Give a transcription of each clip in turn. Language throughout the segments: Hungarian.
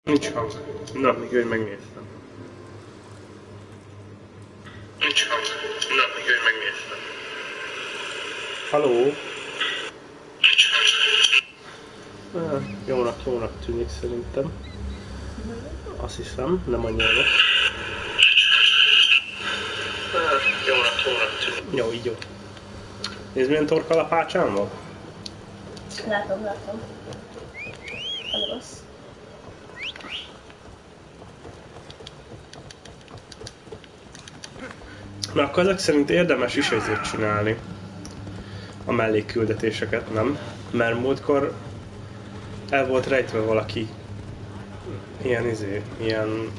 Nincs hang. Na, még hogy megnéztem. Nincs hang. Na, még hogy megnéztem. Halló? Nincs hang. Jónak tűnik szerintem. Azt hiszem, nem annyira. Jónak tűnik. Jó, így jó. Nézd, milyen torkalapácsám van? Látom. Az rossz. Na, akkor ezek szerint érdemes is ezért csinálni a mellékküldetéseket, nem? Mert múltkor el volt rejtve valaki ilyen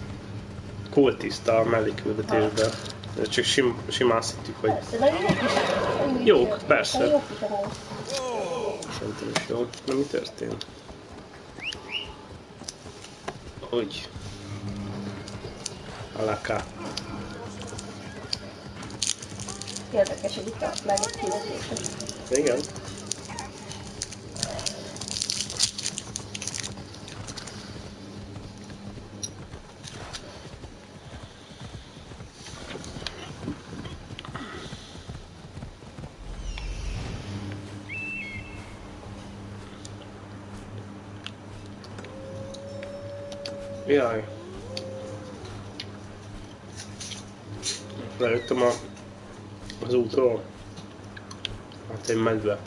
kultiszta a mellékküldetésben. Csak simán azt hittük, hogy jók, persze. Szerintem is jó. Na, mi történt? Úgy. Maláka. Érdekes, hogy itt a mellékküldetések. Igen. Jaj. Lejöttem az útról. Hát egy medve.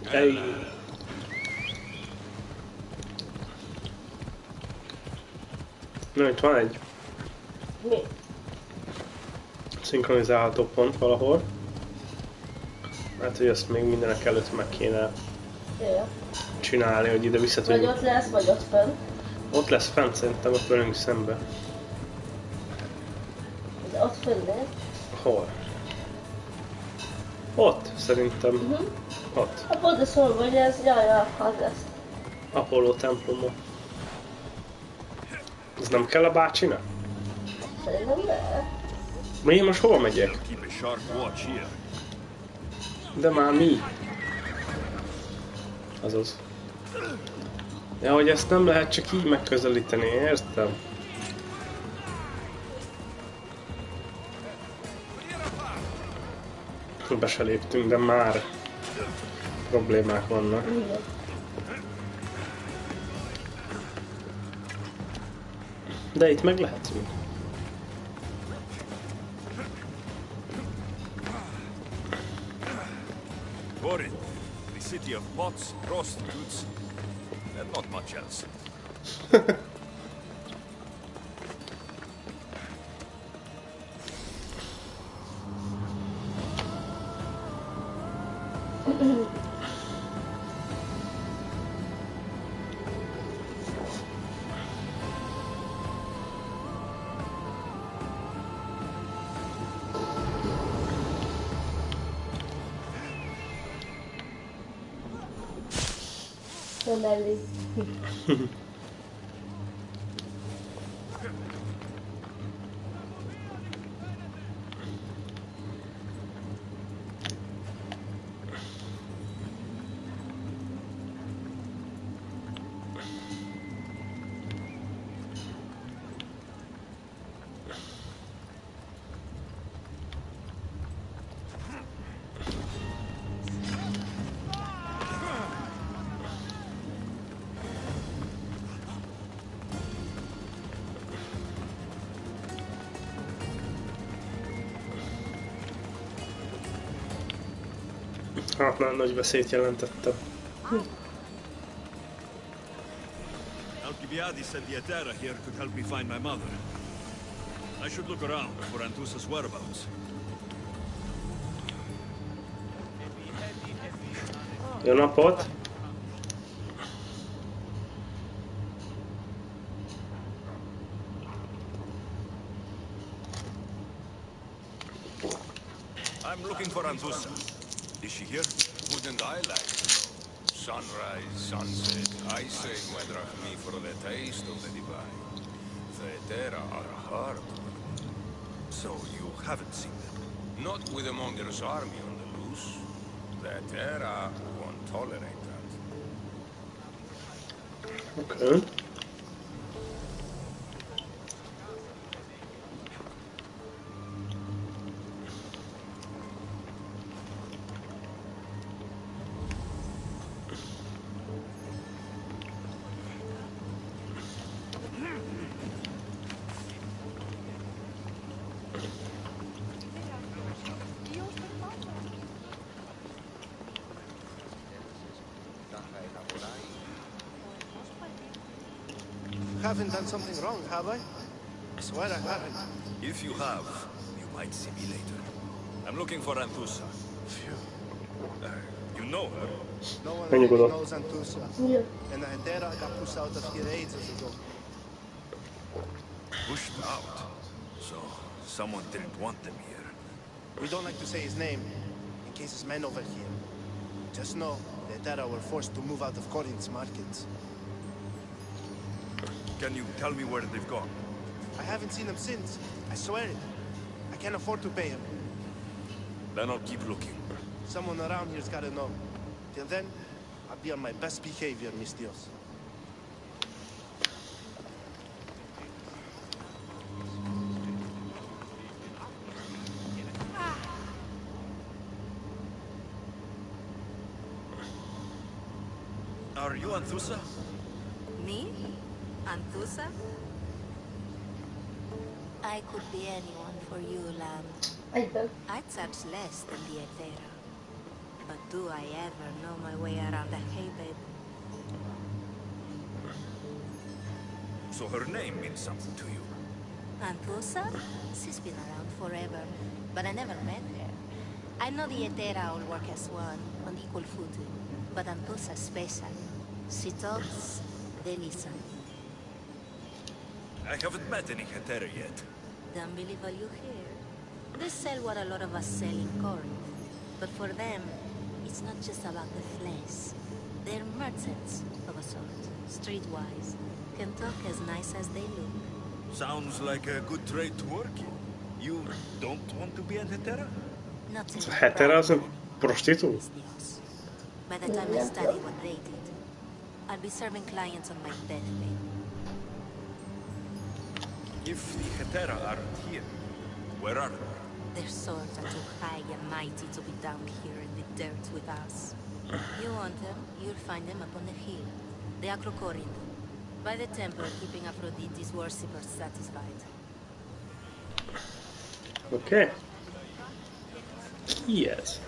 Hey. Na, itt van egy Mi? szinkronizálható pont valahol. Hát, hogy ezt még mindenek előtt meg kéne csinálni, hogy ide vissza tudjuk. Vagy ott lesz, vagy ott fönn. Ott lesz fent, szerintem ott velünk szembe. De ott fönn, de? Hol? Ott, szerintem. Ott. A pont szól, hogy ez, az lesz. Apollo temploma. Ez nem kell a bácsinak? Szerintem de. Én most hova megyek? De már mi? Azaz. Ja, hogy ezt nem lehet csak így megközelíteni, értem? Be se léptünk, de már problémák vannak. Igen. De itt meg lehetünk. Borin, the city of pots, prostitutes, and not much else. Nem elég. Hát már nagy veszélyt jelentettem. Alcibiades said the Atera here could help me find my mother. I should look around for Antusa's whereabouts. Jó napot! I'm looking for Antusa. Is she here? Wouldn't I like to know? Sunrise, sunset, I say Madrach me for the taste of the divine. The Terra are hard. So you haven't seen them? Not with the Monger's army on the loose. The Terra won't tolerate that. Okay. Haven't done something wrong, have I? I swear I haven't. If you have, you might see me later. I'm looking for Anthusa. Phew. You know her? No one When you really go knows Antusa. Yeah. And the Hedera got pushed out of here ages ago. Pushed out. So, someone didn't want them here. We don't like to say his name, in case his men over here. Just know, the Hedera were forced to move out of Corinth's markets. Can you tell me where they've gone? I haven't seen him since. I swear it. I can't afford to pay him. Then I'll keep looking. Someone around here's gotta know. Till then, I'll be on my best behavior, mis Dios. Are you Anthusa? Me? Anthusa? I could be anyone for you, lamb. I do. I charge less than the Ethera. But do I ever know my way around a haybed? So her name means something to you. Anthusa? She's been around forever, but I never met her. I know the Ethera all work as one, on equal footing. But Anthusa's special. She talks, they listen. I haven't met any Hetera yet. Don't believe all you hear. They sell what a lot of us sell in Corinth. But for them, it's not just about the flesh. They're merchants of a sort, streetwise. Can talk as nice as they look. Sounds like a good trade to work in. You don't want to be an Hetera? Not in Så my Hetera pride, som prostitut. Dios. By the time I study what they did, I'll be serving clients on my deathbed. If the Hetera aren't here, where are they? Their swords are too high and mighty to be down here in the dirt with us. You want them, you'll find them up on the hill. The Acrocorinth. By the temple, keeping Aphrodite's worshippers satisfied. Okej. Yes.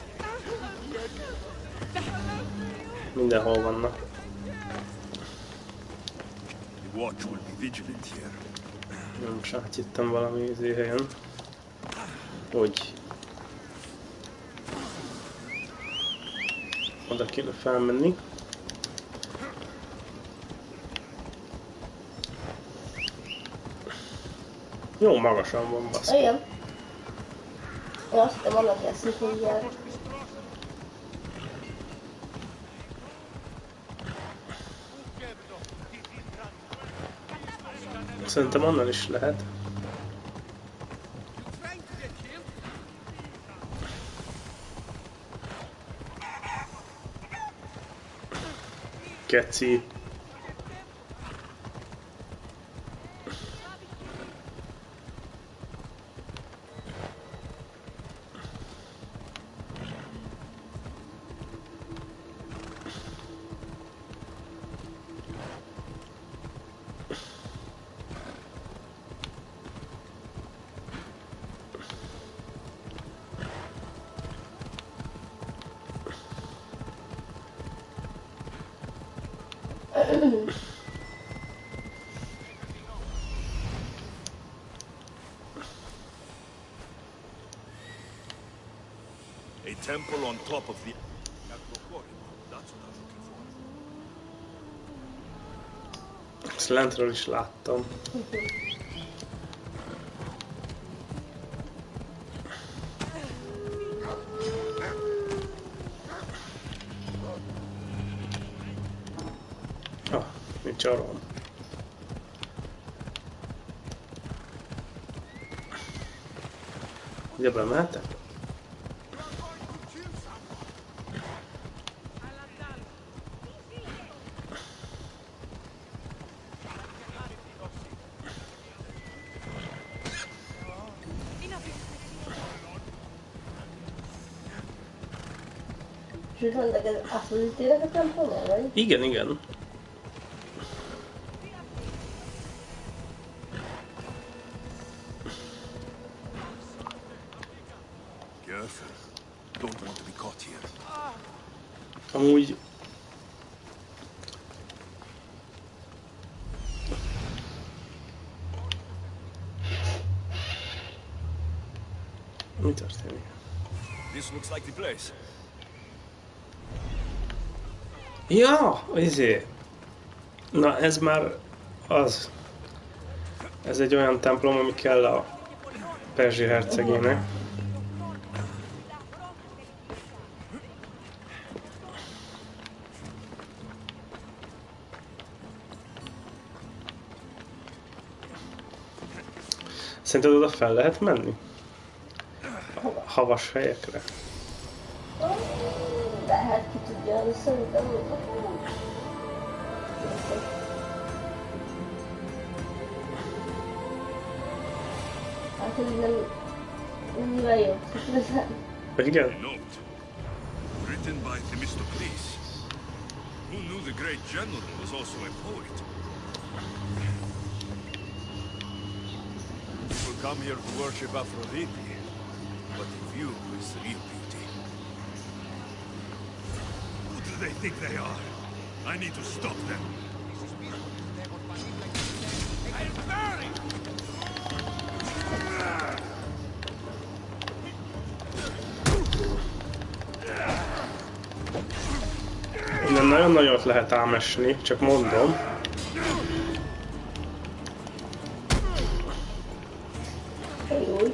Mindenhol vannak. The watch will be vigilant here. Nem is átjöttem valami helyen. Hogy oda kéne felmenni. Jó magasan van, basz. Igen. Én azt hittem, annak lesz mindjárt. Szerintem onnan is lehet. Keci. A temple on top of the Acrocorinth. That's what I'm looking for. Ezt lentről is láttam. Csarom. Ugye bemehetek? És úgy mondták, ez Aphrodite-nek a temploma, vagy? Igen, igen. Careful. Don't want to be caught here. Amúgy... Mi történik? This looks like the place. Ja, Na, ez már az. Ez egy olyan templom, ami kell a perzsi hercegének. Szerinted oda fel lehet menni? A havas helyekre? Lehet, ki tudja, de szerintem... Hát ez nem mivel jó, igazán. Igen? A note. Written by Themistocles. Who knew the great general was also a poet? People come here to worship Aphrodite, but the view is the real beauty. Who do they think they are? I need to stop them. Innen nagyon nagyot lehet ám esni, csak mondom.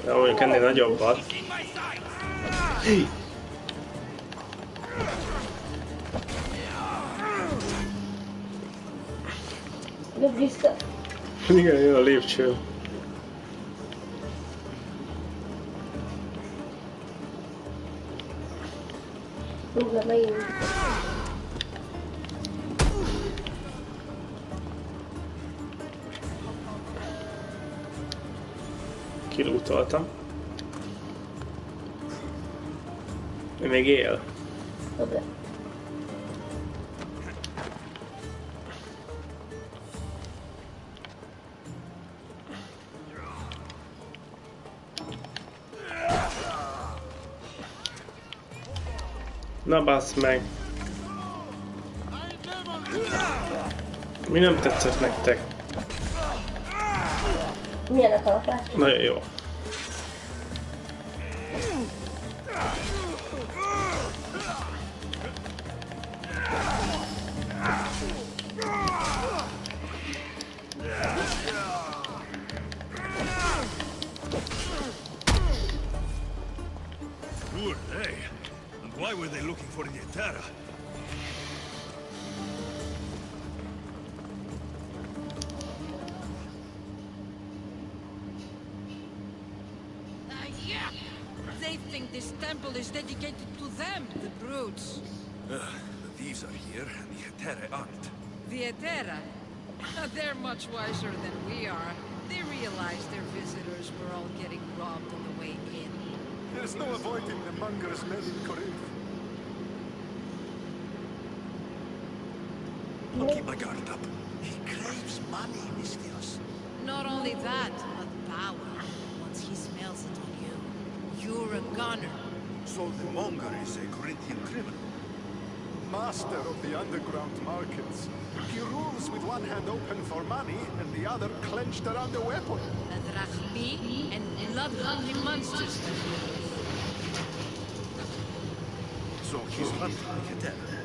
De mondjuk ennél nagyobbat. Jobb vissza. Igen, jön a lépcső. Rúg le megint. Kilútoltam. Ő még él. Dobre. Na bassz meg. Mi nem tetszett nektek? Milyen a kalapás? Nagyon jó. Who are they? And why were they looking for the Etera? Yeah! They think this temple is dedicated to them, the brutes. The thieves are here, and the Etera aren't. The Etera? They're much wiser than we are. They realized their visitors were all getting robbed on the way in. There's no avoiding the monger's men in Corinth. I'll keep my guard up. He craves money, Mystios. Not only that, but power. Once he smells it on you, you're a gunner. So the monger is a Corinthian criminal. Master of the underground markets. He rules with one hand open for money and the other clenched around a weapon. A drachmi and blood-hungry monsters. So he's hunting the Etera.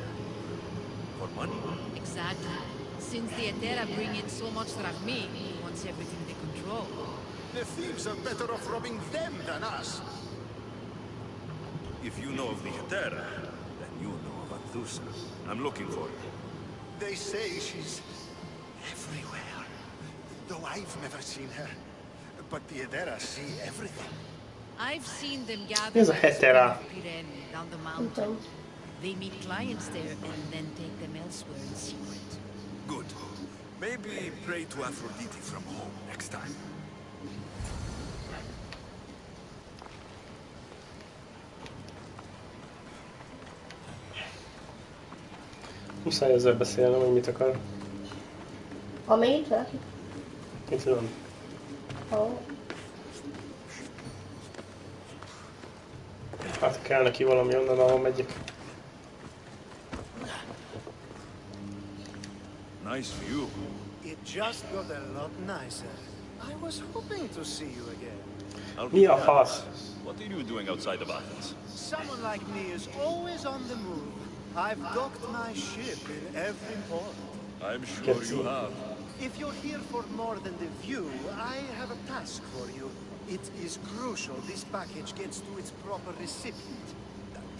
For money? Exactly. Since the Etera bring in so much drachmi, he wants everything they control. The thieves are better off robbing them than us. If you know of the Etera, then you know of Anthusa. I'm looking for her. They say she's everywhere. Though I've never seen her. But the Adera see everything. I've seen them gather Ez a by the spring hetera. of Pirene down the mountain. They meet clients there and then take them elsewhere in secret. Good. Maybe pray to Aphrodite from home next time. Muszáj ezzel beszélnem, hogy mit akar. A mélyt valaki? Mit tudom. Ó. Hát kell neki valami onnan, ahol megyek. Nice view. It just got a lot nicer. I was hoping to see you again. Mi a fasz? What are you doing outside of Athens? Someone like me is always on the move. I've docked my ship in every port. I'm sure you have. If you're here for more than the view, I have a task for you. It is crucial this package gets to its proper recipient.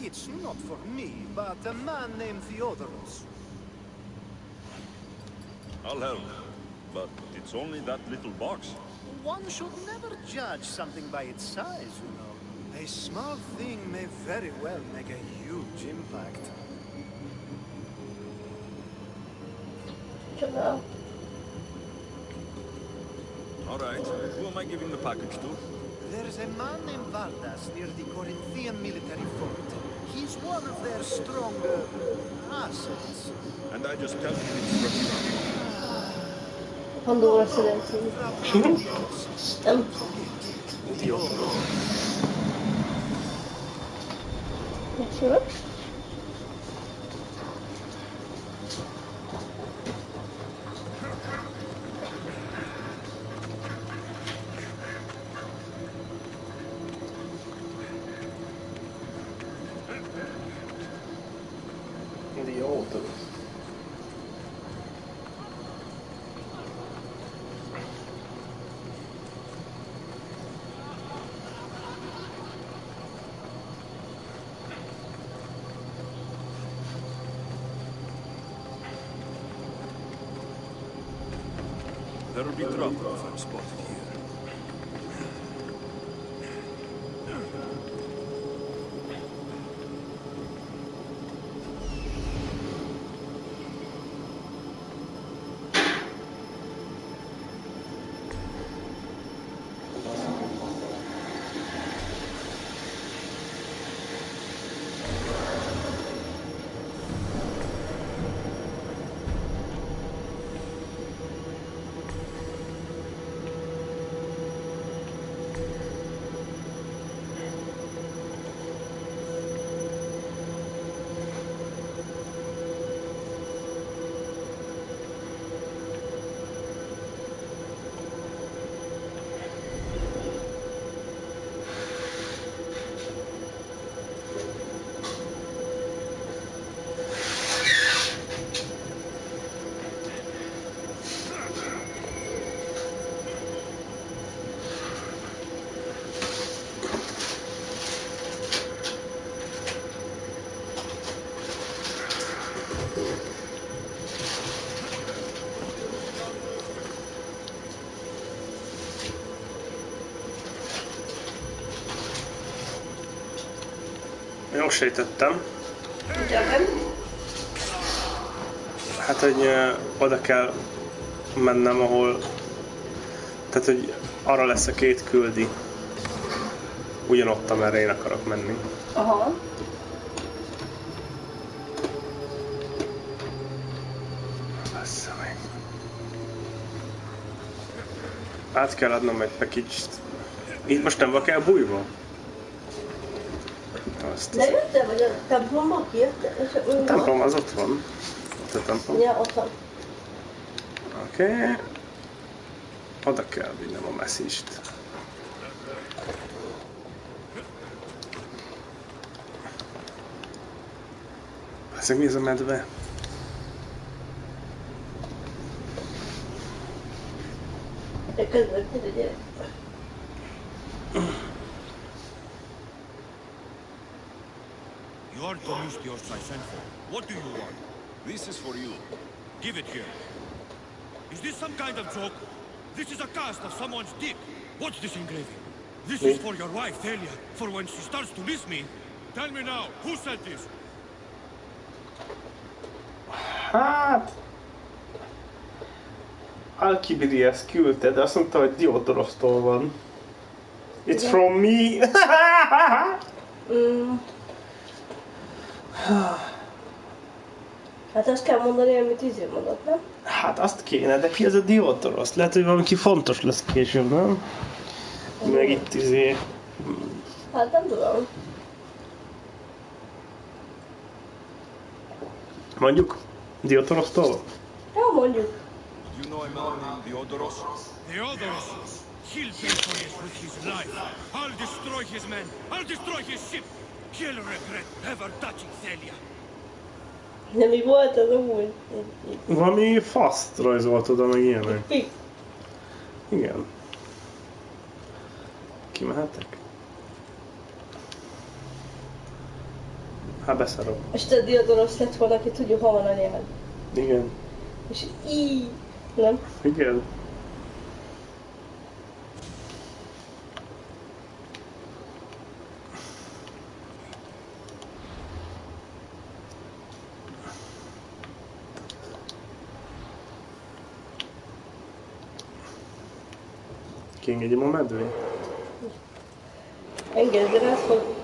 It's not for me, but a man named Theodoros. I'll help. But it's only that little box. One should never judge something by its size, you know. A small thing may very well make a huge impact. Csodál. All right. Who am I giving the package to? There's a man named Vardas near the Corinthian military fort. He's one of their stronger assets. And I just tell him it's from you. Pandora születünk. Nem. Jó. Megszülök. Idióta. There'll be trouble if I'm spotted here. Jól sejtettem. Gyertem. Hát, hogy oda kell mennem, ahol... Tehát, hogy arra lesz a két küldi. Ugyanott, amerre én akarok menni. Aha. Bassza meg. Át kell adnom egy package-t. Itt most nem kell bújva? De jöttél, vagy a templomba kijöttél? A templom az ott van. Ott a templom. Ja, ott van. Oké. Oda kell vinnem a messzist. Ez mi ez a medve? De közben a gyerek. You are Domistios I sent for. What do you want? This is for you. Give it here. Is this some kind of joke? This is a cast of someone's dick. What's this engraving? This is for your wife, Thalia, for when she starts to miss me. Tell me now, who said this? Hát... Alcibiades küldte, de azt mondta, hogy Diodorosztól van. It's from me! Hát azt kell mondani, amit izé mondott, nem? Hát azt kéne, de ki ez a Diodorosz? Lehet, hogy valaki fontos lesz később, nem? Meg itt izé... Hát nem tudom. Mondjuk? Diodorosztól? Jó, mondjuk. You know a man named Theodoros? Theodoros! He'll pay for this with his life. I'll destroy his men. I'll destroy his ship. He'll regret ever touching Thalia. De mi volt az amúgy? Valami faszt rajzolt oda, meg ilyenek. Pik. Igen. Kimehetek? Hát beszarom. És te Diodorosz lett volna, aki tudja, hol van anyád. Igen. És így... Nem? Igen. Kiengedjem a medvét? Engedd, de rád fog...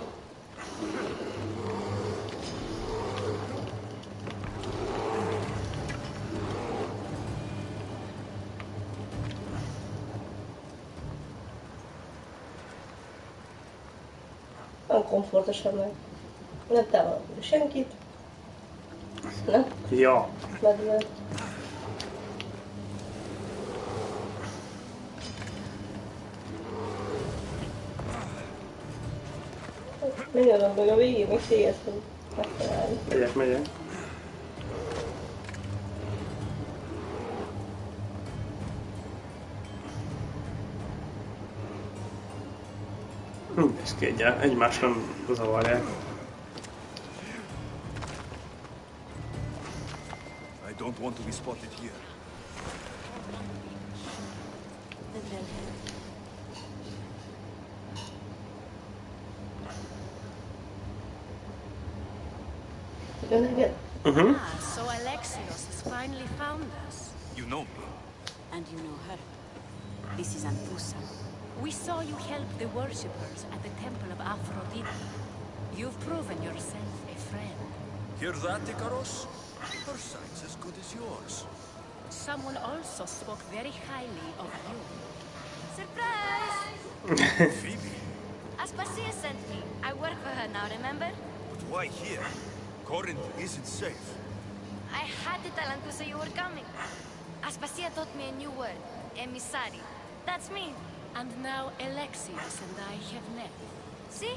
Nagyon komfortosan meg. Nem távolod senkit. Nem? Ja. Medve. Menjön meg a végén, még téged fog megtalálni. Megyek. És egymást nem zavarják. I don't want to be spotted here. So Alexios has finally found us. You know me. And you know her. This is Anthusa. We saw you help the worshippers at the temple of Aphrodite. You've proven yourself a friend. Hear that, Icaros? Her sight's as good as yours. Someone also spoke very highly of you. Surprise! Phoebe? Aspasia sent me. I work for her now, remember? But why here? Corinth isn't safe. I had to tell Anthusa you were coming. Aspasia taught me a new word. Emissary. That's me. And now Alexios and I have met. See?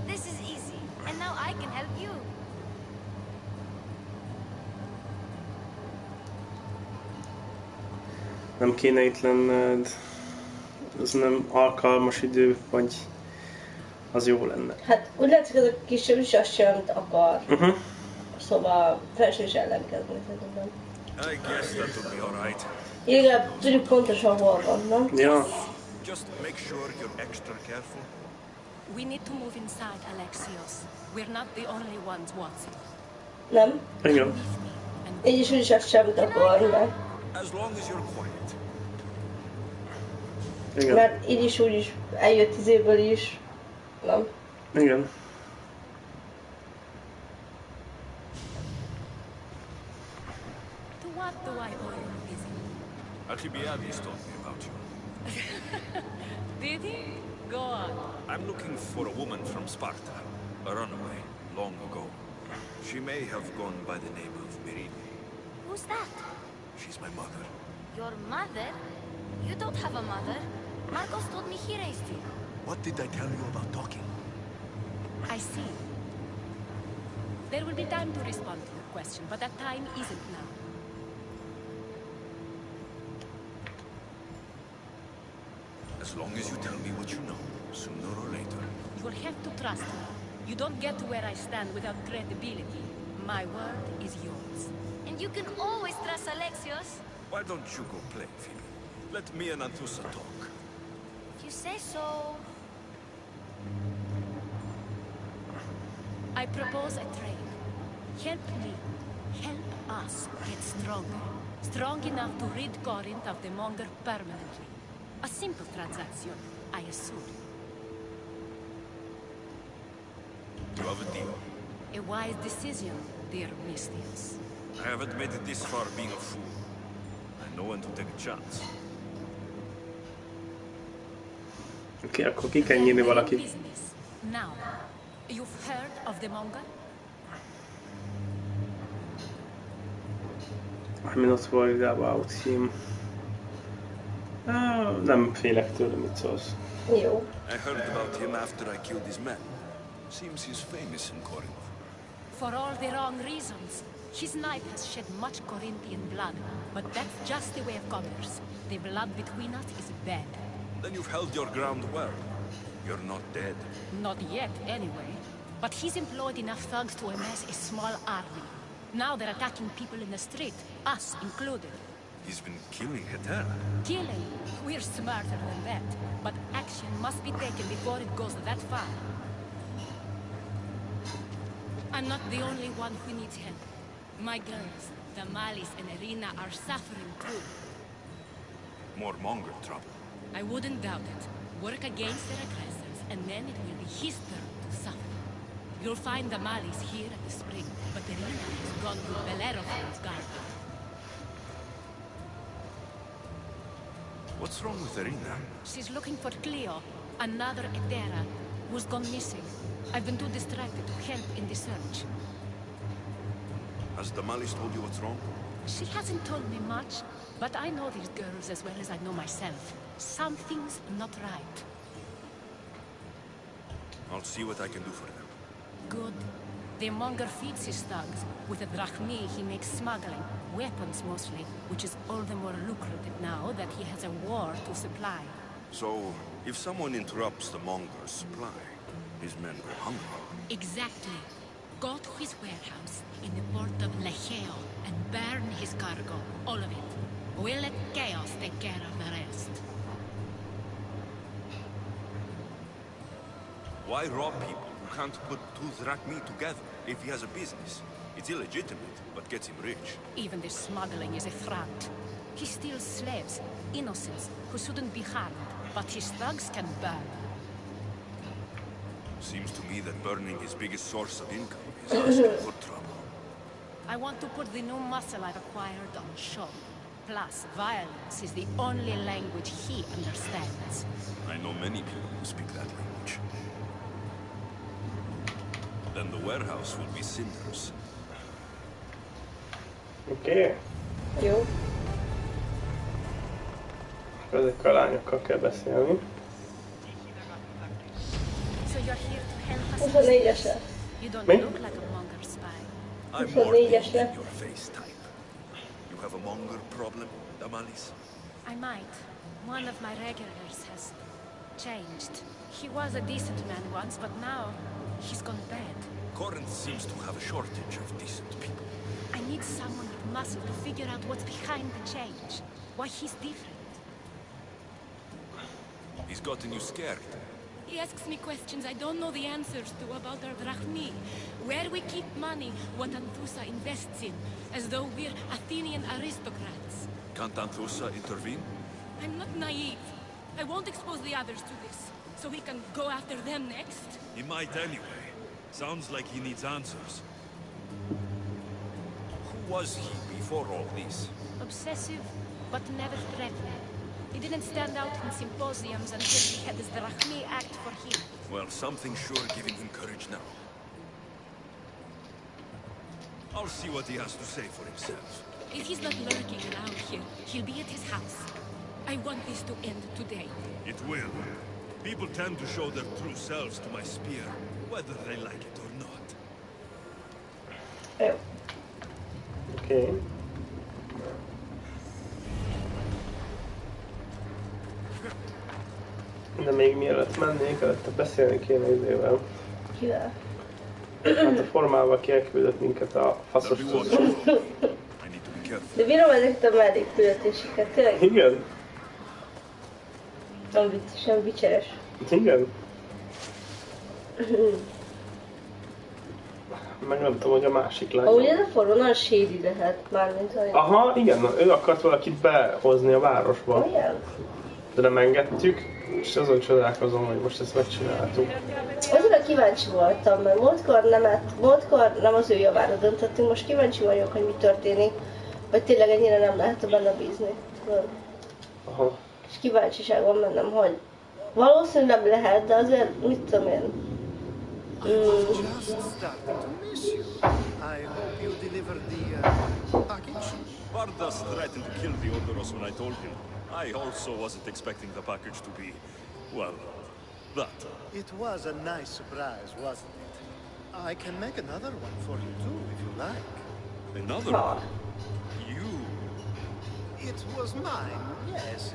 This is easy. And now I can help you. Nem kéne itt lenned. Ez nem alkalmas idő, vagy az jó lenne. Hát úgy látszik, az a kisebb is azt sem, amit akar. Szóval felső is ellenkezni szerintem. I guess that would be alright. Legalább tudjuk pontosan hol van, nem? Ja. Just make sure you're extra careful. We need to move inside, Alexios. We're not the only ones watching. Nem? Igen. Így is úgy is azt sem, amit akar, mert... As long as you're quiet. Igen. Mert így is úgy is eljött izéből is. Nem? Igen. To what do I owe you a visit? Alcibiades told me about you. Did he? Go on. I'm looking for a woman from Sparta, a runaway, long ago. She may have gone by the name of Myrine. Who's that? She's my mother. Your mother? You don't have a mother. Marcos told me he raised you. What did I tell you about talking? I see. There will be time to respond to your question, but that time isn't now. As long as you tell me what you know, sooner or later. You'll have to trust me. You don't get to where I stand without credibility. My word is yours. And you can always trust Alexios. Why don't you go play, Phoebe? Let me and Anthusa talk. If you say so. I propose a trade. Help me. Help us get stronger. Strong enough to rid Corinth of the Monger permanently. A simple transaction, I assume. You have a deal. A wise decision, dear Mystios. I haven't made it this far being a fool. I know when to take a chance. Oké, akkor ki kell nyírni valakit. Now, you've heard of the Monger? Minotaur about him. Nem félek tőle, mit szólsz. Jó. I heard about him after I killed his men. Seems he's famous in Corinth. For all the wrong reasons. His knife has shed much Corinthian blood, but that's just the way of commerce. The blood between us is bad. Then you've held your ground well. You're not dead. Not yet, anyway. But he's employed enough thugs to amass a small army. Now they're attacking people in the street, us included. He's been killing Hetera. Killing? We're smarter than that. But action must be taken before it goes that far. I'm not the only one who needs help. My girls, Damalis and Irina, are suffering too. More Monger trouble. I wouldn't doubt it. Work against their aggressors, and then it will be his turn to suffer. You'll find Damalis here at the spring, but Irina has gone to Bellerophon's garden. What's wrong with Irina? She's looking for Cleo, another Hetera, who's gone missing. I've been too distracted to help in the search. Has Damalis told you what's wrong? She hasn't told me much, but I know these girls as well as I know myself. Something's not right. I'll see what I can do for them. Good. The Monger feeds his thugs. With the drachmi, he makes smuggling, weapons mostly, which is all the more lucrative now that he has a war to supply. So, if someone interrupts the Monger's supply, his men go hungry. Exactly. Go to his warehouse in the port of Lecheo and burn his cargo, all of it. We'll let Chaos take care of the rest. Why rob people who can't put two drachmi together if he has a business? It's illegitimate, but gets him rich. Even the smuggling is a front. He steals slaves, innocents, who shouldn't be harmed, but his thugs can burn. Seems to me that burning his biggest source of income is asking for trouble. I want to put the new muscle I've acquired on show. Plus, violence is the only language he understands. I know many people who speak that language. Then the warehouse will be cinders. Oké. Jó. Ezekkel a lányokkal kell beszélni. So you're here to help us? 24-es lesz. You don't Me? look like a Monger spy. I'm more the 24-es lesz. your face type. You have a Monger problem, Damalis? I might. One of my regulars has changed. He was a decent man once, but now he's gone bad. Corinth seems to have a shortage of decent people. I need someone with muscle to figure out what's behind the change. Why he's different. He's gotten you scared. He asks me questions I don't know the answers to about our drachmi. Where we keep money, what Anthusa invests in. As though we're Athenian aristocrats. Can't Anthusa intervene? I'm not naive. I won't expose the others to this. So we can go after them next. He might anyway. Sounds like he needs answers. Who was he before all this? Obsessive, but never threatening. He didn't stand out in symposiums until he had his drachmi act for him. Well, something's sure giving him courage now. I'll see what he has to say for himself. If he's not lurking around here, he'll be at his house. I want this to end today. It will. People tend to show their true selves to my spear, whether they like it or not. Jó. Oké. De még mielőtt mennék, előtte beszélni kéne izével. Kivel? Hát a formával, aki elküldött minket a faszos I need to be careful. De bírom ezeket a mellékküldetéseket, tényleg Igen? nem viccesen vicseres. Igen? Meg nem tudom, hogy a másik lány. Amúgy ez a forró nagyon shady lehet, mármint hogy... Aha, igen, ő akart valakit behozni a városba. Olyan? De nem engedtük, és azon csodálkozom, hogy most ezt megcsináltuk. Azonra kíváncsi voltam, mert múltkor nem az ő javára döntöttünk, most kíváncsi vagyok, hogy mi történik. Vagy tényleg ennyire nem lehet benne bízni. Tudod? Aha. És kíváncsiság van bennem, hogy valószínűleg nem lehet, de azért mit tudom én. Just started to miss you. I hope you delivered the package. Bardas threatened to kill the Odoros when I told him. I also wasn't expecting the package to be, well, that. It was a nice surprise, wasn't it? I can make another one for you too, if you like. Another Ha. one? You? It was mine, yes.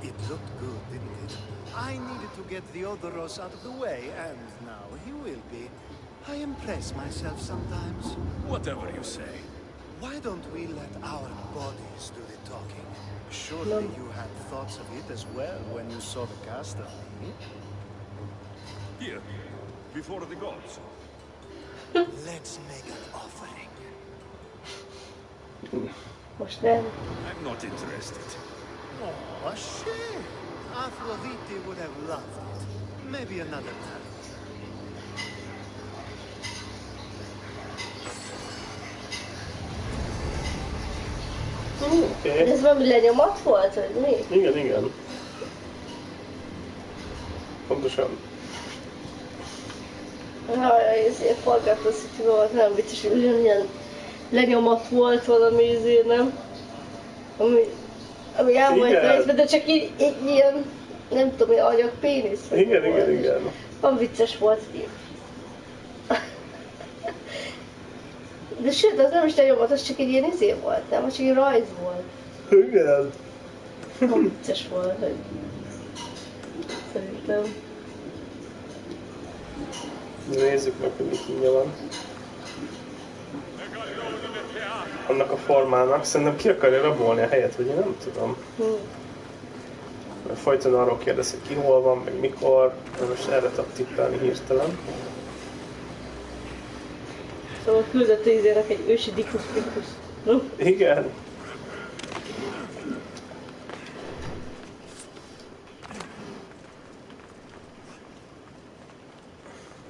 It looked good, didn't it? I needed to get the Odoros out of the way, and now he will be. I impress myself sometimes. Whatever you say. Why don't we let our bodies do the talking? Surely you had thoughts of it as well when you saw the cast of me. Here, before the gods. Let's make an offering. Most nem. I'm not interested. Oh, a shame. Aphrodite would have loved it. Maybe another time. Oké. Ez valami lenyomat volt, vagy mi? Igen, igen. Pontosan. Jaj, ezért forgatott, hogy volt, nem vicces, hogy ugyanilyen lenyomat volt valami izé, nem? Ami el volt Igen. részben, de csak így ilyen, nem tudom, hogy agyak pénisz. vagy Igen, mi volt. igen, igen. Van vicces volt így. De sőt, az nem is lenyomat, az csak egy ilyen izé volt, nem? Az csak egy rajz volt. Igen. Van vicces volt, hogy... Szerintem. Nézzük meg, hogy mit mindjárt van. Annak a formának szerintem ki akarja rabolni a helyet, vagy én nem tudom. Mert folyton arról kérdez, hogy ki hol van, meg mikor, de most erre tudok tippelni hirtelen. Szóval küldött izének egy ősi dikus-pikus. Igen.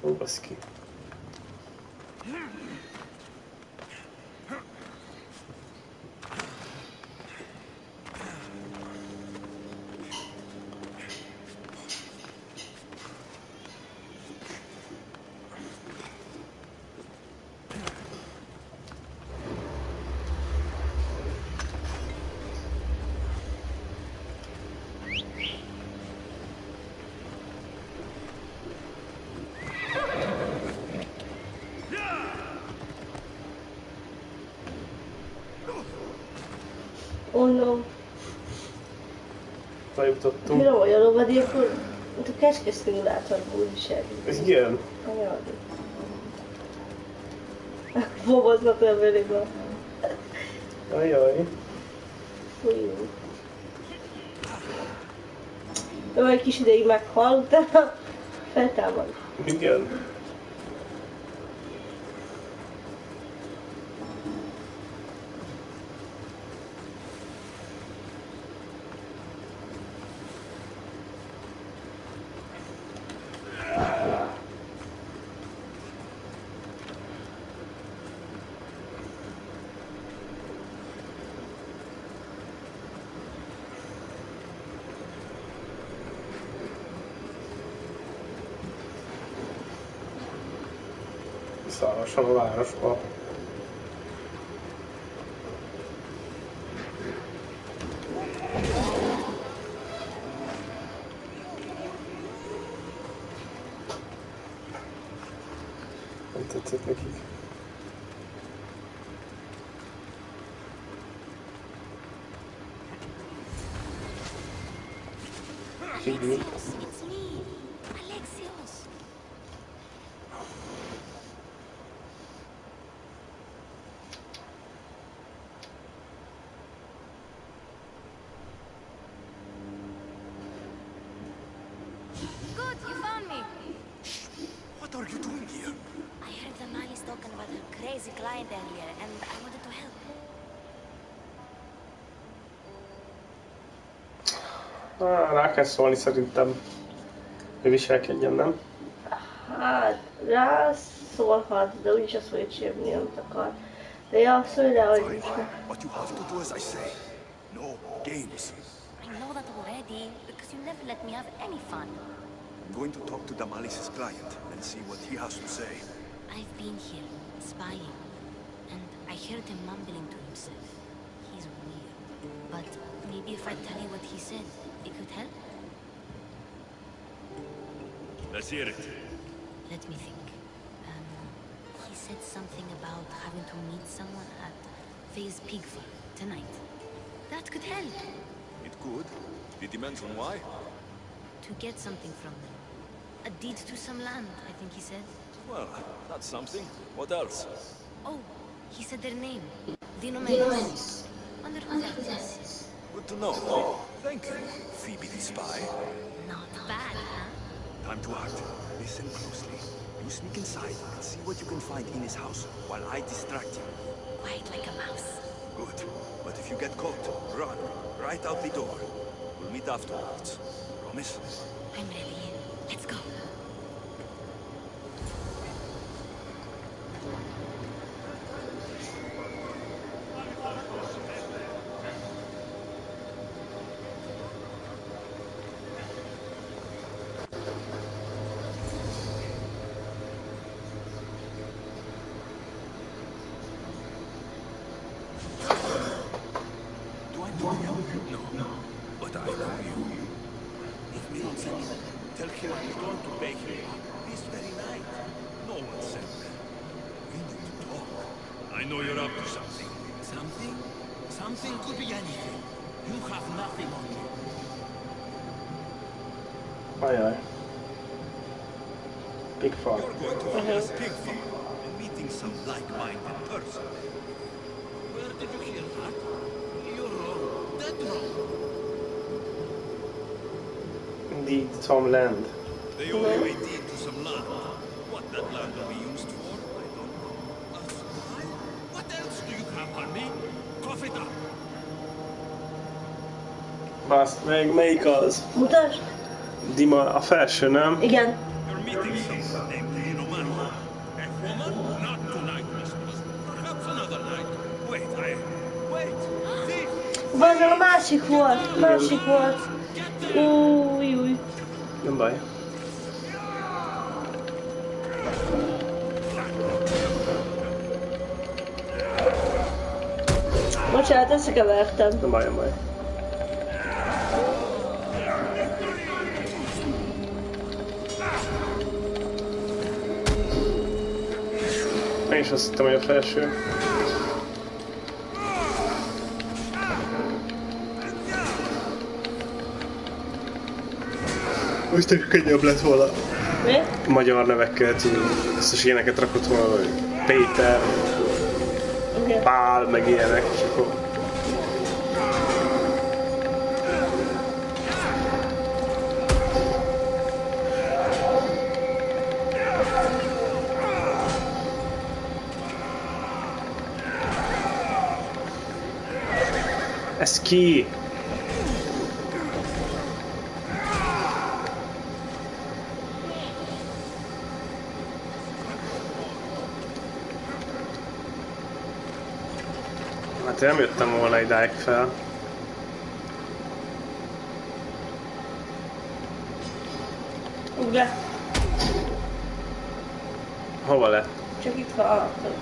Ó, baszki. Oh no. Bejutottunk. Mire vagy a lovadékon? Mint a kecskeszimulátorból viselni. Igen. Anyag. Boboznak a velében. Ajaj. Fújjunk. Ő egy kis ideig meghal, utána feltámad. Igen. Szállásan a városba. Nem tetszett nekik. Kívül. It's me, Alexios. client earlier, and I wanted to help. Rá kell szólni szerintem, hogy viselkedjen, nem? Hát, rá szólhat, de úgyis azt fogja csinálni, amit akar. De ja, szólj rá, hogy Fine, most fine. But you have to do as I say. No games. I know that already, because you never let me have any fun. I'm going to talk to Damalis's client and see what he has to say. I've been here, spying, and I heard him mumbling to himself. He's weird. But maybe if I tell you what he said, it could help? Let's hear it. Let me think. He said something about having to meet someone at Faye's pig farm tonight. That could help. It could. Did he mention why? To get something from them. A deed to some land, I think he said. Well, that's something. What else? Oh, he said their name. Dinomenes. Wonder who that is. Good to know. Thank you, Phoebe the spy. Not bad, huh? Time to act. Listen closely. You sneak inside and see what you can find in his house while I distract you. Quiet like a mouse. Good. But if you get caught, run. Right out the door. We'll meet afterwards. Promise? I'm ready. Let's go. Do I know you? No. But I know you. If Miron sent him, tell him I'm going to pay him this very night. No one sent me. We need to talk. I know you're up to something. Something? Something could be anything. You have nothing on me. Ajaj. Big farm. You're going to Fia's pig farm and meeting some like-minded person. Where did you hear that? You're wrong. Dead wrong. Indeed, some land. They owe you a deed to some land. What that land will be used for, I don't know. A spy? What else do you have on me? Cough it up. Bászt meg, melyik az? Mutasd! Dima, a felső, nem? Igen. You're meeting someone named Maláka. A woman? Not tonight, mistress. Perhaps another night. Wait. Thief! Van, a másik volt. Másik volt. Új. Nem baj. Bocsánat, összekevertem. Nem baj. Én is azt hittem, hogy a felső. Most is könnyebb lett volna. Mi? Magyar nevekkel tudjuk. Biztos ilyeneket rakott volna, hogy Péter, Igen. Pál, meg ilyenek, és akkor... Ez ki? Hát nem jöttem volna idáig fel. Ugd le. Hova lett? Csak itt van alattad.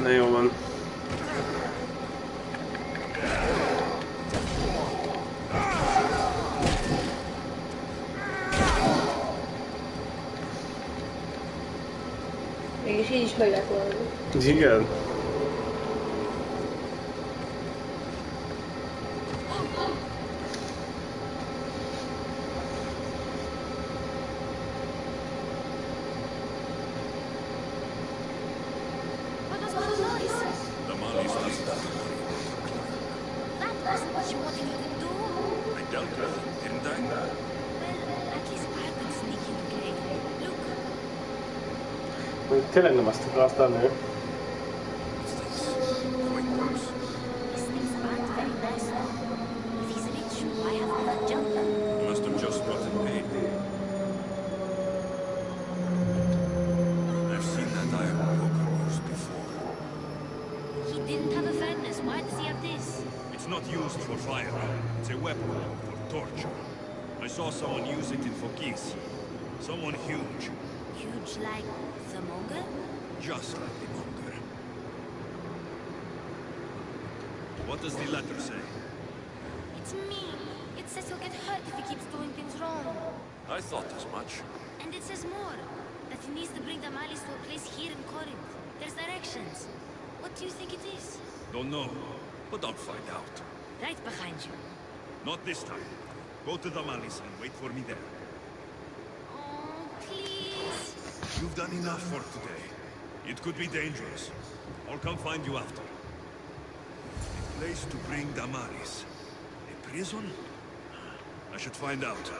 Na jó van. Mégis így is meg lehet volna. Igen. What was all the noise? Damalis does that. That wasn't what you wanted me to do. I dealt with it, didn't I? Well, at least I've been sneaking, okay? Look, Tényleg nem azt akarta a nő. These things aren't very nice, though. If he's rich, why haven't we got jumper? Must have just gotten paid. I've seen that iron poker used before. He didn't have a furnace. Why does he have this? It's not used for fire. It's a weapon for torture. I saw someone use it in Fokis. Someone huge. Huge like the Mongol? Just like the Monger. What does the letter say? It's mean. It says he'll get hurt if he keeps doing things wrong. I thought as much. And it says more. That he needs to bring the Malis to a place here in Corinth. There's directions. What do you think it is? Don't know, but I'll find out. Right behind you. Not this time. Go to the Malis and wait for me there. Oh, please. You've done enough for today. It could be dangerous. I'll come find you after. A place to bring Damaris. A prison? I should find out.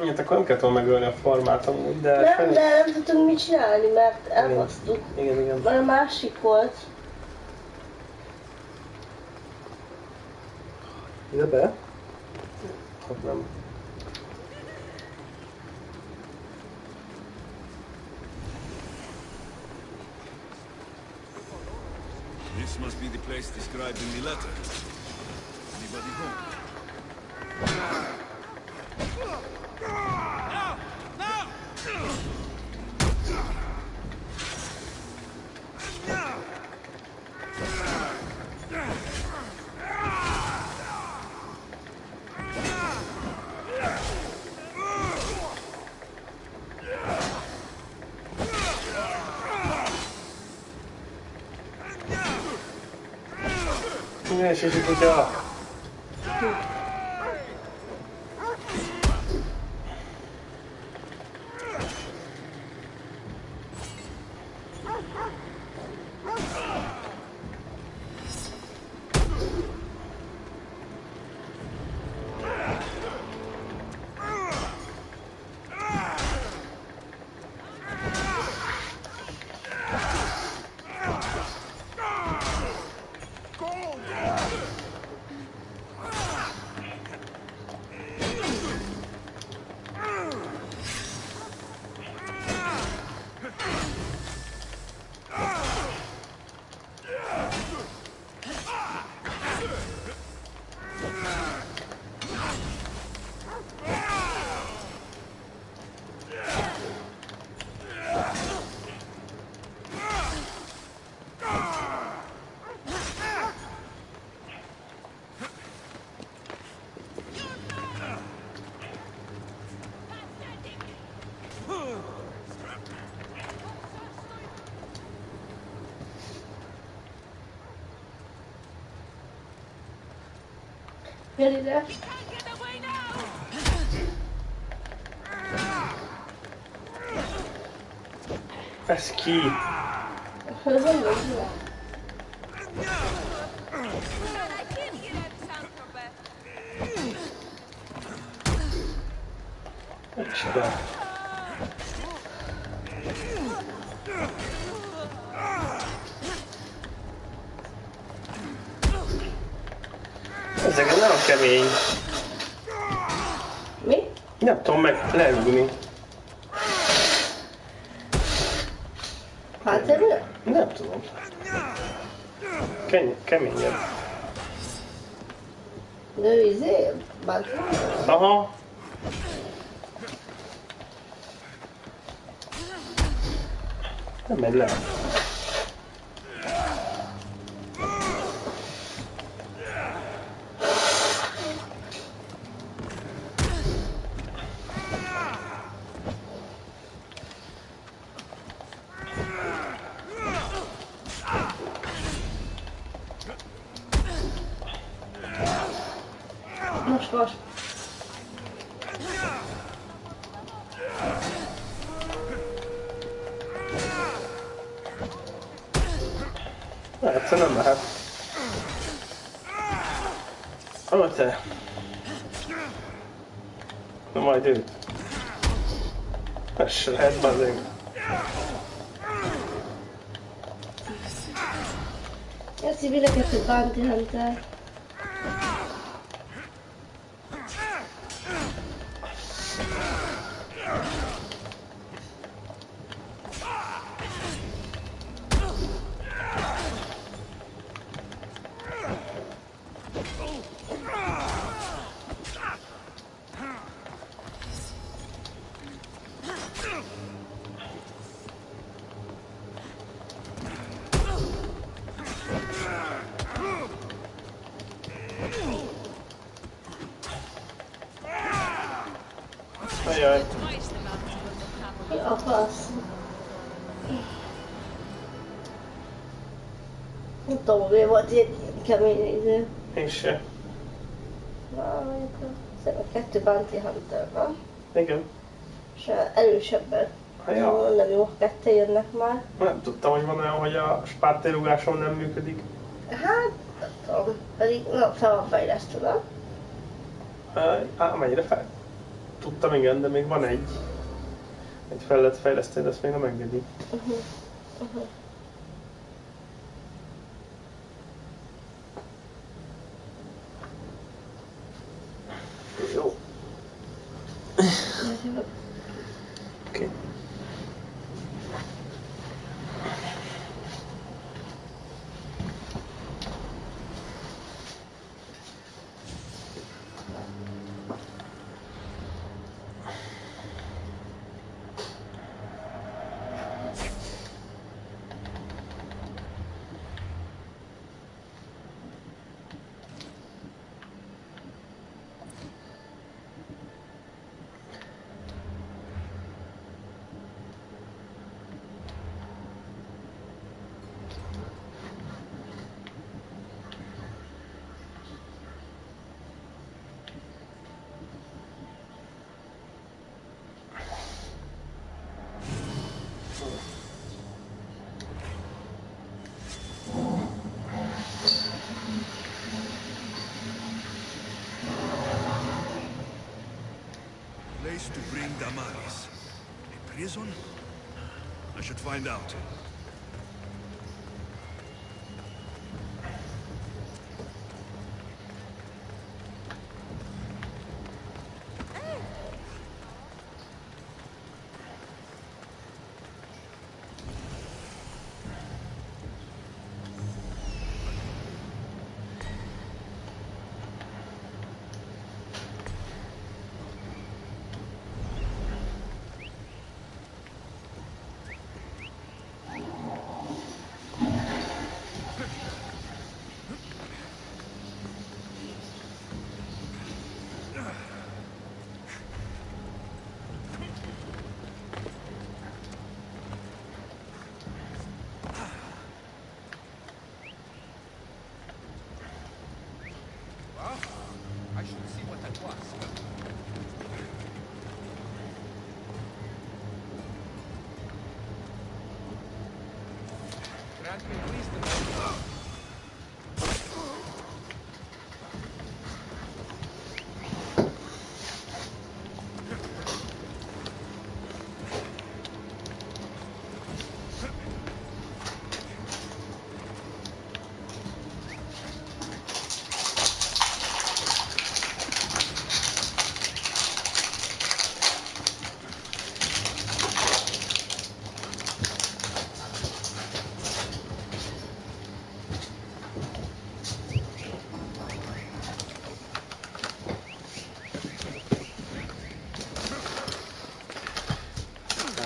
Igen, akkor nem kellett volna megölni a formát amúgy, de... Nem, de nem tudtunk mit csinálni, mert elbasztuk. Igen. Mert a másik volt. Ide be? Hát nem. This must be the place described in the letter. Anybody home? Ne, și kutya! Jön ide. Ez ki? Ez nem jó. Micsoda? Ezek nagyon kemény. Mi? Nem tudom meg leülni. Hátterül? Nem tudom. Keményebb. De ő izé? Bant. Aha. Nem megy le. Most. Egyszer nem lehet. Ó, te. Na majd őt. Ez se lehet bazdmeg. Ez így mindenket egy Bounty Hunter. Ajaj. Mi a fasz? Nem tudom, miért volt ilyen kemény idő. Én se. Na, mondjuk szerintem 2 Bounty Hunter van. Igen. És erősebben. Ja. Nem jó, 2 jönnek már. Nem tudtam, hogy van olyan, hogy a spártérugásom nem működik. Hát, nem tudom. Pedig fel van fejlesztve, nem? Mennyire fel? Tudtam, igen, de még van egy. Egy fel lehet fejleszteni, de ezt még nem engedi. Jó. Oké. Place to bring Damaris. A prison? I should find out. I should see what that was. Grant me wisdom.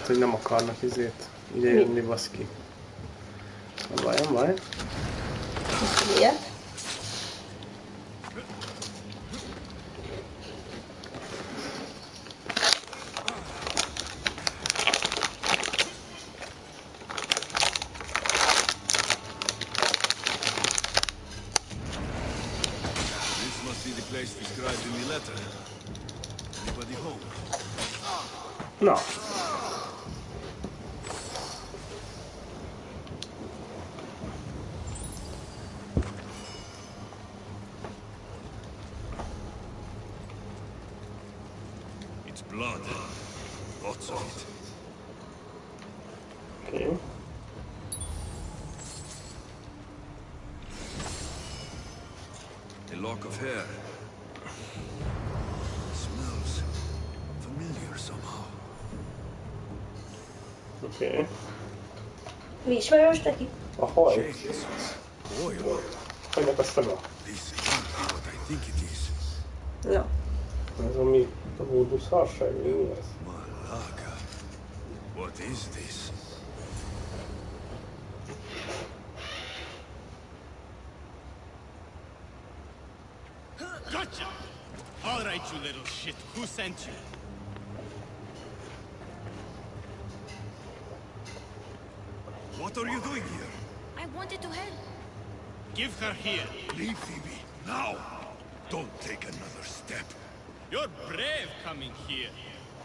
Hogy nem akarnak izét ide jönni, baszki. Nem baj. Miért? This must be the place described in the letter. Anybody home? Na. Blood. Lots of it. Okay. A lock of hair. Smells familiar somehow. Okay. Mi ismerős neki? A haj. Chains. Oil. Hajnak a szaga. This can't be what I think it is. Na. Ez a mi a voodoo szarság, mi ez? Maláka. What is this? Gotcha! All right, you little shit. Who sent you? What are you doing here? I wanted to help. Give her here. Leave Phoebe. Now! Don't take another step. You're brave coming here.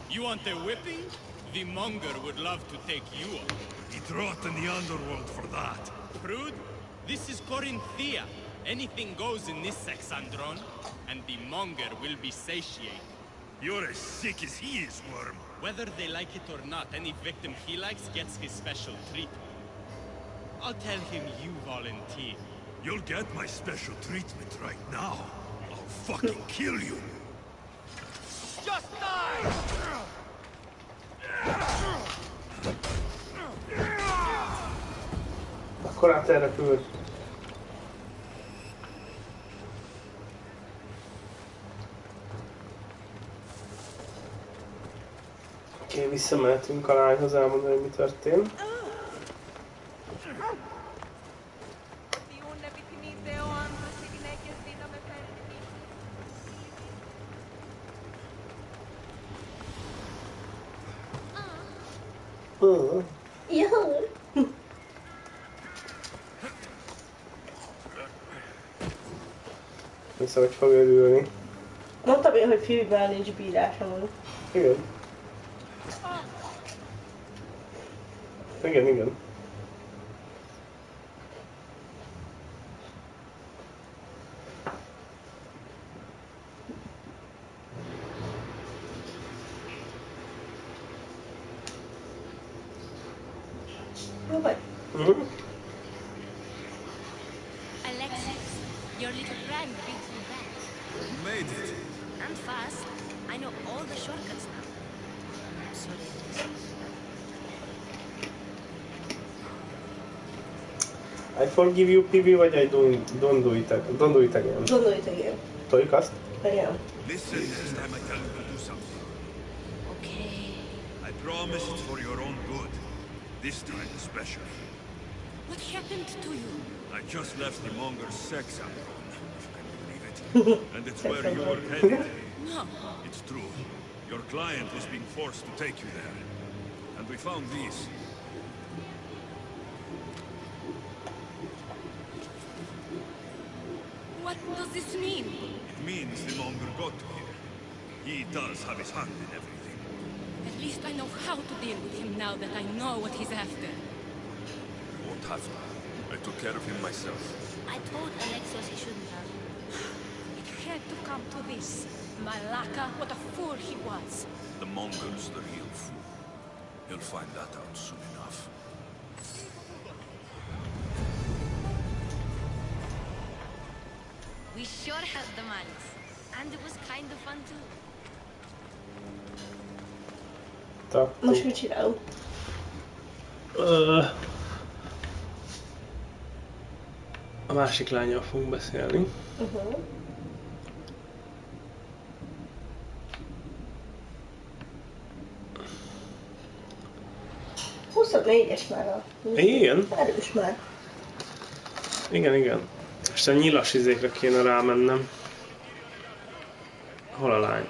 You want a whipping? The monger would love to take you on. He'd rot in the underworld for that. Prude, this is Corinthia. Anything goes in this Sexandron, and the monger will be satiated. You're as sick as he is, Worm. Whether they like it or not, any victim he likes gets his special treatment. I'll tell him you volunteer. You'll get my special treatment right now. I'll fucking kill you. Just die! Akkor át elrepült. Oké, visszamehetünk a lányhoz elmondani, hogy mi történt. Jó. Hiszem, hogy fog örülni. Mondtam én, hogy Phoebe-vel nincs bírásom. Igen. Igen, igen. Jó vagy? Alexis, your little friend beat you back. You made it. And fast. I know all the shortcuts now. Sorry, Alexis. I forgive you, PB, vagy I don't do it again. Gondolj tegyen. Toljuk azt? Igen. Listen next time I tell you to do something. Okay. I promise it's for your own good. This time especially. What happened to you? I just left the monger's sex andron, if you can believe it. And it's where you were headed. No. It's true. Your client is being forced to take you there. And we found these. What does this mean? It means the monger got to here. He does have his hand in everything. At least I know how to deal with him now that I know what he's after. You won't have to. I took care of him myself. I told Alexios he shouldn't have. It had to come to this. Maláka, what a fool he was. The monger's the real fool. He'll find that out soon enough. We sure had the mans. And it was kind of fun too. Most mit csinálunk? A másik lányjal fogunk beszélni. 24-es már a... Igen? Erős már. Igen, igen. És a nyilas izékre kéne rámennem. Hol a lány?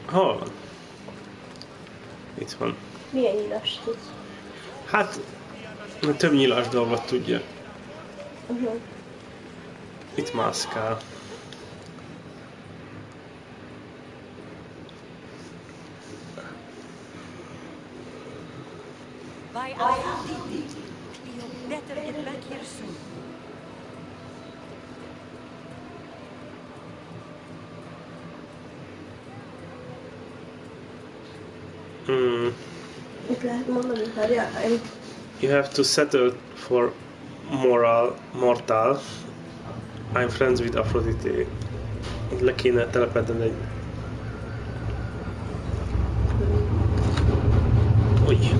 Hol van? Itt van. Milyen nyilas tudsz? Hát, több nyilas dolgot tudja. Itt mászkál. By Aphrodite, Cleo better get back here soon. lehet mondani, várjál. You have to settle for mortal. I'm friends with Aphrodite. Le kéne telepedned egy... Úgy.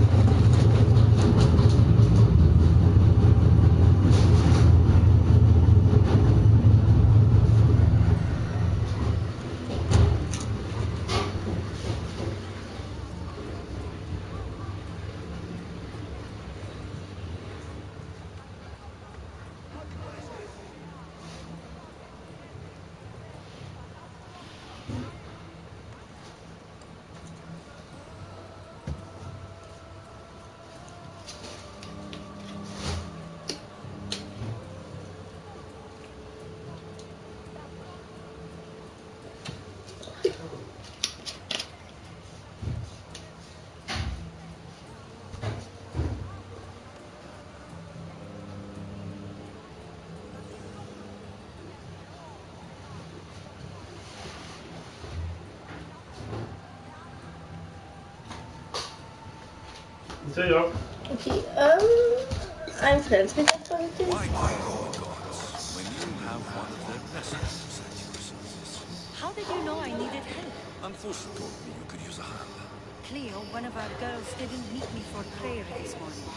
Okay, I'm friends with Aphrodite. Why go gods when you have one of their messengers at your service? How did you know I needed help? Anfusa told me you could use a hand. Cleo, one of our girls, didn't meet me for prayer this morning.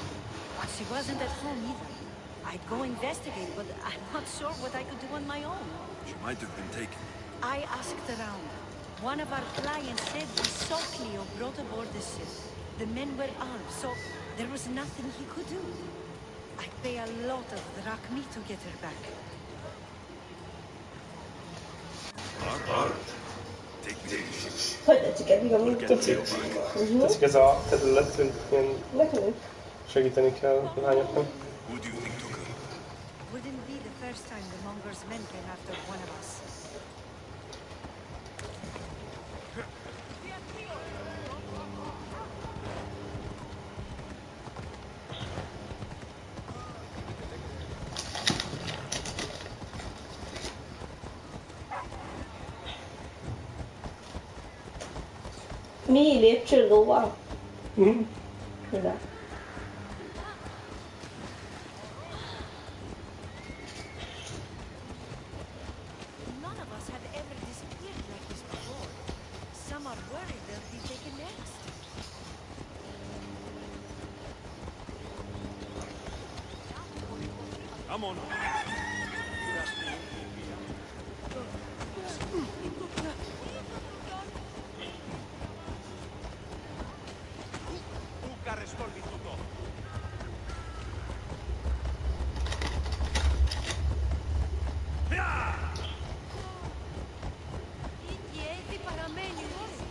She wasn't at home either. I'd go investigate, but I'm not sure what I could do on my own. She might have been taken. I asked around. One of our clients said he saw Cleo brought aboard the ship. The men were armed, so there was nothing he could do. I'd pay a lot of drachmi to get her back. Take me to the ship. Hogy tetszik eddig, amíg tetszik? Tetszik ez a terület, hogy ilyen Nekem segíteni kell a lányoknak. Who do you think took her? Wouldn't be the first time the Mongols' men came after one of us. Mi lépcsőlóval? Mhm. Mivel? None of us have ever disappeared like this before. Some are worried they'll be taken next. Come on.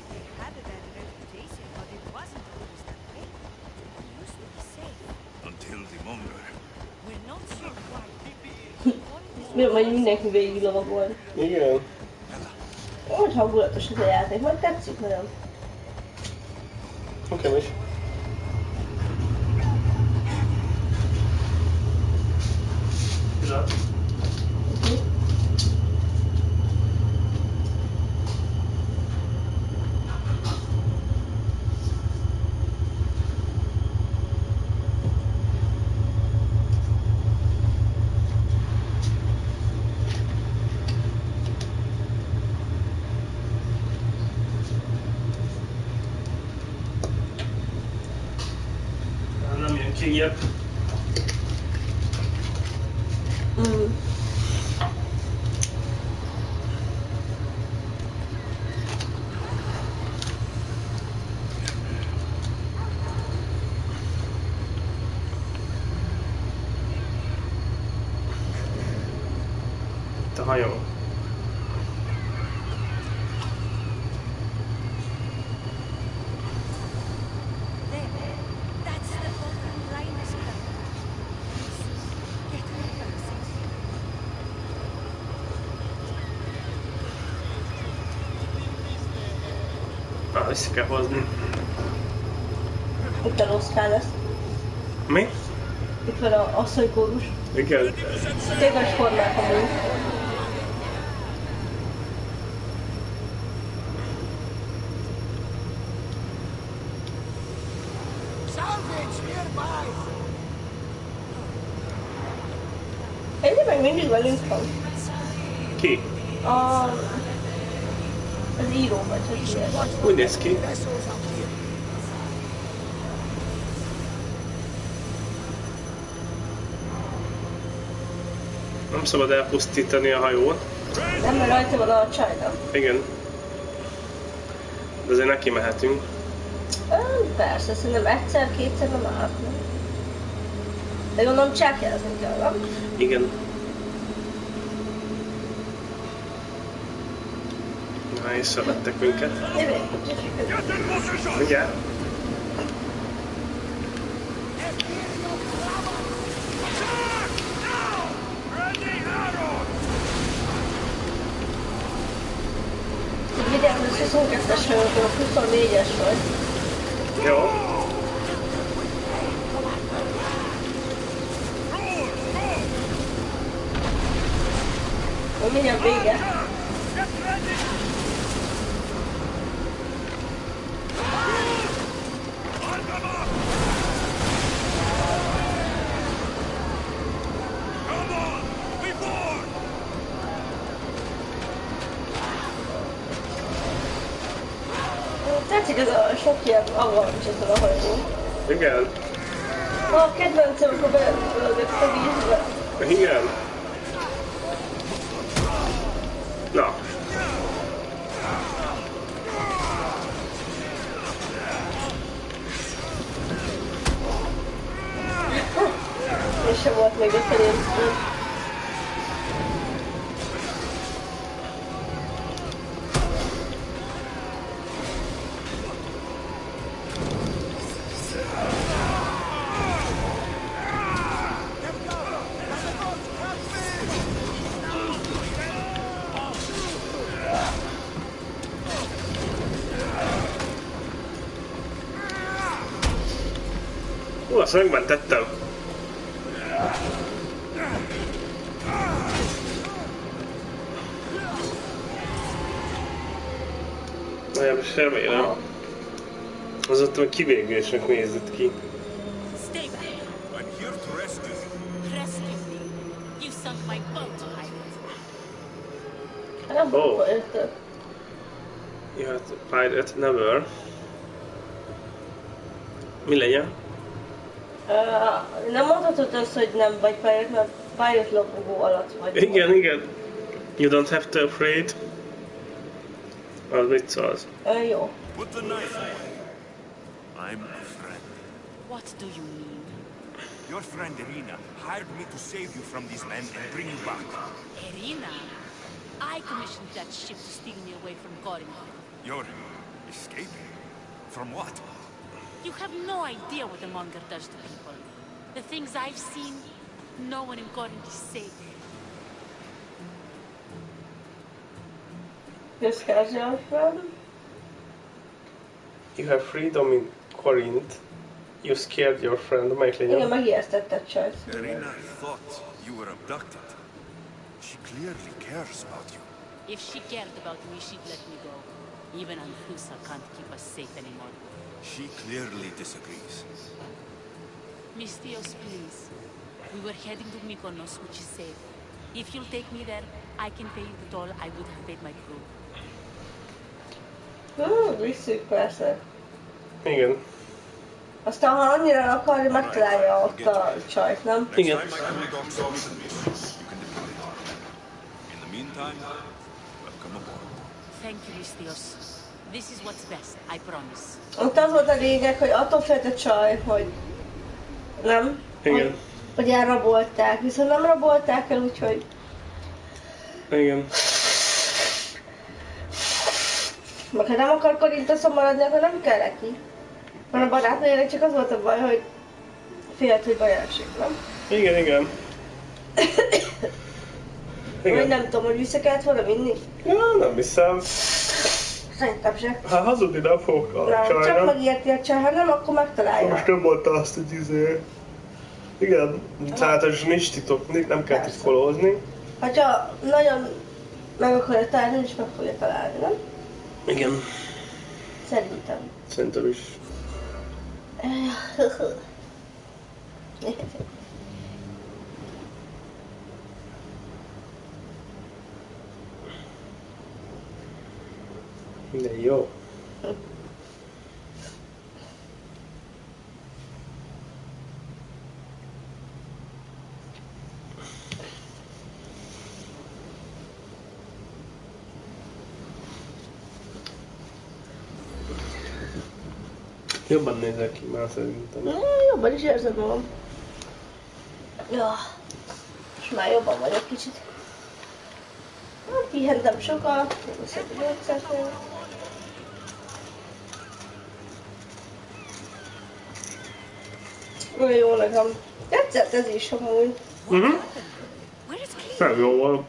They had a bad reputation, but it wasn't always that way. We used to be safe. Until the Monger. We're not sure why. Miért majd mindenki végig lovagol? Igen. Úgy hangulatos ez a játék, majd tetszik nagyon. Nekem is. Pillanat. Nem jön ki ilyet. Itt a hajó. There. That's the boat flying this way. Get her safely. Össze kell hozni. Itt a Roszkán lesz. Mi? Itt van a asszonykórus. Igen. Tényleg formák amúgy. meg mindig velünk van. Ki? Az író vagy, hogy ilyen. Úgy néz ki. Nem szabad elpusztítani a hajót. Nem, mert rajta van a csajnak. Igen. De azért neki mehetünk. Persze, szerintem egyszer-kétszer nem állhatna. De gondolom csákjázni kell, nem? Igen. Na, észrevettek minket. Igen. Vigyázz, hogy 22-es hajótól 24-es vagy. Jó. Mindjárt vége. Tetszik ez a sok ilyen avalancs ezen a hajón. Igen. A kedvencem, akkor beölgött a vízbe. Igen. Na. És sem volt még a felépítő. Azt megmentettem. Legalábbis remélem. Az ott a kivégésnek nézett ki. Stay back. I'm here to rescue you. Rescue me. You sunk my boat, pirate. Nem volt érted. Jöhet Pirate Never. Mi legyen? Nem mondhatod azt, hogy nem vagy pirate, mert pirate lobogó alatt vagy. Igen, igen. You don't have to afraid. Az vicc az. Jó. Put the knife away. I'm a friend. What do you mean? Your friend Irina hired me to save you from these men and bring you back. Irina? I commissioned that ship to steal me away from Corinth. You're escaping? From what? You have no idea what the monger does to people. The things I've seen, no one in Corinth is safe. You scared your friend? You have freedom in Corinth. You scared your friend. Melyik Igen, legyen? megijesztetted csajt. Irina thought you were abducted. She clearly cares about you. If she cared about me, she'd let me go. Even Anthusa can't keep us safe anymore. She clearly disagrees. Mystios, please. We were heading to Mykonos, which is safe. If you'll take me there, I can pay you the toll I would have paid my crew. Visszük persze. Igen. Aztán ha annyira akarja, megtalálja ott a csajt, nem? Igen. Next time my cool dog solves a mission, you can deploy it. In the meantime, welcome aboard. Thank you, Mystios. This is what's best, I promise. Ott az volt a lényeg, hogy attól félt a csaj, hogy nem? Igen. Hogy elrabolták, viszont nem rabolták el, úgyhogy... Igen. Meg ha nem akar Korintoszon maradni, akkor nem kell neki. Mert a barátnőjének csak az volt a baj, hogy félt, hogy baj esik, nem? Igen, igen. Vagy nem tudom, hogy vissza kellett volna vinni. Ja, nem hiszem. Szerintem se. Hát hazudni nem fogok a Nem, csak csajnak. megérti a csaj, ha nem, akkor megtalálja. Most nem mondta azt, hogy Igen, tehát nincs titok, nem kell Persze. titkolózni. Ha nagyon meg akarja találni, is meg fogja találni, nem? Igen. Szerintem. Szerintem is. Minden jó. Jobban nézek ki már szerintem. Jobban is érzed magam. Ja. És már jobban vagyok kicsit. Pihentem sokat, szép gyógyszertől. Olyan jó nekem. Tetszett ez is amúgy. Fel jó volt.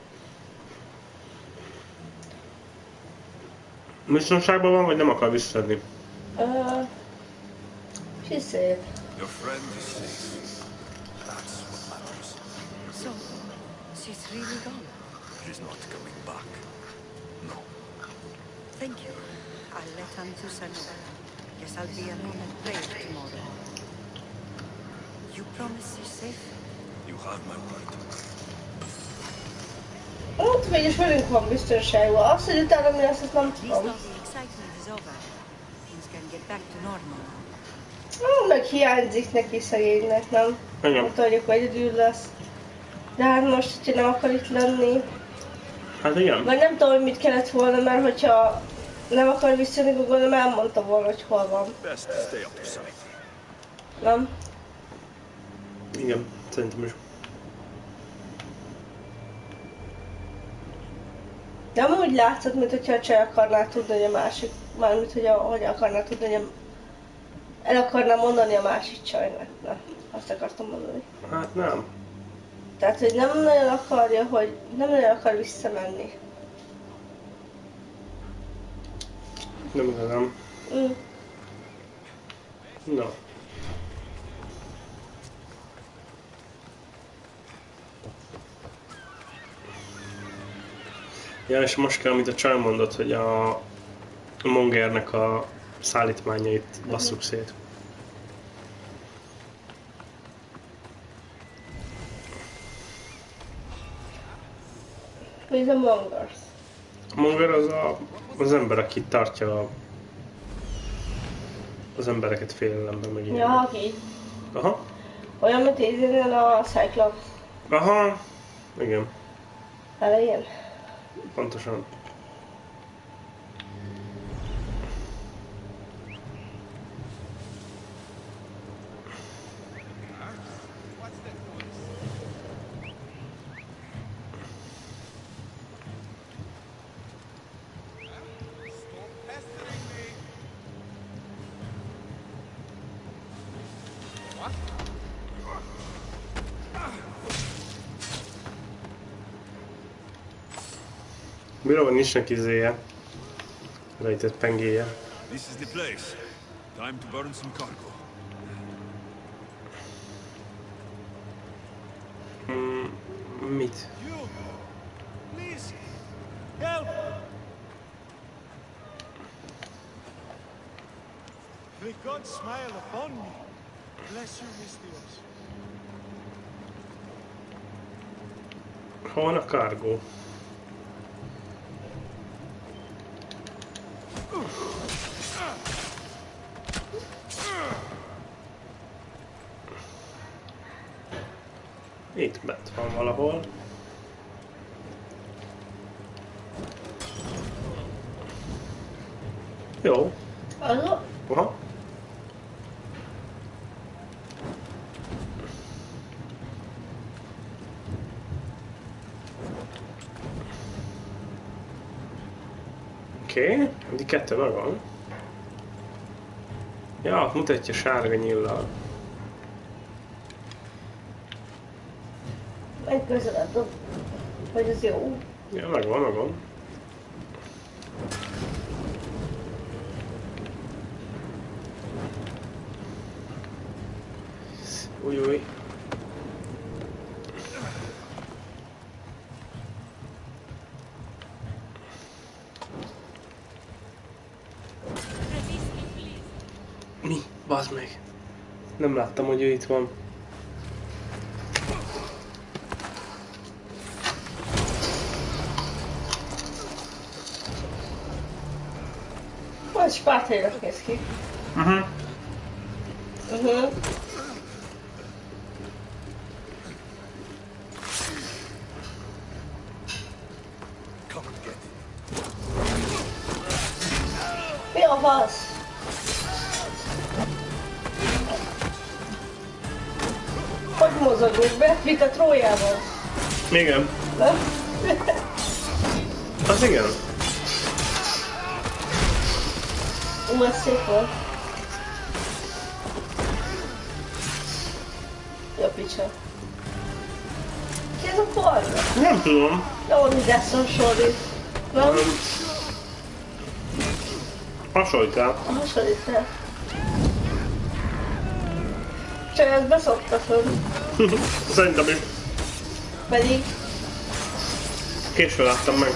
Biztonságban van, vagy nem akar visszadni? She's safe. Your friend is safe. That's what matters. So, she's really gone. She's not coming back. No. Thank you. I'll let Antusa know. Guess I'll be alone at prayer tomorrow. You promise she's safe? You have my word. Ott mégis velünk van biztonságban. Azt, hogy utána mi lesz, azt nem At least tudom. all the excitement is over. Things can get back to normal. Meg hiányzik neki szegénynek, nem? Igen. Mondta, hogy akkor egyedül lesz. De hát most, hogyha nem akar itt lenni. Hát igen. Vagy nem tudom, hogy mit kellett volna, mert hogyha nem akar visszajönni, akkor gondolom elmondta volna, hogy hol van. Best stay up to sight. Nem? Igen, szerintem is. De amúgy látszott, mintha a csaj akarná tudni, hogy a másik, mármint hogy akarná tudni, hogy el akarná mondani a másik csajnak. Na, azt akartam mondani. Hát nem. Tehát, hogy nem nagyon akarja, hogy nem nagyon akar visszamenni. Nem igazán. Na. Ja, és most kell, amit a csaj mondott, hogy a Mongernek a szállítmányait basszuk szét. Mi a Mongers? A Monger az az ember, aki tartja az embereket félelemben, meg ilyen. Ja, aki. Aha. Olyan, mint ízénél a Cyclops Aha. Igen. elején. Pontosan. Mire van nincsnek izéje? Rejtett pengéje. This is the place. Time to burn some cargo. Mit? You! Please! Help! May God smile upon me. Bless you, Mystios. Hol van a cargo? Itt bent van valahol. Jó. Az Aha. Oké, eddig kettő megvan. Ja, mutatja sárga nyíllal. megközelebb, hogy ez jó. Ja, megvan, megvan. Új. Mi? Bazd meg. Nem láttam, hogy ő itt van. Olyan spártainak néz ki. Uh-huh. Mi a fasz? Hogy mozogunk be? Mint a Trójában. Igen. Nem? Az igen. Ez szép volt. Jó picsa. Ki ez a barna? Nem tudom. Jó, mi lesz hasonlít. Nem? Hasonlítál. Hasonlítál. Csak ezt beszopta föl. Szerintem is. Pedig... Késve láttam meg.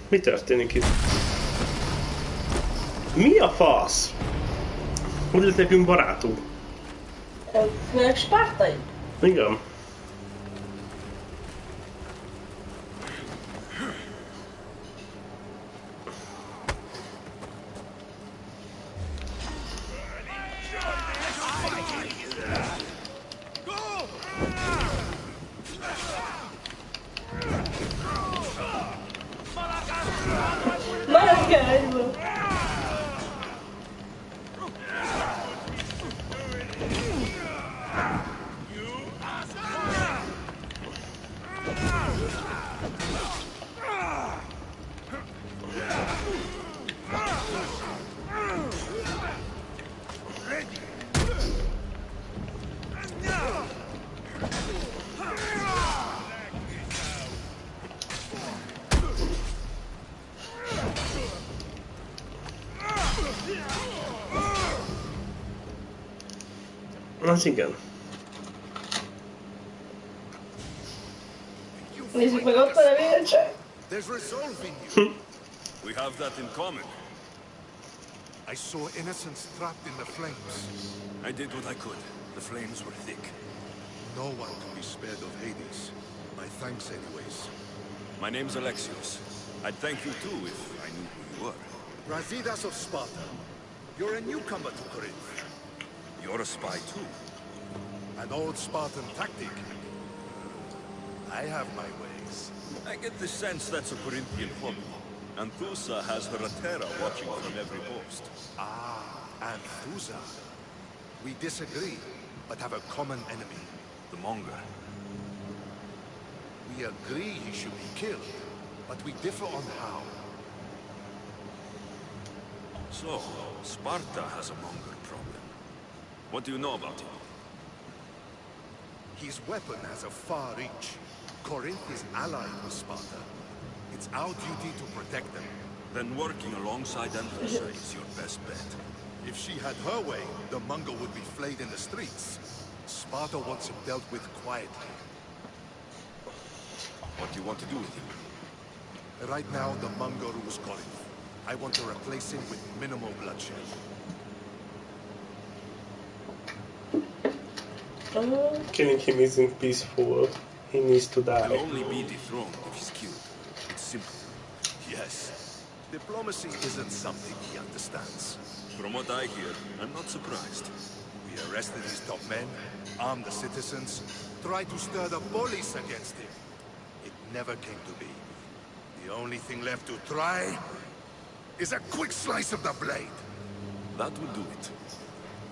Mi történik itt? Mi a fasz? Hogy lett nekünk barátunk? Főleg spártai? Igen. Maláka egyben. Az igen. Nézzük meg ott a reményecsek. There's resolve in you. We have that in common. I saw innocents trapped in the flames. I did what I could. The flames were thick. No one can be spared of Hades. My thanks anyways. My name's Alexios. I'd thank you too if I knew who you were. Brasidas of Sparta. You're a newcomer to Corinth. You're a spy too. An old Spartan tactic. I have my ways. I get the sense that's a Corinthian hobby. Anthusa has her Atera watching from every post. Ah, Anthusa. We disagree, but have a common enemy. The Monger. We agree he should be killed, but we differ on how. So, Sparta has a Monger problem. What do you know about him? His weapon has a far reach. Corinth is allied with Sparta. It's our duty to protect them. Then working alongside Anthusa is your best bet. If she had her way, the Mongol would be flayed in the streets. Sparta wants him dealt with quietly. What do you want to do with him? Right now, the Mongol rules Corinth. I want to replace him with minimal bloodshed. Killing him isn't peaceful. He needs to die. He'll only be dethroned if he's killed. It's simple. Yes. Diplomacy isn't something he understands. From what I hear, I'm not surprised. We arrested his top men, armed the citizens, tried to stir the police against him. It never came to be. The only thing left to try is a quick slice of the blade. That will do it.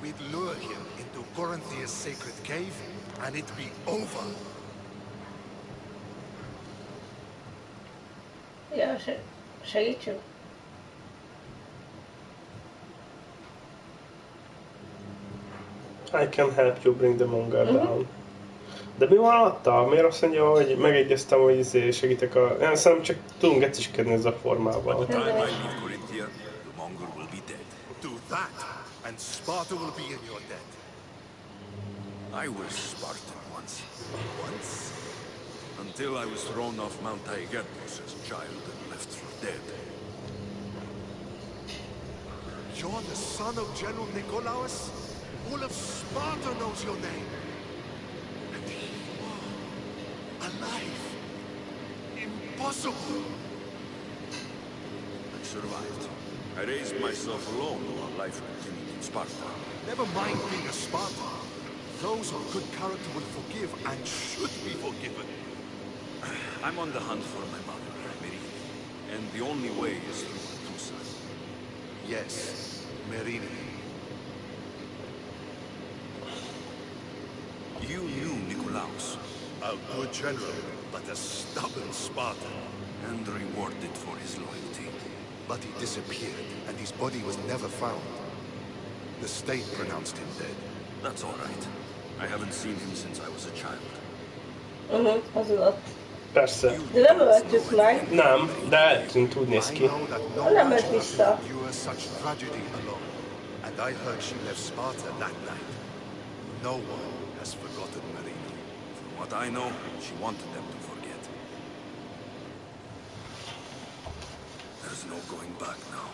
We'd lure him into Corinthia's sacred cave, and it'd be over. Ja, segítsünk. I can help you bring the Monger down. De mi van alatta? Miért azt mondja, hogy megegyeztem, hogy segítek a... Én szerintem csak tudunk geciskedni ezzel a formával. By the time I leave Corinthia, the Monger will be dead. Do that, and Sparta will be in your debt. I was Spartan once. Once? Until I was thrown off Mount Aegathos as a child and left for dead. You're the son of General Nikolaos? All of Sparta knows your name. And here you are, alive. Impossible. survived. I raised myself alone while life continued in Sparta. Never mind being a Spartan. Those of good character will forgive and should be forgiven. I'm on the hunt for my mother, Merini, and the only way is through Adusa. Yes, Merini. You knew Nicolaus, A good general, but a stubborn Spartan. and rewarded for his loyalty. But he disappeared, and his body was never found. The state pronounced him dead. That's all right. I haven't seen him since I was a child. Az ott. Persze. De nem öltük meg. Nem, de eltűnt, úgy néz I ki. know that no Nem one ment vissza. endure such tragedy alone. And I heard she left Sparta that night. No one has forgotten Merini. From what I know, she wanted them to forget. There's no going back now.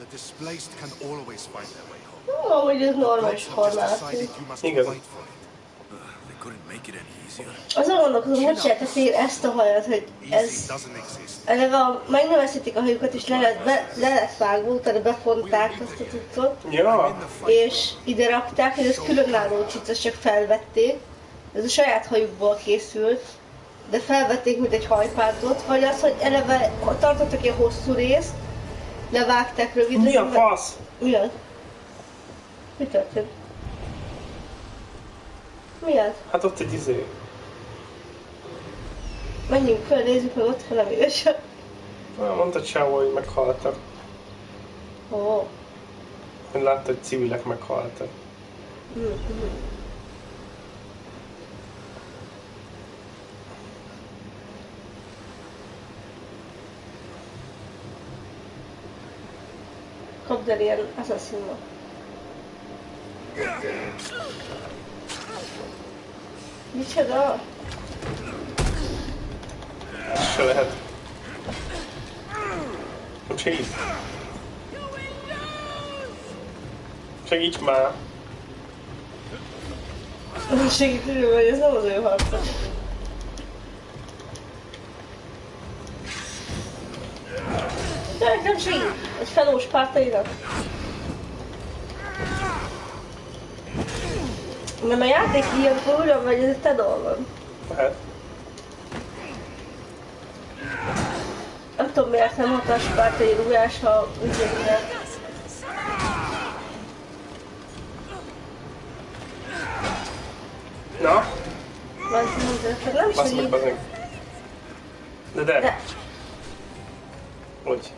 The displaced can always find their way home. Hogy ez normális Gods have just formát. decided you must Igaz. fight for it. They couldn't make it any easier. Azon gondolkozom, hogy csináltak ezt a hajat, hogy ez... Easy doesn't exist. Ennek megnevezhetik a hajukat, és le lett vágva, utána befonták azt a cuccot, Ja, és ide rakták, és ez különálló cucc, ezt csak felvették. Ez a saját hajukból készült, de felvették, mint egy hajpántot, vagy az, hogy eleve tartottak ilyen hosszú részt, levágták rövidre. mi a fasz? Mi az? Mi történt? Mi az? Hát ott egy izé. Menjünk föl, nézzük meg, ott van a végesek. Mondta Csávó, hogy meghaltak. Ó. Én látta, hogy civilek meghaltak. Kapd el ilyen assassinnak. Micsoda? Ez se lehet. Segíts! Segíts már! Segítő vagy, ez nem az ő harca. De nem segít. Egy felós pártainak. Nem a játék ilyenkor ugyan vagy, ez a te dolgod. Hát. Nem tudom miért nem hatás pártai rúgás, ha ügyelnek. Na? Nem Basz meg, segít. basz meg. De. De. Hogy?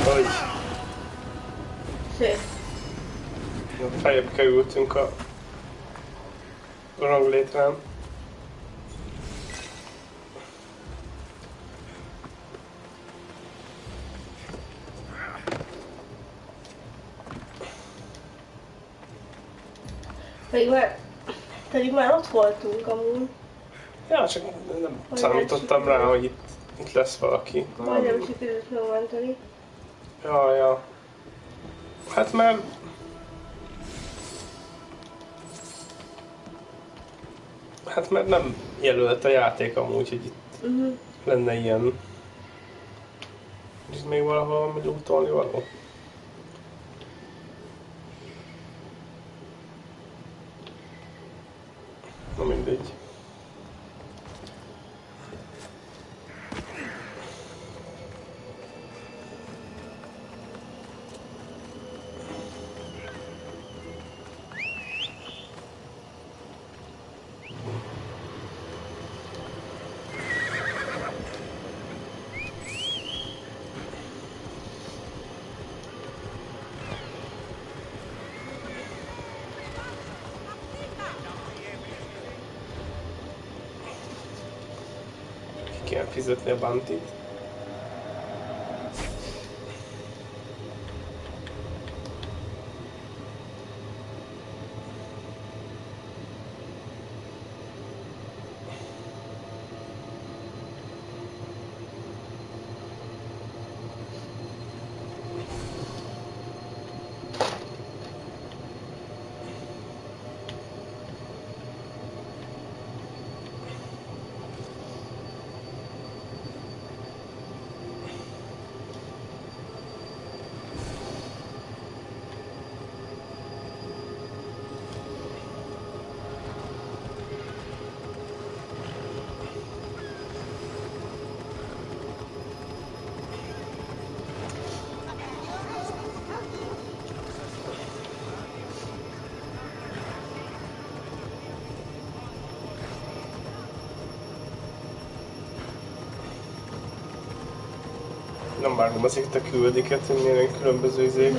Hogy? Szép. Feljebb kerültünk a ranglétrán. Pedig már ott voltunk amúgy. Ja, csak nem számítottam rá, hogy itt lesz valaki. Majdnem sikerült megmenteni. Ja. Hát mert... Hát mert nem jelölt a játék amúgy, hogy itt lenne ilyen... És még valahol valami lootolni való? Na mindegy. Ki kell fizetni a bounty-t. Nem vágom ezeket a küldéket, hogy milyen különböző izék.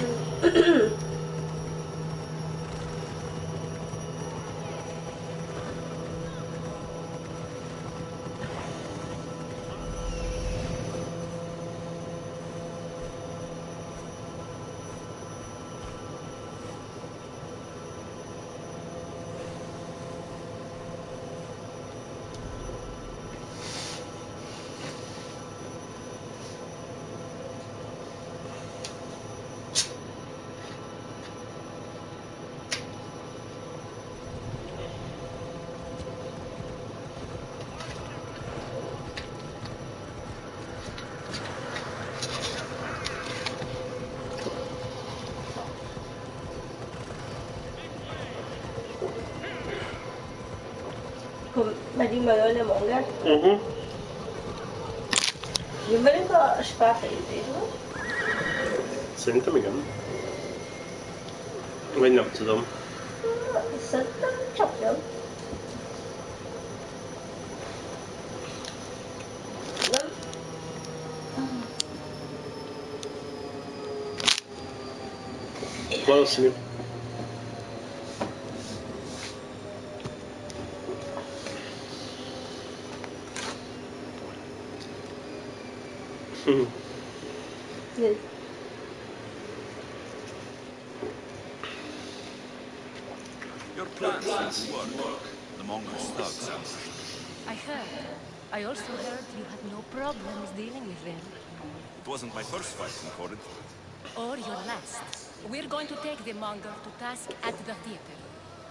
Akkor megyünk megölni a mongát. Jön velünk a spáfejütésbe? Szerintem igen. Vagy nem tudom. Szerintem csapjam. Nem? Valószínű. Nézd. Your plan seems to work. The Mongol thugs ambushed me. I heard. I also heard you had no problems dealing with them. It wasn't my first fight in Corinth. Or your last. We're going to take the Mongol to task at the theater.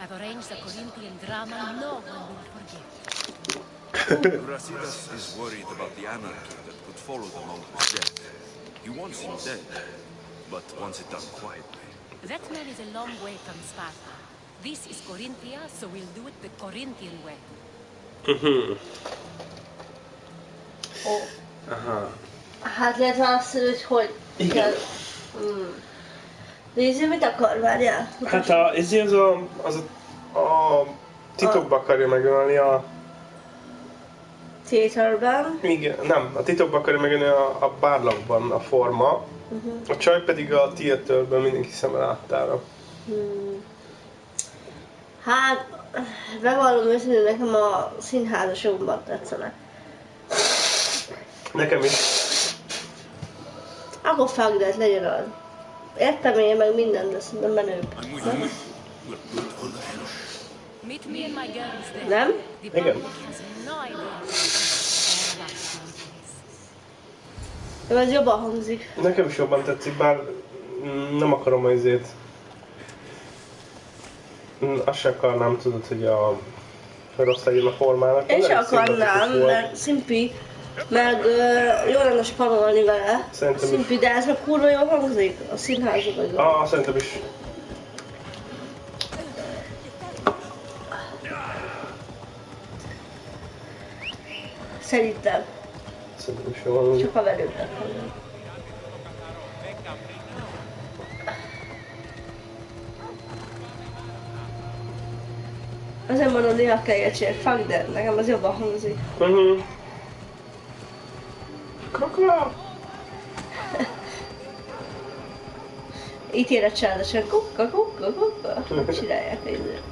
I've arranged a Corinthian drama no one will forget. Brasidas is worried about the anarchy that could follow the Mongol's death. He wants him dead, but wants it done quietly. That man is a long way from Sparta. This is Corinthia, so we'll do it the Corinthian way. Aha. Hát lehet választani, hogy kell. Nézzé, mit akar, várjál. Hát a titokba akarja megölni a... Theaterben. Igen, nem, a titokba akarja megölni a bárlakban a forma. A csaj pedig a theaterben mindenki szeme láttára. Hát, bevallom őszintén, nekem a színházas jobban tetszenek. Nekem is. Akkor Fagdát legyen az. Értem én meg mindent, de szerintem menőbb. Nem? Meet me and my girls there. Nem? The Igen. public has no idea. Jó, ez jobban hangzik. Nekem is jobban tetszik, bár nem akarom az izét. Azt se akarnám, tudod, hogy a rossz legyen a formának. Én se Elég akarnám, szimpatikus volt. mert szimpi, meg jó lenne spanolni vele. Szerintem is. Szimpi, de ez meg kurva jól hangzik a színházban. Szerintem is. Szerintem. Szerintem is jól hangzik. Sokkal velőbbnek hangzik. Azért mondom, néha kell értsél, fuck that, nekem az jobban hangzik. Kaka! Ítélet családosan, kukka, kukka, kukka. Csinálják a izőt.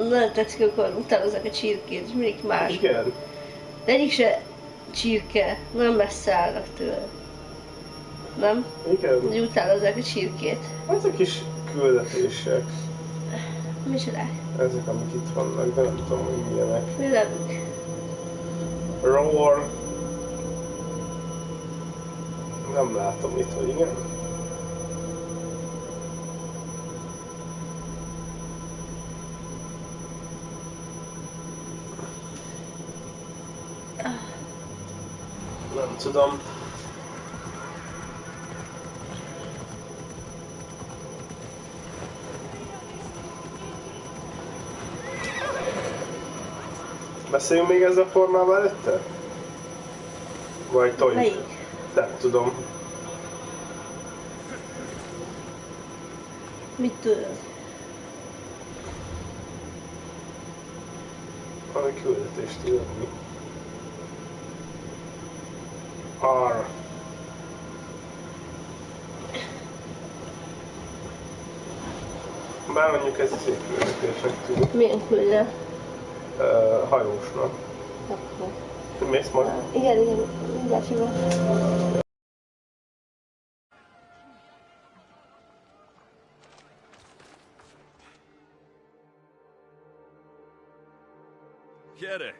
Nagyon tetszik, amikor utánozzák a csirkét, és mindig más. Igen. De egyik se csirke, nagyon messze állnak tőle. Nem? Igen. Hogy utánozzák a csirkét. Ezek is küldetések. Micsoda? Ezek, amik itt vannak, de nem tudom, hogy milyenek. Mi levünk? Roar. Nem látom itt, hogy igen. Nem tudom. Beszéljünk még ezzel a formával előtte? Vagy toljuk? Melyik? Nem tudom. Mit tudod? Valami küldetést írni. Arr. Bár mondjuk ez szép küldetésnek tűnik. Milyen küldje? Hajósnak. Akkor. Mész majd? Igen, mindjárt hívok. Here,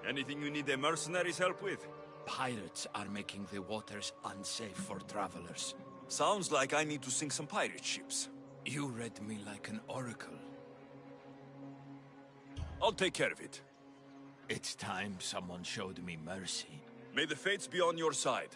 anything you need the mercenaries' help with? Pirates are making the waters unsafe for travelers. Sounds like I need to sink some pirate ships. You read me like an oracle. I'll take care of it. It's time someone showed me mercy. May the fates be on your side.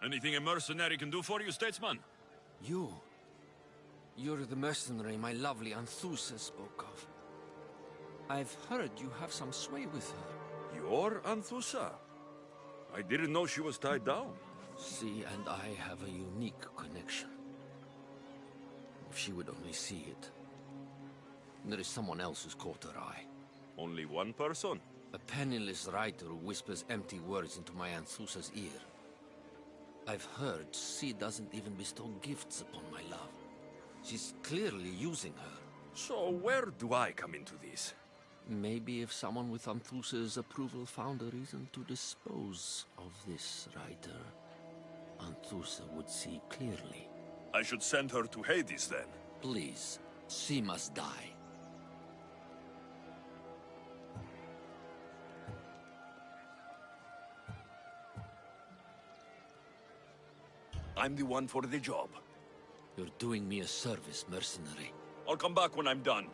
Anything a mercenary can do for you, statesman? You're the mercenary my lovely Anthusa spoke of. I've heard you have some sway with her. You're Anthusa? I didn't know she was tied down. She and I have a unique connection. If she would only see it. There is someone else who's caught her eye. Only one person? A penniless writer who whispers empty words into my Anthusa's ear. I've heard she doesn't even bestow gifts upon my love. She's clearly using her. So where do I come into this? Maybe if someone with Anthusa's approval found a reason to dispose of this writer, Anthusa would see clearly. I should send her to Hades then. Please, she must die. I'm the one for the job. You're doing me a service, mercenary. I'll come back when I'm done.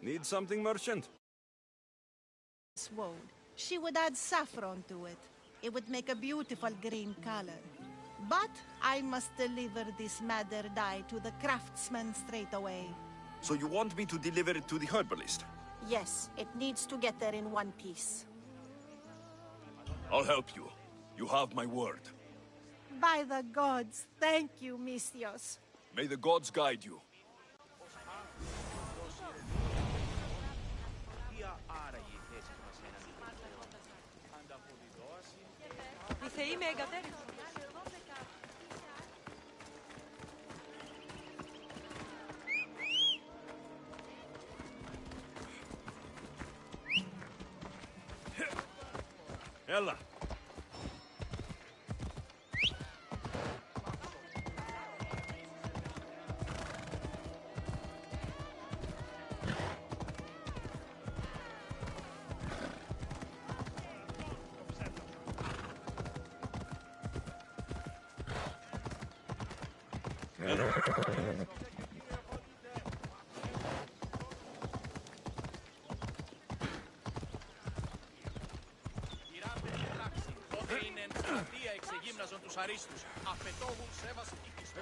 Need something, merchant? Woad. She would add saffron to it. It would make a beautiful green color. But I must deliver this madder dye to the craftsman straight away. So you want me to deliver it to the herbalist? Yes, it needs to get there in one piece. I'll help you. You have my word. By the gods, thank you, Misthios. May the gods guide you. Η θεή με εγκατέλειψε. Έλα.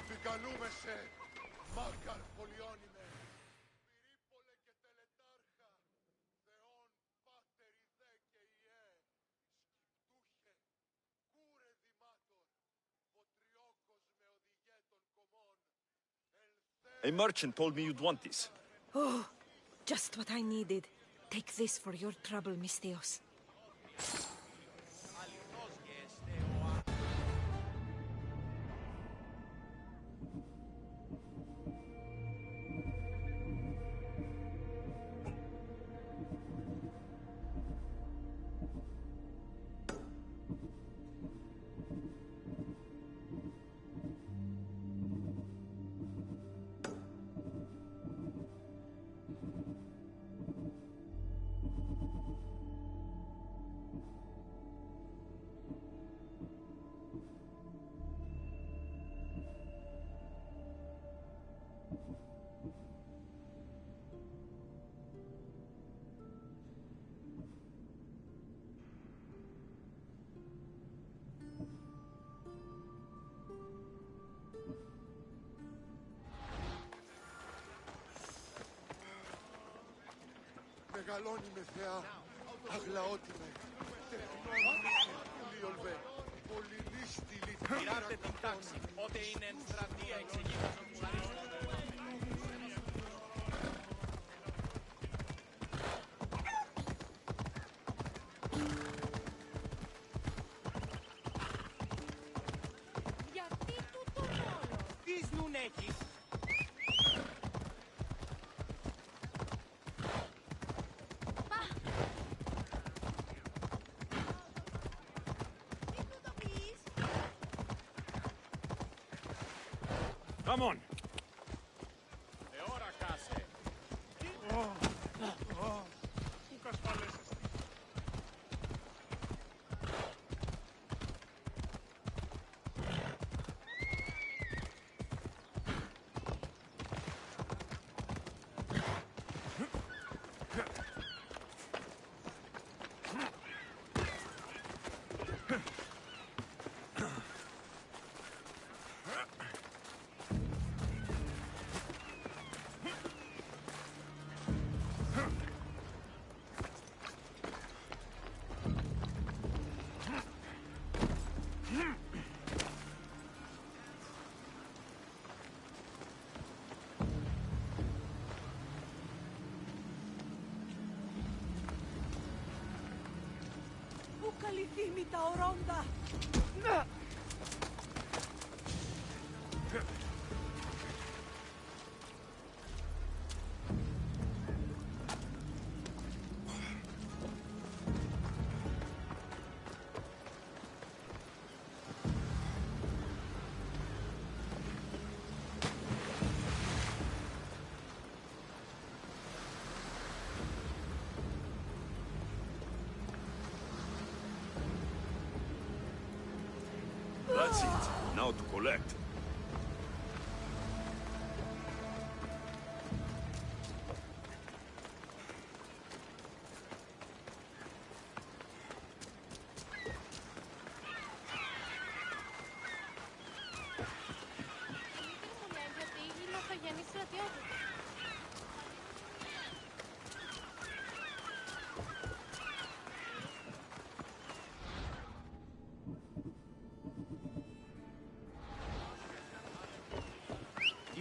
Επικαλούμεσαι, μάκαρ πολιόνιμε, πυρίπολε και τελετάρχα, Θεόν πάτερ ιδέ και ιέ, σκυπτούχε, κούρε δημάτορ, βοτριόκος με οδηγέ των κομμών, A merchant told me you'd want this. Oh, just what I needed. Take this for your trouble, Misthios. Μεγαλώνει με θεά, αγλαότιμε, τεχνώνει λιολβέ, πολυλίστη λιτήρα. Πειράτε την τάξη, πότε είναι ενστρατεία εξηγήτως του μουλαρισμού. Γιατί τούτο όλο? Τις νουν έχεις. Come on. Εώρα κάσε. Πού κασπαλέσαι. Πού καλυφθήμη τα ορόντα. That's it. Now to collect.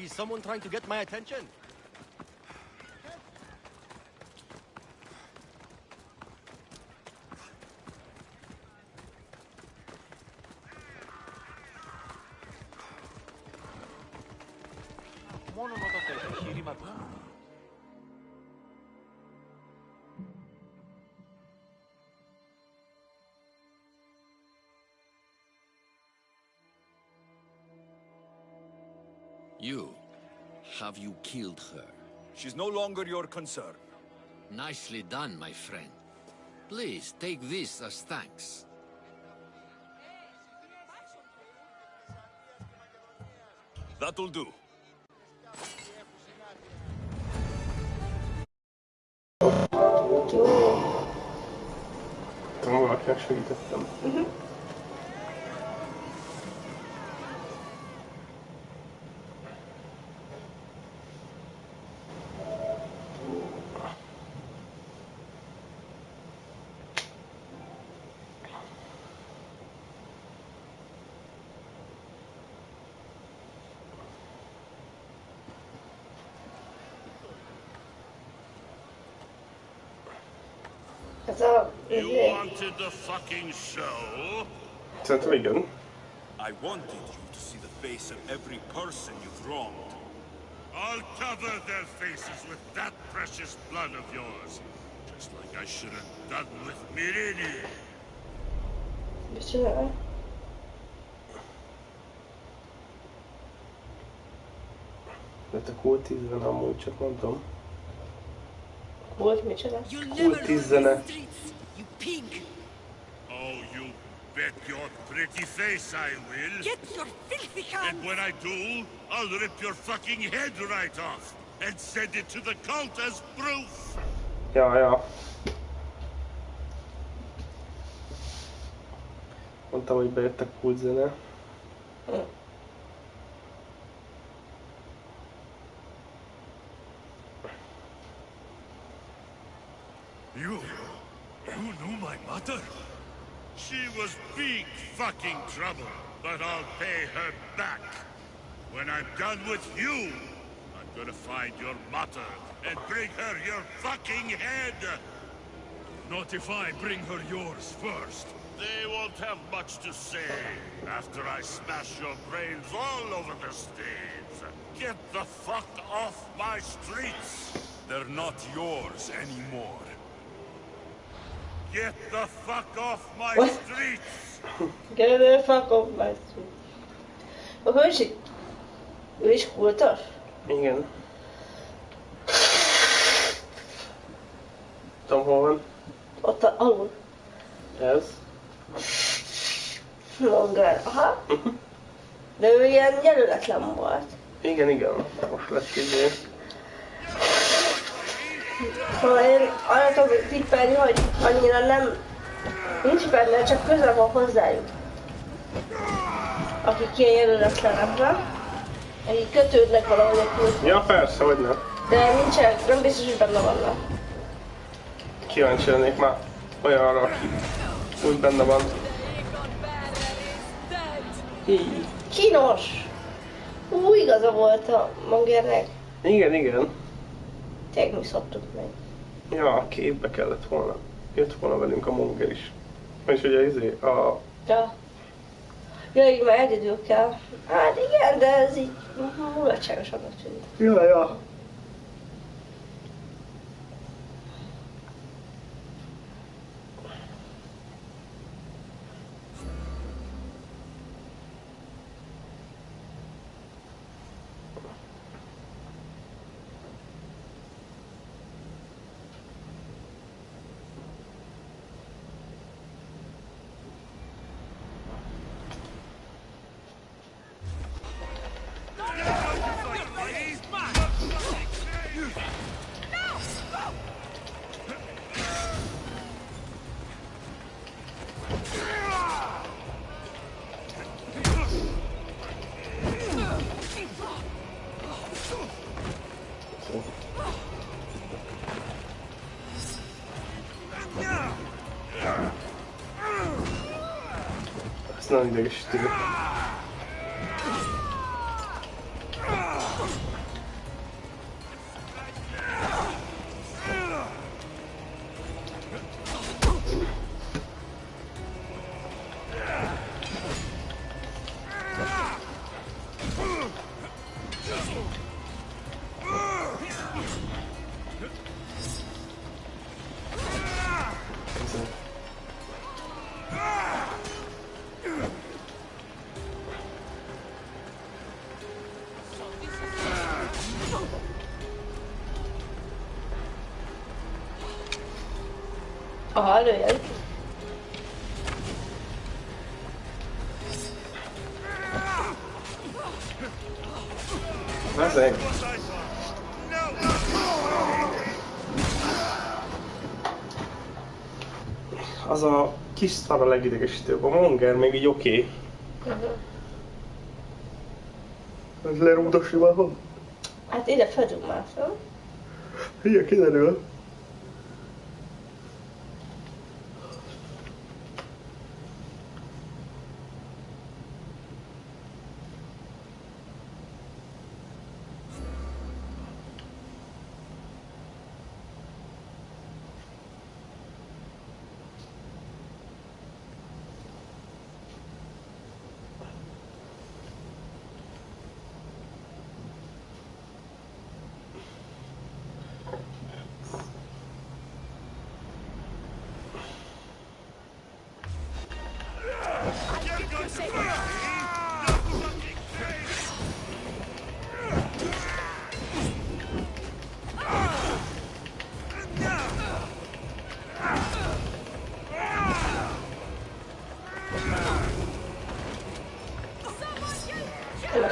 Is someone trying to get my attention? Μόνο να το θες, εγχείρημα του. You. Have you killed her? She's no longer your concern. Nicely done, my friend. Please, take this as thanks. That'll do. Valakinek segítettem. You wanted the fucking show? Szerintem igen. I wanted you to see the face of every person you've wronged. I'll cover their faces with that precious blood of yours. Just like I should have done with Mirini. Micsoda? De te Kult 10 amúgy, csak nem tudom. Kult micsoda? Kult 10-e. You pig! Oh, you bet your pretty face I will. Get your filthy hands! And when I do, I'll rip your fucking head right off and send it to the cult as proof. Ja. Mondtam, hogy bejött a Kult zene. She was big fucking trouble, but I'll pay her back. When I'm done with you, I'm gonna find your mother and bring her your fucking head. Not if I bring her yours first. They won't have much to say after I smash your brains all over the stage. Get the fuck off my streets! They're not yours anymore. Get the fuck off my streets! Get the fuck off my streets. Akkor ő is kultos? Igen. Tudom, hol van? Ott alul. Ez. Longer, aha. De ő ilyen jelöletlen volt. Igen. Most lett izé. Szóval én arra tudok tippelni, hogy annyira nem... Nincs benne, csak közel van hozzájuk. Akik ilyen jelöletlenekre. Akik kötődnek valahogy a külső. Ja, persze, hogy nem. De nincsen, nem biztos, hogy benne vannak. Kíváncsi lennék már olyanra, aki úgy benne van. Kínos! Igaza volt a Mongernek. Igen. Tényleg mi szoptuk meg. Ja, képbe kellett volna. Jött volna velünk a Monger is. És ugye izé, a... Ja, így már egyedül kell. Hát igen, de ez így mulatságos annak tűnik. Ja. Ezt nem idegesítő. Aha, előjön. Ezek. Az a kis szar a legidegesítőbb. A Monger még így oké. Ez lerúgdosni valahol? Hát ide fedünk már fel. Igen, kiderül.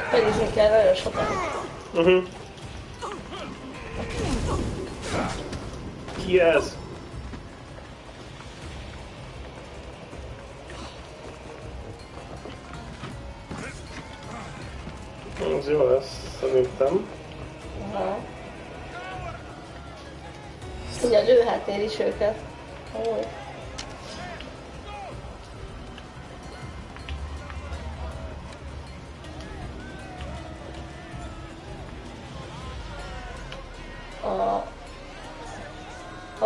Felizni kell nagyon sokat. Ki ez? Ez jó lesz, szerintem. Ugye lőhetnél is őket.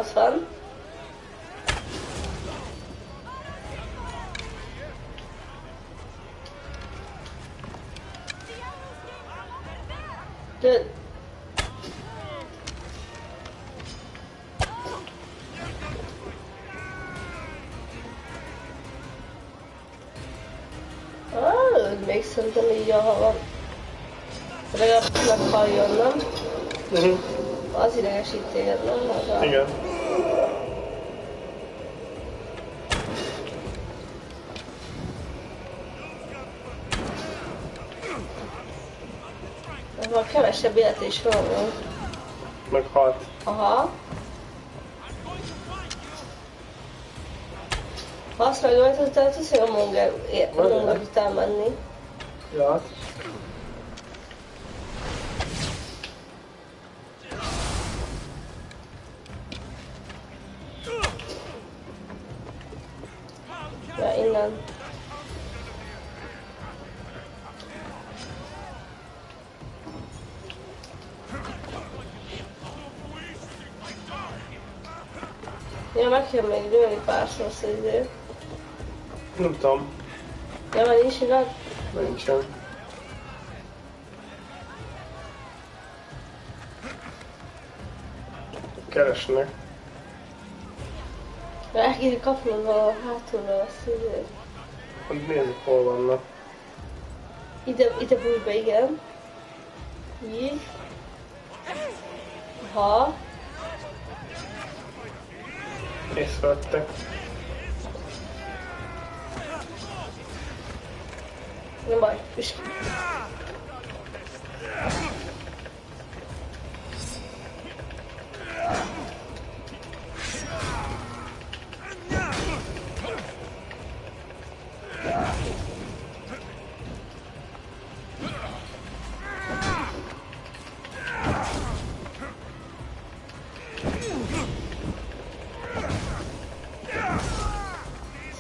Ott van. De... Még szerintem így, ha van. Legalább meghalljon, nem? Az idegesít téged, nem? Maga. Igen. Ez már kevesebb élet is van. Meg 6. Aha. Ha azt megölted, utána tudsz, hogy a monger után menni. Ja. Ja, innen. Ja, meg kell még lőni párszor szézért. Nem tudom. Ja, mert nincs igaz? Nincsen. Keresnek. El kéne kapnod valahol hátulra a szézért. Hát nézzük, hol vannak. Ide bújj be, igen. Így. Ha. Észrevettek. Nem baj, üsd ki.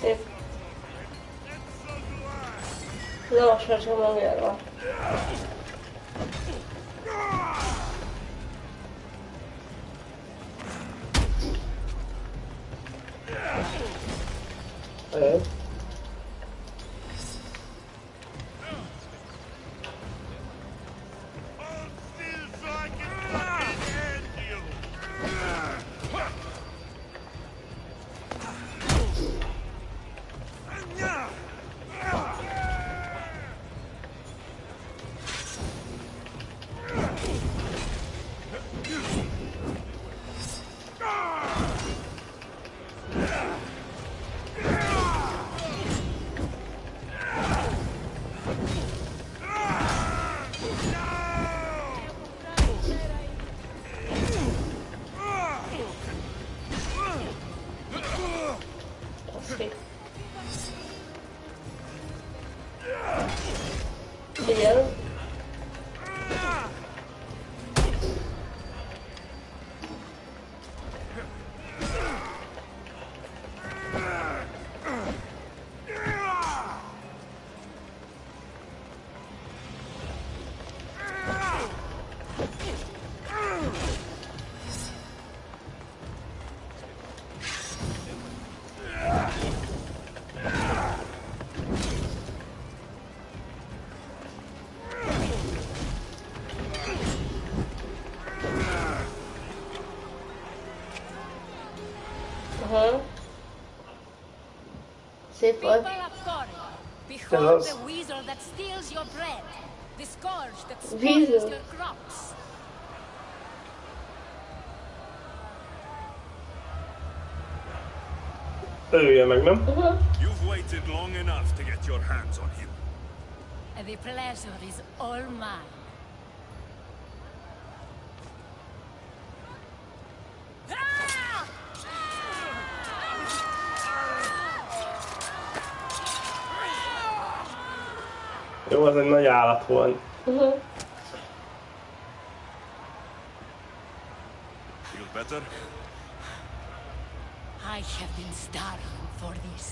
Szép. Na most már csak magjára van. Figyelj. Szép volt. Behold the weasel that steals your bread, the scourge that spoils your crops. Ölje meg, nem? You've waited long enough to get your hands on him. The pleasure is all mine. Jó, az egy nagy állat volt. Feel better? I have been starving for this.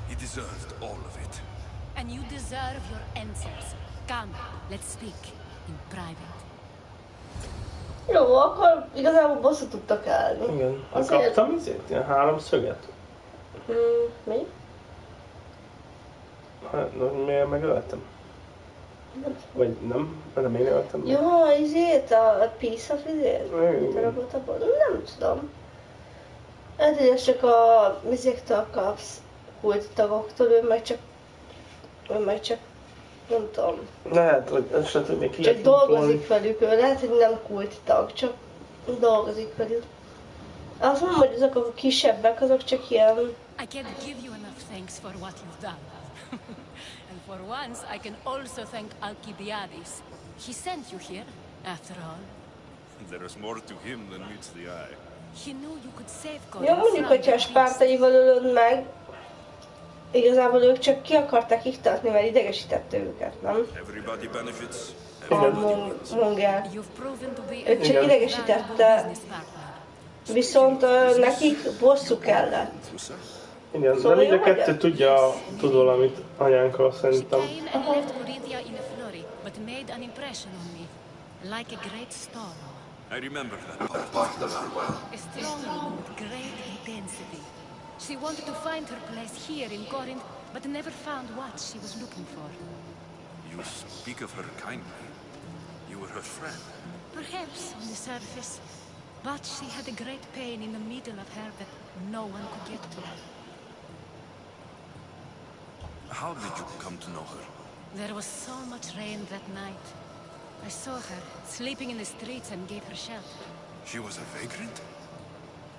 He deserved all of it. And you deserve your answers. Come, let's speak in private. Jó, akkor igazából bosszút tudtak állni. Igen. Azért... Kaptam izét? Ilyen 3 szöget? Mi? Hát, miért megöltem? Vagy nem? Nem én öltem meg? Jó, izét, a piece of izét? Nem tudom. Hát, hogy csak a vizéktől kapsz kulttagoktól, ő meg csak nem tudom. Lehet, hogy esetleg még Csak dolgozik velük, ő lehet, hogy nem kulttag, csak dolgozik velük. Azt mondom, hogy azok a kisebbek, azok csak ilyen... I can't give you enough thanks for what you've done. And for once, I can also thank Alcibiades. He sent you here, after all. There is more to him than meets the eye. He knew you could save God. Ja, mondjuk, hogyha a spártaival ölöd meg, igazából ők csak ki akarták iktatni, mert idegesítette őket, nem? Everybody benefits. A Mongel. Ők csak idegesítette, viszont nekik bosszú kellett. Igen, Szóval de mind a jó kettő tud valamit anyánkról szerintem. I remember that part. A strong woman with great intensity. She wanted to find her place here in Corinth, but never found what she was looking for. You speak of her kindly. You were her friend. Perhaps on the surface, but she had a great pain in the middle of her that no one could get to. How did you come to know her? There was so much rain that night. I saw her sleeping in the streets and gave her shelter. She was a vagrant?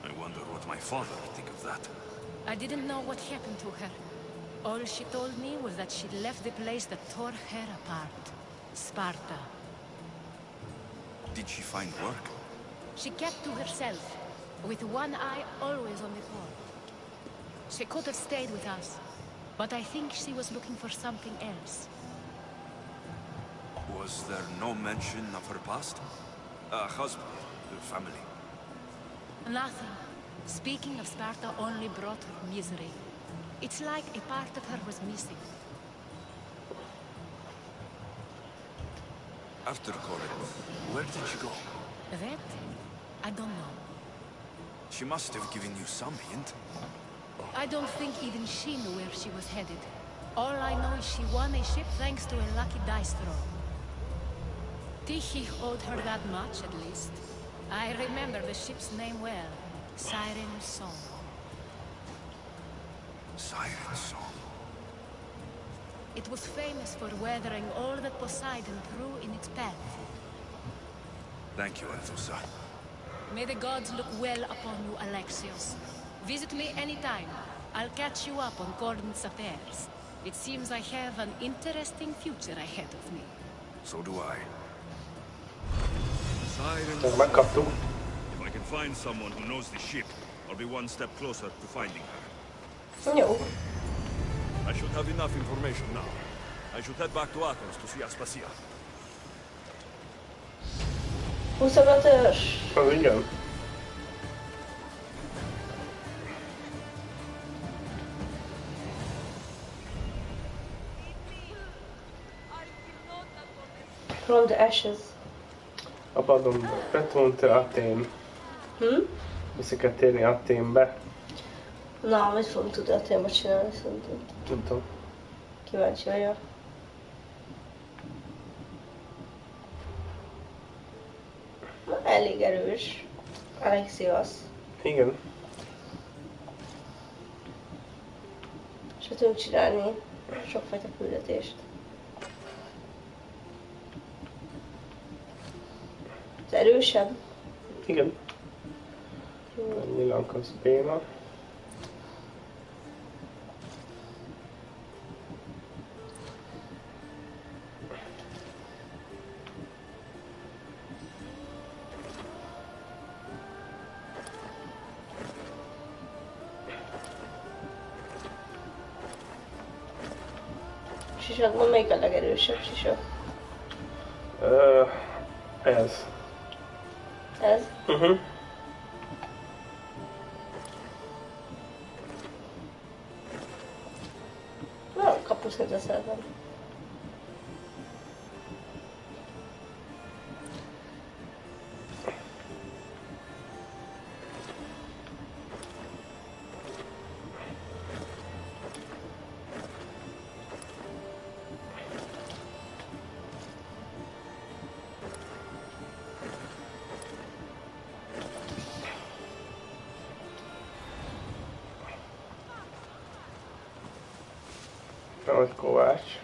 I wonder what my father would think of that. I didn't know what happened to her. All she told me was that she left the place that tore her apart. Sparta. Did she find work? She kept to herself, with one eye always on the port. She could have stayed with us, but I think she was looking for something else. Was there no mention of her past? A husband, a family? Nothing. Speaking of Sparta only brought her misery. It's like a part of her was missing. After Corinth, where did she go? That? I don't know. She must have given you some hint. I don't think even she knew where she was headed. All I know is she won a ship thanks to a lucky dice throw. Tyche owed her that much, at least. I remember the ship's name well. Siren Song. Siren Song. It was famous for weathering all that Poseidon threw in its path. Thank you, Anthusa. May the gods look well upon you, Alexios. Visit me anytime. I'll catch you up on Corinth's affairs. It seems I have an interesting future ahead of me. So do I. Csak megkaptuk. If I can find someone who knows the ship, I'll be one step closer to finding her. Jó. I should have enough information now. I should head back to Athens to see Aspasia. 25-ös. Az igen. From the ashes. Apadon Petronte Atén. Vissza kell térni Aténbe. Na, mit fogunk tudni a témát csinálni, szerintem. Tudom. Kíváncsi vagyok. Na, elég erős. Alexios. Igen. És tudunk csinálni sokfajta küldetést. Ez erősebb? Igen. Nyilank az béna. Sisakban melyik a legerősebb sisak? Ez. Ez? Na, kapusznyit szeretem. vagy kovács.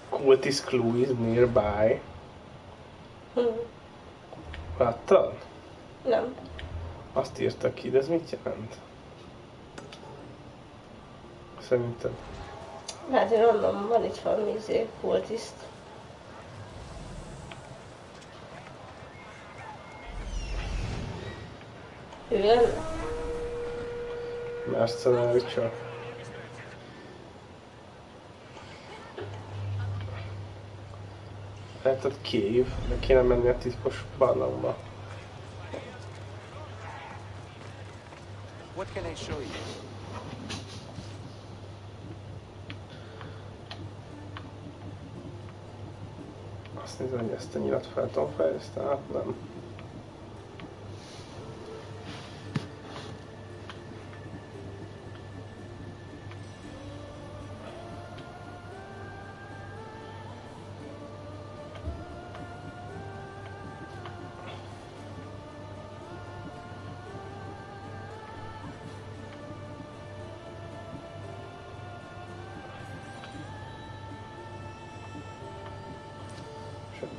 Cultist clue is nearby. Láttad? Nem. Azt írta ki, de ez mit jelent? Szerinted? Hát én mondom, van itt valami kultiszt. Ő lenne? Mercenary csak. Lehetett cave, de kéne menni a titkos barlangba. What can I show you? Azt nézem, hogy ezt a nyilat fel tudom fejleszteni, hát nem.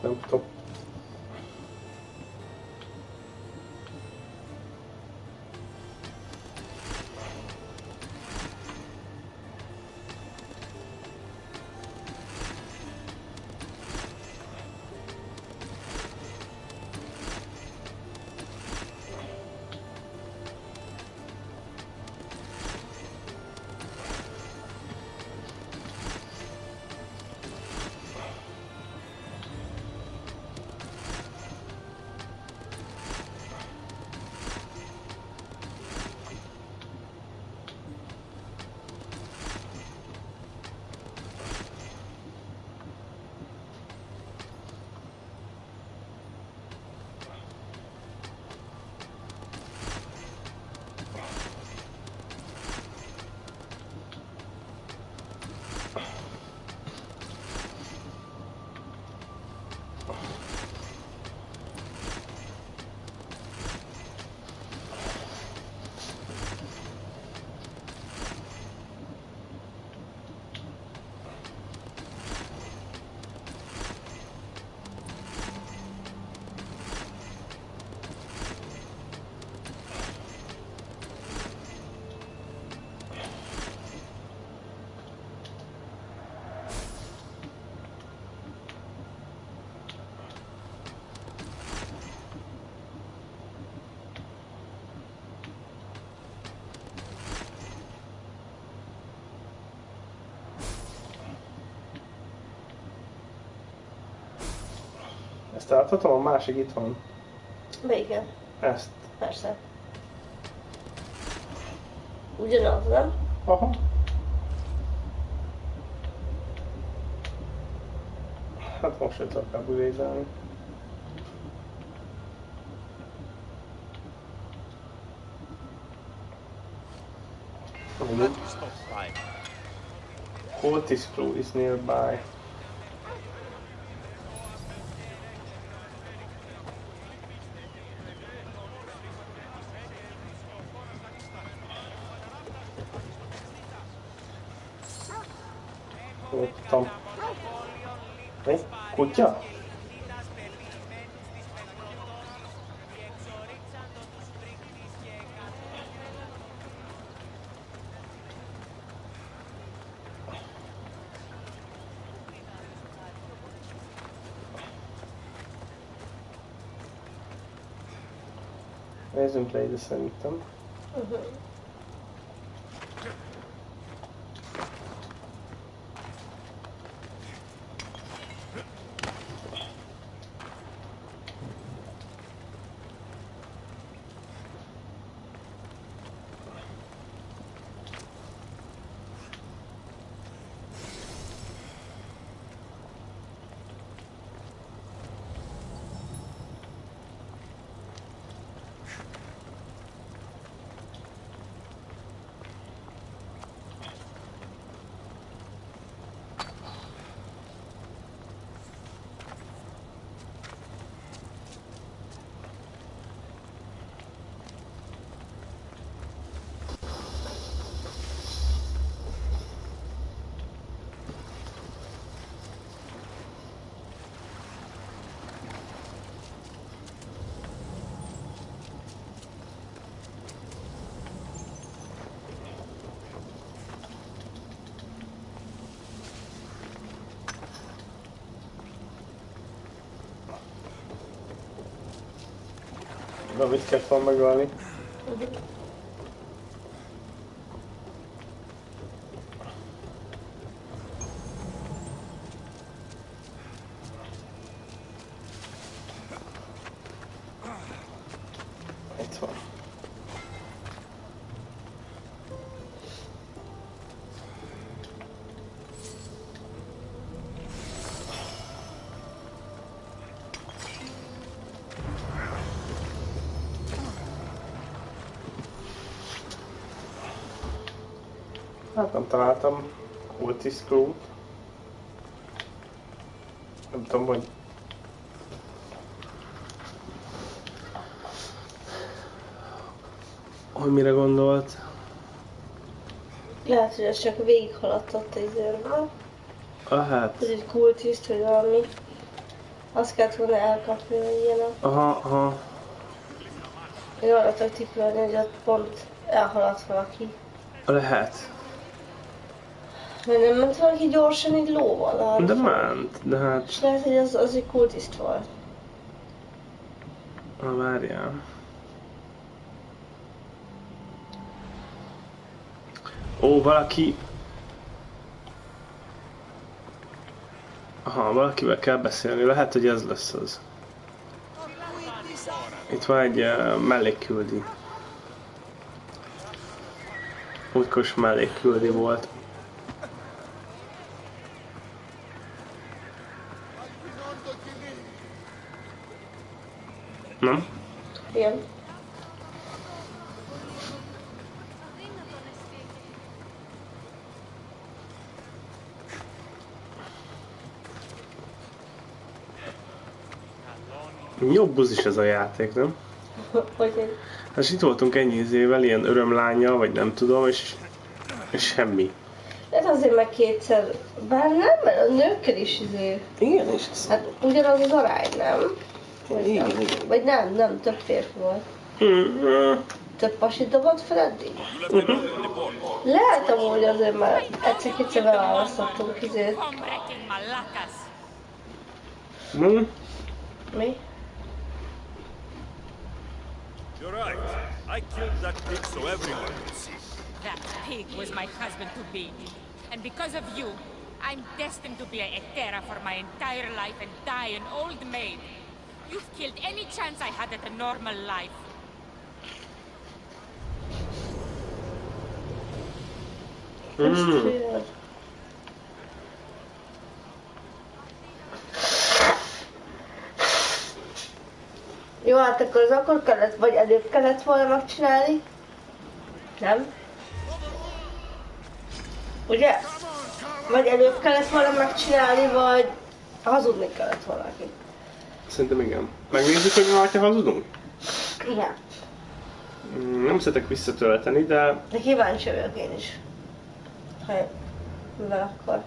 Nem tudom. Ezt átadhatom, a másik itt van. Melyiken? Ezt. Persze. Ugyanaz, nem? Aha. Hát most jött a kábülézelni. Cultist crew is nearby. Tam. Mi? Kutya? Nézzünk le ide szerintem. Amit kell van megölni. Itt van. Hát nem találtam Odyssey Screw-t. Nem tudom, hogy mire gondolt. Lehet, hogy ez csak végighaladtott az izőrből. Hát. Ez egy kultiszt, vagy valami. Azt kellett volna elkapni, hogy ilyenek. Aha. Én arra tudok tippelni, hogy ott pont elhaladt valaki. Lehet. Mert nem ment valaki gyorsan így lóval? De ment, de hát... És lehet, hogy az egy kultiszt volt. Várjál. Ó, valaki... Aha, valakivel kell beszélni, lehet, hogy ez lesz az. Itt van egy mellékküldi. Útkos mellékküldi volt. Nem? Igen. Jó buzis ez a játék, nem? Hogy hát itt voltunk ennyi izével, ilyen örömlánya, vagy nem tudom, és semmi. Hát azért meg kétszer, bár nem, mert a nőkkel is izé. Igen, és ez... Hát ugyanaz az arány, nem? Vagy igen, nem? igen. Vagy nem, több férfi volt. Több pasit dobott fel eddig? Lehet amúgy azért, mert egyszer-kétszer beválasztottunk izét. Mi? You're right. I killed that pig so everyone can see. That pig was my husband-to-be. And because of you, I'm destined to be a Hetera for my entire life and die an old maid. You've killed any chance I had at a normal life. Jó, hát akkor kellett, vagy előbb kellett volna megcsinálni? Nem? Ugye? Vagy előbb kellett volna megcsinálni, vagy hazudni kellett valaki. Szerintem igen. Megnézzük, hogy ha hazudunk? Igen. Nem szeretek visszatölteni, de... De kíváncsi vagyok én is. Mivel akkor?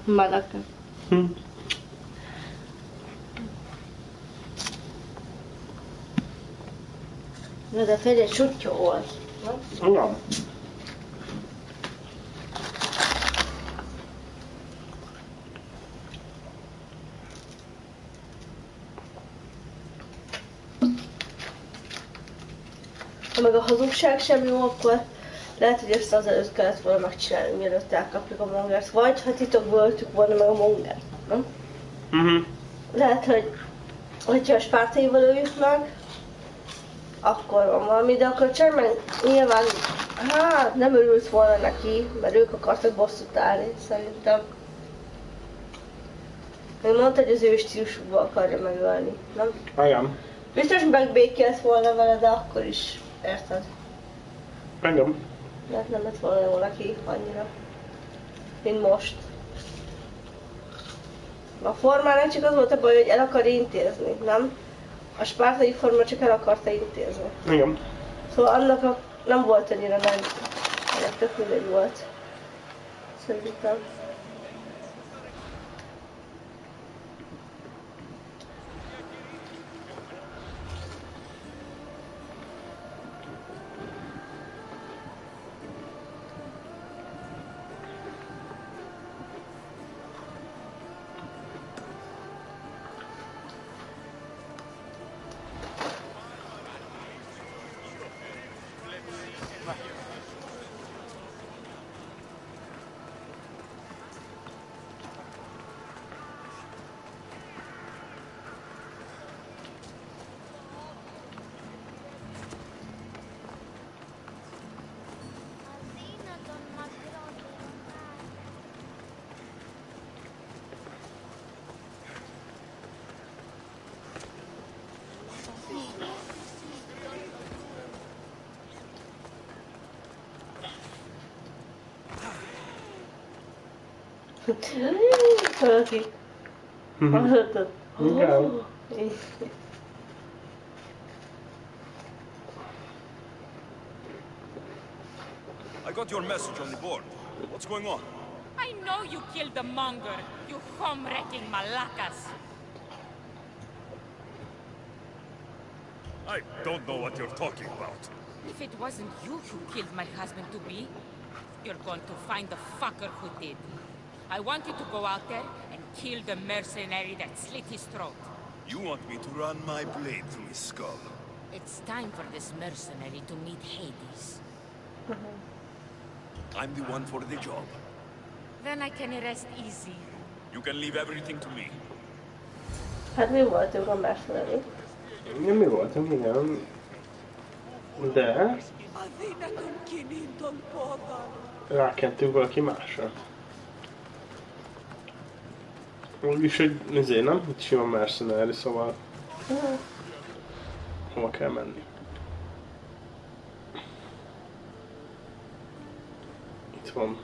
Maláka. Na de Feri egy sutyó volt. Igen. Ha meg a hazugság sem jó, akkor lehet, hogy ezt azelőtt kellett volna megcsinálni, mielőtt elkapjuk a mongert. Vagy ha titokból öltük volna meg a mongert, nem? Lehet, hogy hogyha a spártaival öljük meg, akkor van valami, de akkor Csermen nyilván hát nem örült volna neki, mert ők akartak bosszút állni, szerintem. Még mondta, hogy az ő stílusukba akarja megölni, nem? Igen. Biztos megbékélt volna vele, de akkor is, érted? Igen. Lehet nem lett volna jó neki annyira, mint most. A formának csak az volt a baj, hogy el akarja intézni, nem? A spártai forma csak el akarta intézni. Igen. Szóval annak nem volt annyira nagy, ennek tök mindegy volt. Szerintem. Valaki. Hallottam. Igen. I got your message on the board. What's going on? I know you killed the monger, you home-wrecking Malakas. I don't know what you're talking about. If it wasn't you who killed my husband-to-be, you're going to find the fucker who did. I want you to go out there and kill the mercenary that slit his throat. You want me to run my blade through his skull? It's time for this mercenary to meet Hades. I'm the one for the job. Then I can rest easy. You can leave everything to me. Hát mi voltunk a mercenary? Mi voltunk, igen. De... rákentünk valaki másra. Úgyis egy nem? Itt sima mercenary, szóval... hova kell menni? Itt van.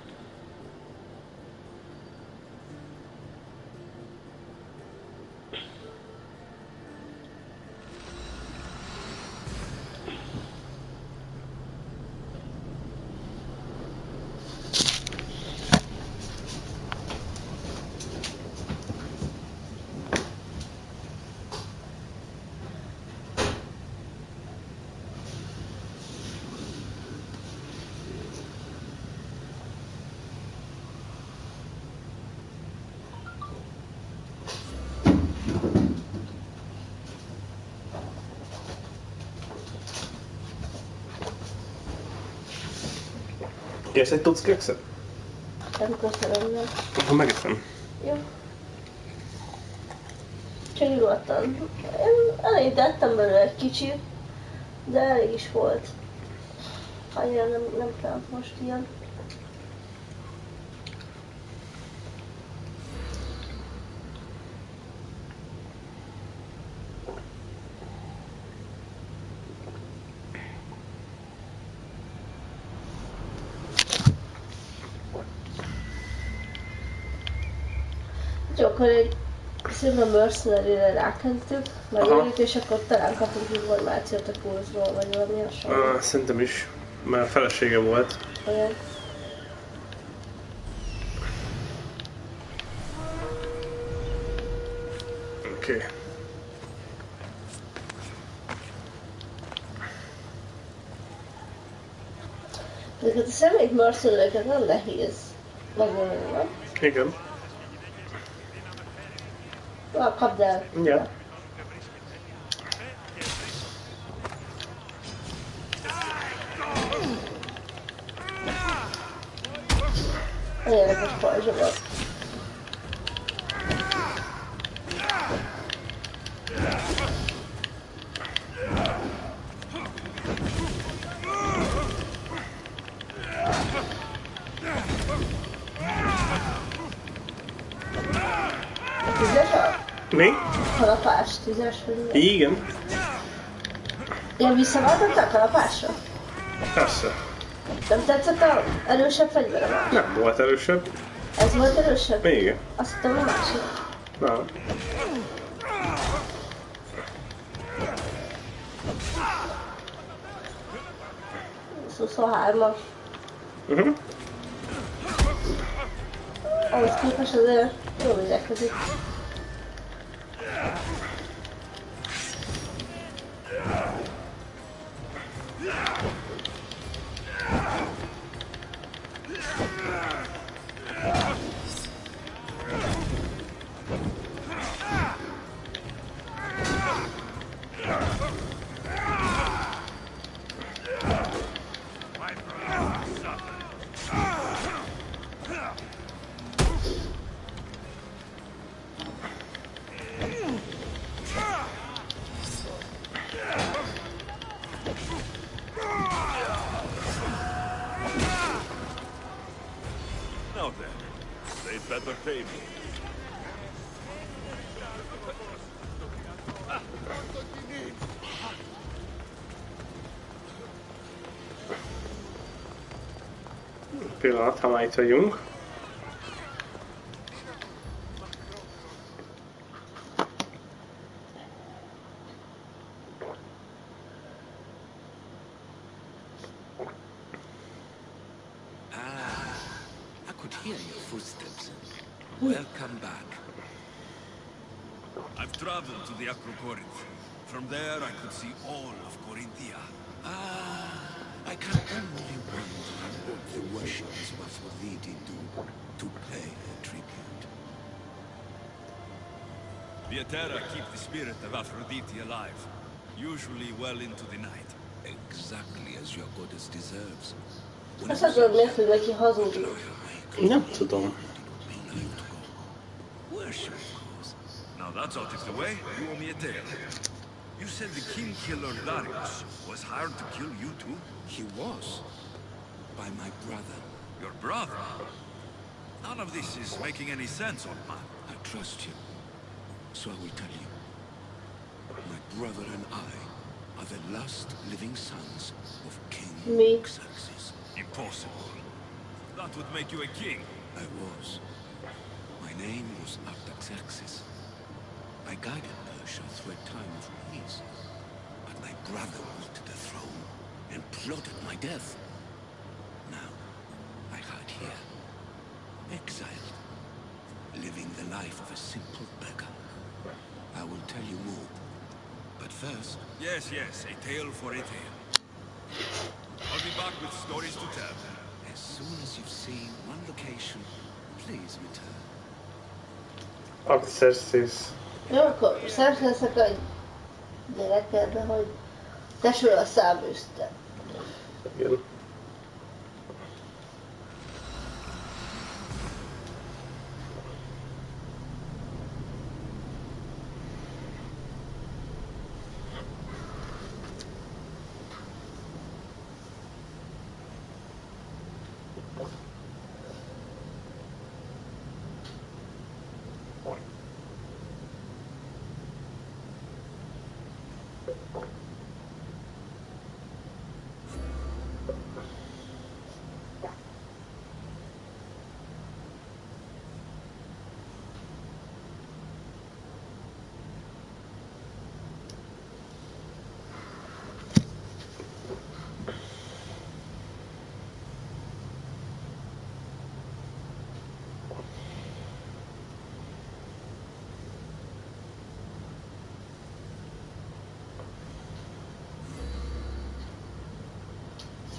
Kérsz egy tudsz kekszet? Nem köszönöm, nem. Akkor megeszem. Jó. Csak nyugodtan. Én eleinte ettem belőle egy kicsit, de elég is volt. Annyira nem kell most ilyen. Akkor egy szépen mercenary-re rákentük, megöljük, és akkor talán kapunk információt a kurzról, vagy valami hasonló. Szerintem is, mert a felesége volt. Igen. Oké. Ezeket a személyt mercenary-eket nem nehéz megölni, nem? Igen. Kapd el. Ja. Érdekes pajzsa van. Mi? Kalapás, 10-es vagy mi? Igen. Ilyen visszaváltottál kalapásra? Persze. Nem tetszett a erősebb fegyvere már? Nem volt erősebb. Ez volt erősebb? Igen. Azt hittem a másik. Nem. Ez 23-as. Ahhoz képest azért jól védekezik. Now then, they'd better pay me. Pillanat, ha már itt vagyunk. hear your footsteps. Welcome back. I've traveled to the Acrocorinth. From there, I could see all of Corinthia. I can only wonder what the worshippers of Aphrodite do to pay her tribute. The Etera keep the spirit of Aphrodite alive, usually well into the night. Exactly as your goddess deserves. Azt akarod miért, hogy neki hazudik? Nem tudom. Worship, of course. Now that's out of the way. You owe me a tale. You said the king killer Darius was hired to kill you too? He was. By my brother. Your brother? None of this is making any sense, old man. I trust you. So I will tell you. My brother and I are the last living sons of King Xerxes. Impossible. That would make you a king. I was. My name was Artaxerxes. I guided Persia through a time of peace. But my brother wanted the throne and plotted my death. Now, I hide here, exiled, living the life of a simple beggar. I will tell you more. But first... Yes, a tale for a tale. I'll be back with stories to tell. As soon as you've seen one location, please return. Artaxerxes. Jó, akkor Xerxesnek a gyerekedbe, hogy tesről a száműzte. Igen.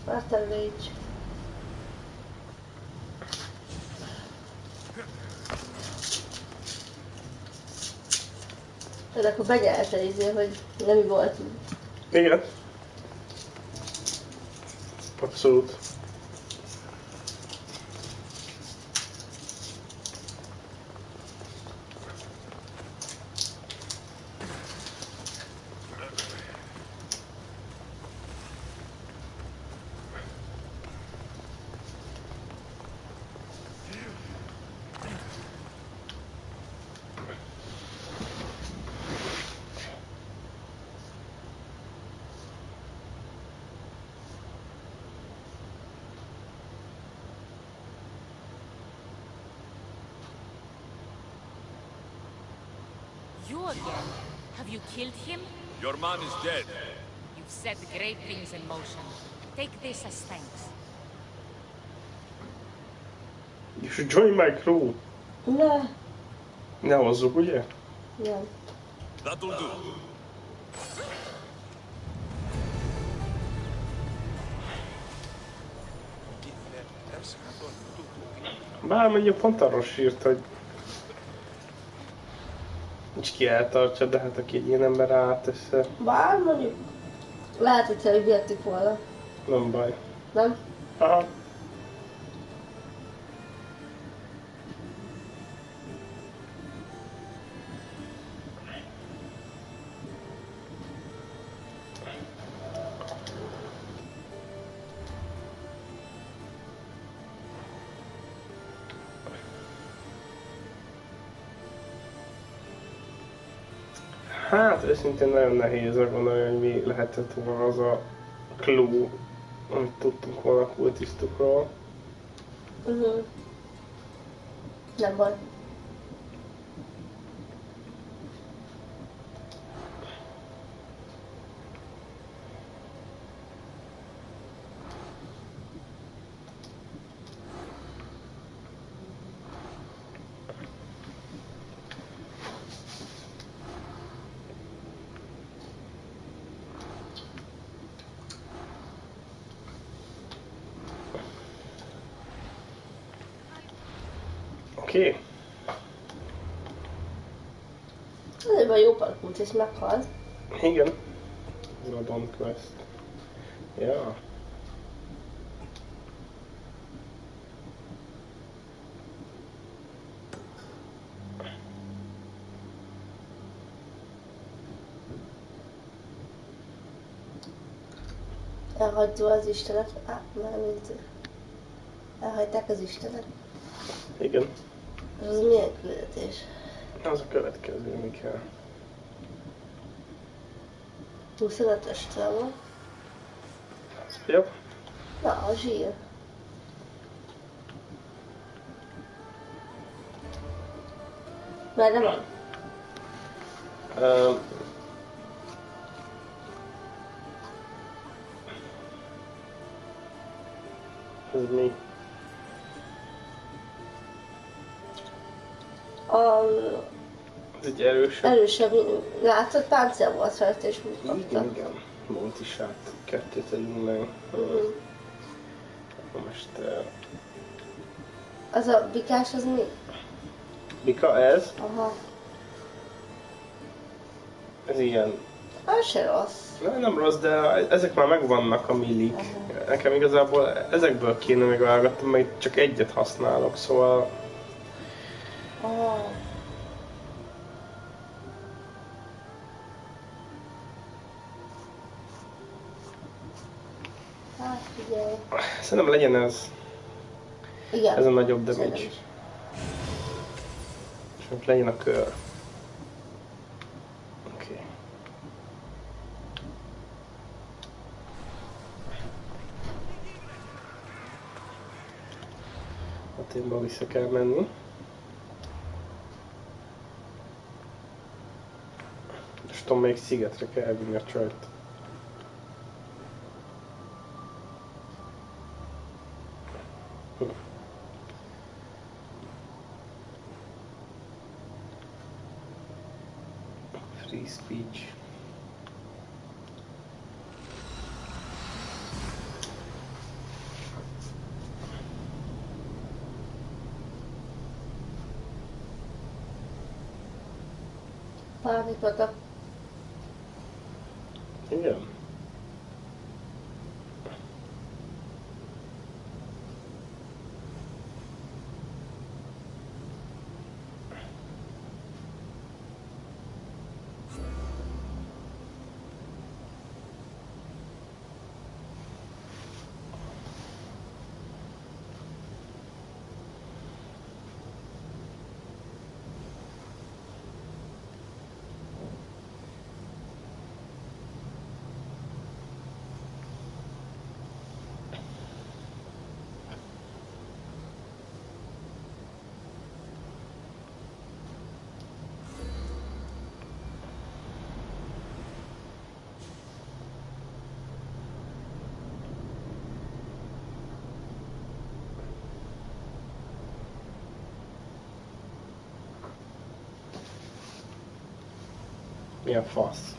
Spartan Rage. De akkor begyelte hogy nem mi voltunk. Igen. Abszolút. You again? Have you killed him? Your man is dead. You've set great things in motion. Take this as thanks. You should join my crew. Ne. Ne hozzuk, ugye? Nem. That'll do. Bár mondjuk pont arról sírt, hogy nincs ki eltartsa, de hát aki egy ilyen ember átesz. Bár mondjuk lehet, hogyha ügyeltük volna. Nem baj. Nem? Aha. Hát őszintén nagyon nehéz gondolni, hogy mi lehetett volna az a clue, amit tudtunk volna a kultisztukról. Nem baj. Oké. Azért van jó pár kulcs, és meghalt. Igen. Zladon Quest. Ja. Elhagyta az Istenet. Mármint... Elhagyták az Istenet. Igen. És az milyen küldetés? Az a következő, mi kell. 25-ös trauma. Jobb. Na, a zsír. Merre van? Ez mi? Ez egy erősebb. Erősebb, látod, páncél volt rajta, és úgy kapta. Igen. Volt is át. Kettőt tegyünk meg. Most... Az a bikás, az mi? Bika ez? Aha. Ez ilyen. Az se rossz. Nem rossz, de ezek már megvannak a millik. Nekem igazából ezekből kéne még válogatnom, mert itt csak egyet használok, szóval... Hát figyelj. Szerintem legyen ez. Igen. Ez a nagyobb damage. És ott legyen a kör. Oké. A témba vissza kell menni. És tudom, még szigetre kell elvinni a csajt. Free speech. Pánikot. Igen. Mi a fasz?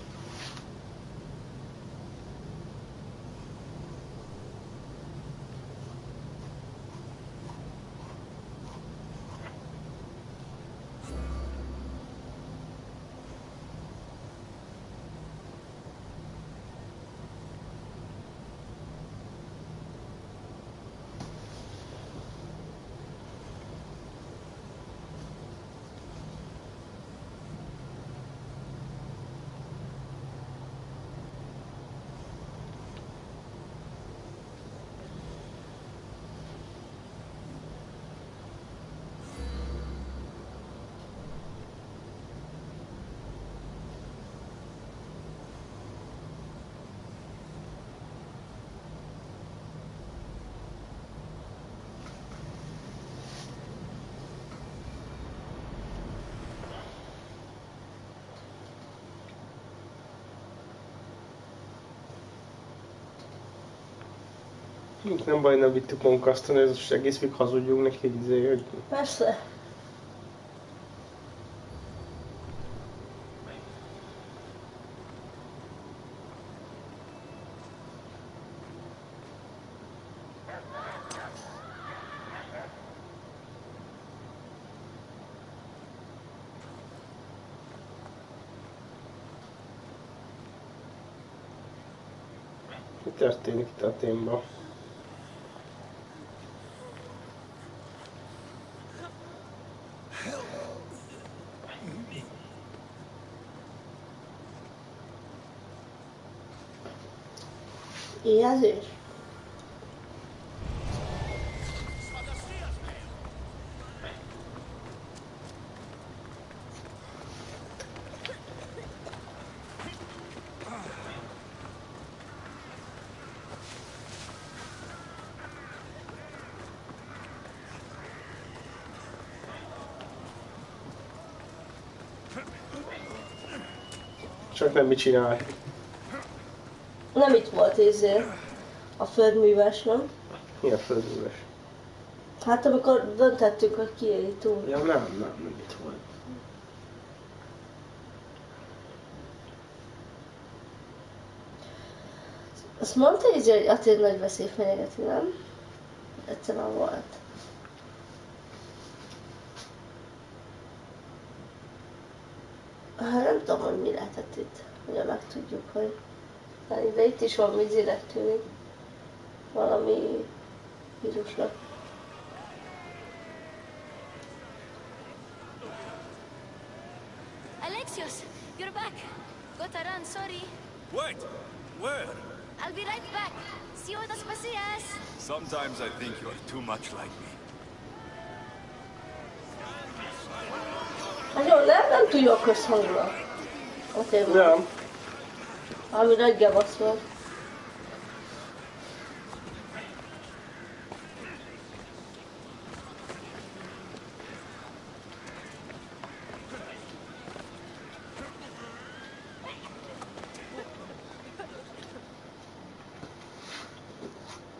Nem baj, nem vittük magunkat azt, hogy ez egész végig hazudjunk neki, hogy... Persze. Mi történik itt a témban? Éhezés? Csak nem mit csinál. Nem itt volt a földműves, nem? Mi a földműves? Hát amikor döntettük, hogy ki éli túl. Ja nem itt volt. Azt mondta hogy Atén nagy veszély fenyegeti, nem? Egyszerűen volt. Hát nem tudom, hogy mi lehetett itt. Ugye megtudjuk, hogy... De itt is van vízinek tűnik. Valami vírusnak. Alexios, you're back. Gotta run, sorry. Wait! Where? I'll be right back. See you at the Spasias. Sometimes I think you're too much like me. Nagyon nem tudja a közhangulat. Oké, nem. Ami nagy gebasz volt.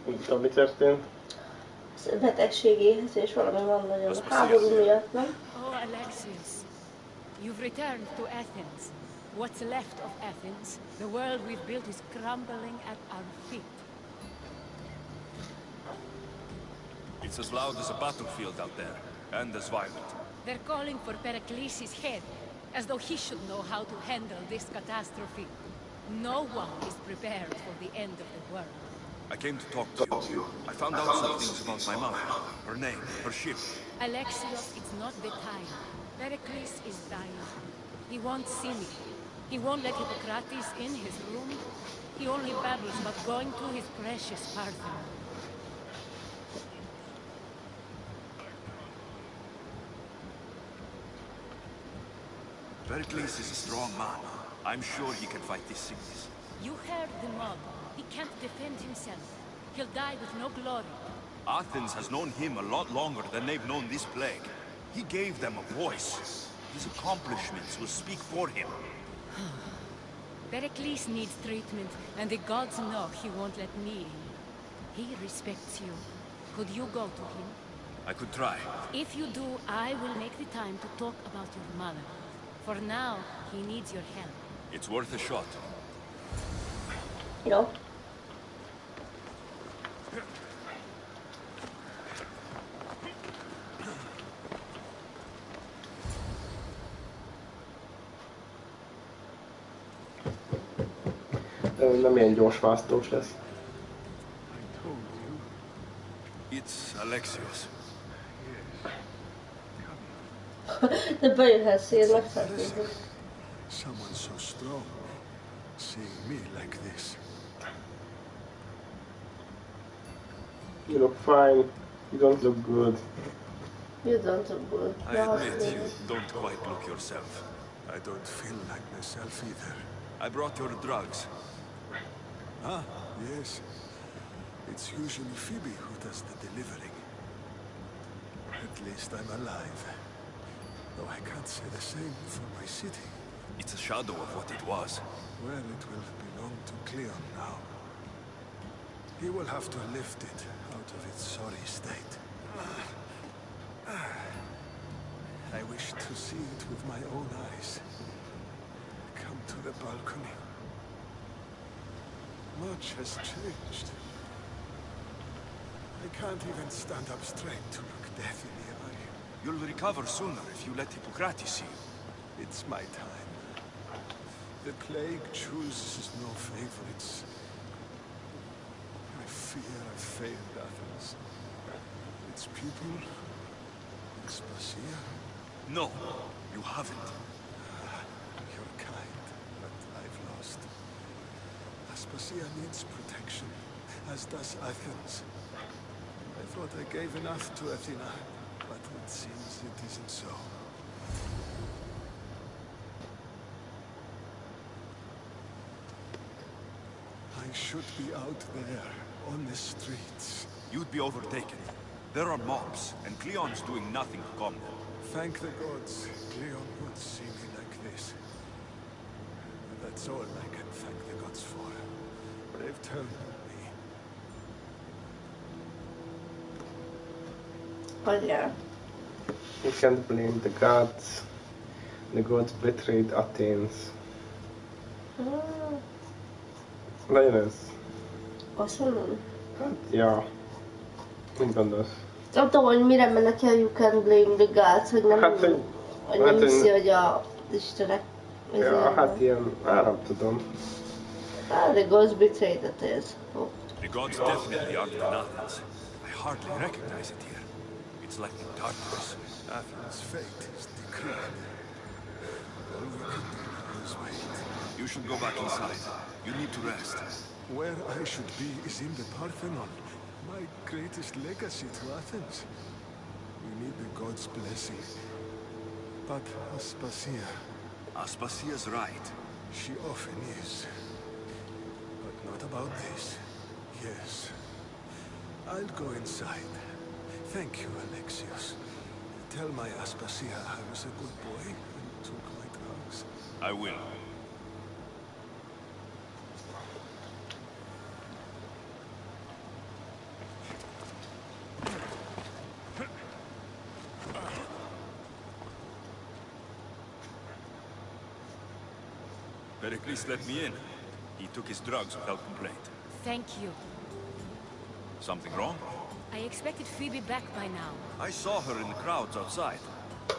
Nem tudom, mi történt. Betegségéhez és valami van nagyon háború miatt, nem? Oh, Alexios, you've returned to Athens. What's left of Athens, the world we've built is crumbling at our feet. It's as loud as a battlefield out there, and as violent. They're calling for Pericles' head, as though he should know how to handle this catastrophe. No one is prepared for the end of the world. I came to talk to you. I found out some things about my mother. Her name, her ship. Alexios, it's not the time. Pericles is dying. He won't see me. He won't let Hippocrates in his room. He only babbles about going to his precious Parthenon. Pericles is a strong man. I'm sure he can fight this sickness. You heard the mob. He can't defend himself. He'll die with no glory. Athens has known him a lot longer than they've known this plague. He gave them a voice. His accomplishments will speak for him. Pericles needs treatment, and the gods know he won't let me in. He respects you. Could you go to him? I could try. If you do, I will make the time to talk about your mother. For now, he needs your help. It's worth a shot. Jó. Nem ilyen gyors választós lesz. It's Alexios. De bejöhetsz, én megszerződöm. Someone so strong, seeing me like this. You look fine. You don't look good. You don't look good. I admit you don't quite look yourself. I don't feel like myself either. I brought your drugs. Ah, yes. It's usually Phoebe who does the delivering. At least I'm alive. Though I can't say the same for my city. It's a shadow of what it was. Well, it will belong to Cleon now. He will have to lift it out of its sorry state. I wish to see it with my own eyes. Come to the balcony. Much has changed. I can't even stand up straight to look death in the eye. You'll recover sooner if you let Hippocrates see you. It's my time. The plague chooses no favorites. failed Athens. Its people, Aspasia. No, you haven't. You're kind, but I've lost. Aspasia needs protection, as does Athens. I thought I gave enough to Athena, but it seems it isn't so. I should be out there, on the streets. You'd be overtaken. There are mobs, and Cleon's doing nothing to calm them. Thank the gods, Cleon won't see me like this. That's all I can thank the gods for. They've turned me. Oh yeah. You can't blame the gods. The gods betrayed Athens. Legyen ez. Azt mondom? Hát, ja. Mit gondolsz? Nem tudom, hogy mire mennek el You Can Blame the Gods, hogy nem, Hát, hogy nem hiszi, hogy az istenek. Ja, hát ilyen, nem tudom. The gods betrayed Athens. Oh. The gods definitely aren't in Athens. I hardly recognize it here. It's like the Tartarus. Athens' fate is decreed. All we can do now is wait. You should go back inside. You need to rest. Where I should be is in the Parthenon, my greatest legacy to Athens. We need the gods' blessing. But Aspasia... Aspasia's right. She often is. But not about this. Yes. I'll go inside. Thank you, Alexios. Tell my Aspasia I was a good boy and took my drugs. I will. Pericles let me in. He took his drugs without complaint. Thank you. Something wrong? I expected Phoebe back by now. I saw her in the crowds outside.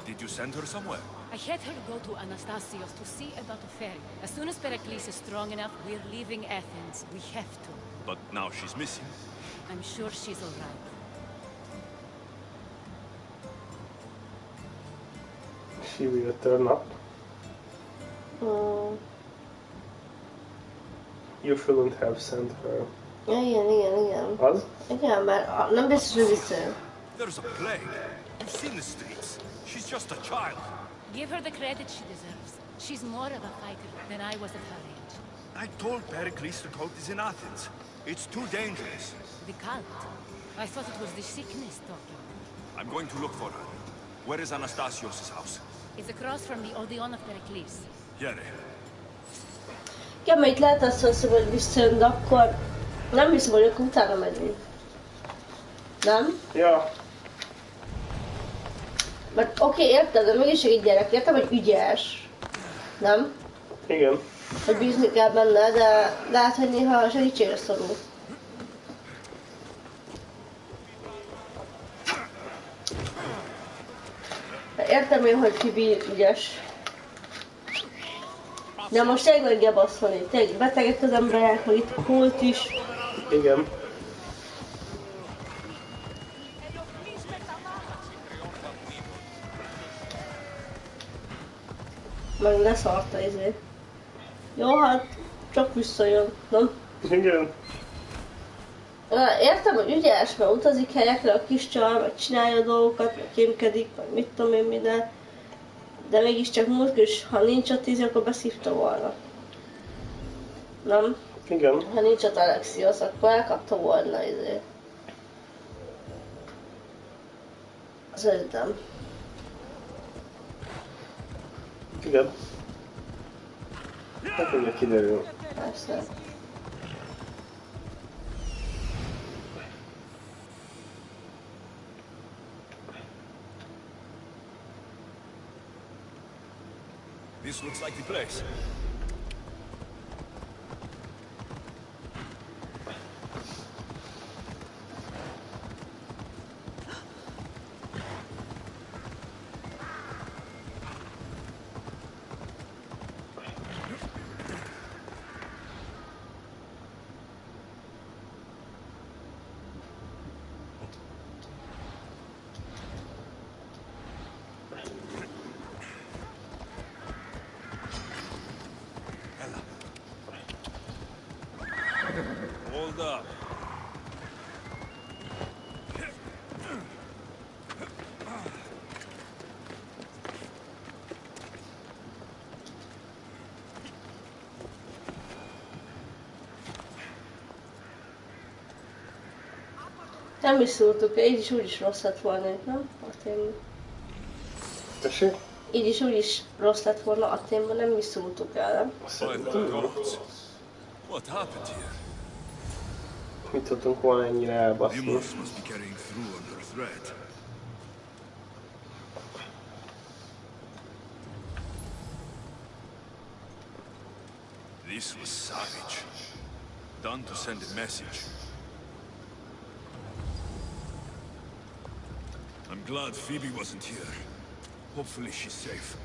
Did you send her somewhere? I had her go to Anastasios to see about the ferry. As soon as Pericles is strong enough, we're leaving Athens. We have to. But now she's missing. I'm sure she's all right. She will turn up. You shouldn't have sent her. Igen. Az? Igen, mert nem biztos, hogy visszajön. There's a plague. You've seen the streets. She's just a child. Give her the credit she deserves. She's more of a fighter than I was at her age. I told Pericles the cult is in Athens. It's too dangerous. The cult? I thought it was the sickness talking. I'm going to look for her. Where is Anastasios' house? It's across from the Odeon of Pericles. Gyere. Igen, mert itt lehet azt hiszem, hogy visszajön, de akkor nem hiszem, hogy akkor utána megyünk. Nem? Ja. Mert oké, érted, de mégis egy gyerek, értem, hogy ügyes. Nem? Igen. Hogy bízni kell benne, de lehet, hogy néha segítségre szorul. Értem én, hogy Phoebe ügyes. De most tényleg nagy gebasz van itt, tényleg betegek az emberek, meg itt a kult is. Igen. Meg leszarta izé. Jó, hát csak visszajön, nem? Igen. Értem, hogy ügyes, mert utazik helyekre a kis csaj, meg csinálja a dolgokat, meg kémkedik, meg mit tudom én mi, de mégiscsak múltkor is, ha nincs ott íz, akkor beszívta volna. Nem? Igen. Ha nincs ott Alexios, akkor elkapta volna izé. Szerintem. Igen. Hát ugye kiderül. Persze. This looks like the place. Hold up. Nem is szóltuk, így is úgy is rossz lett volna, nem? Athénban. Tessék? Így is úgy is rossz lett volna Athénban, nem is szóltuk el, nem? What happened here? Mit tudtunk volna ennyire elbaszni? Limos must be carrying through on her threat. This was savage. Done to send a message. I'm glad Phoebe wasn't here. Hopefully she's safe.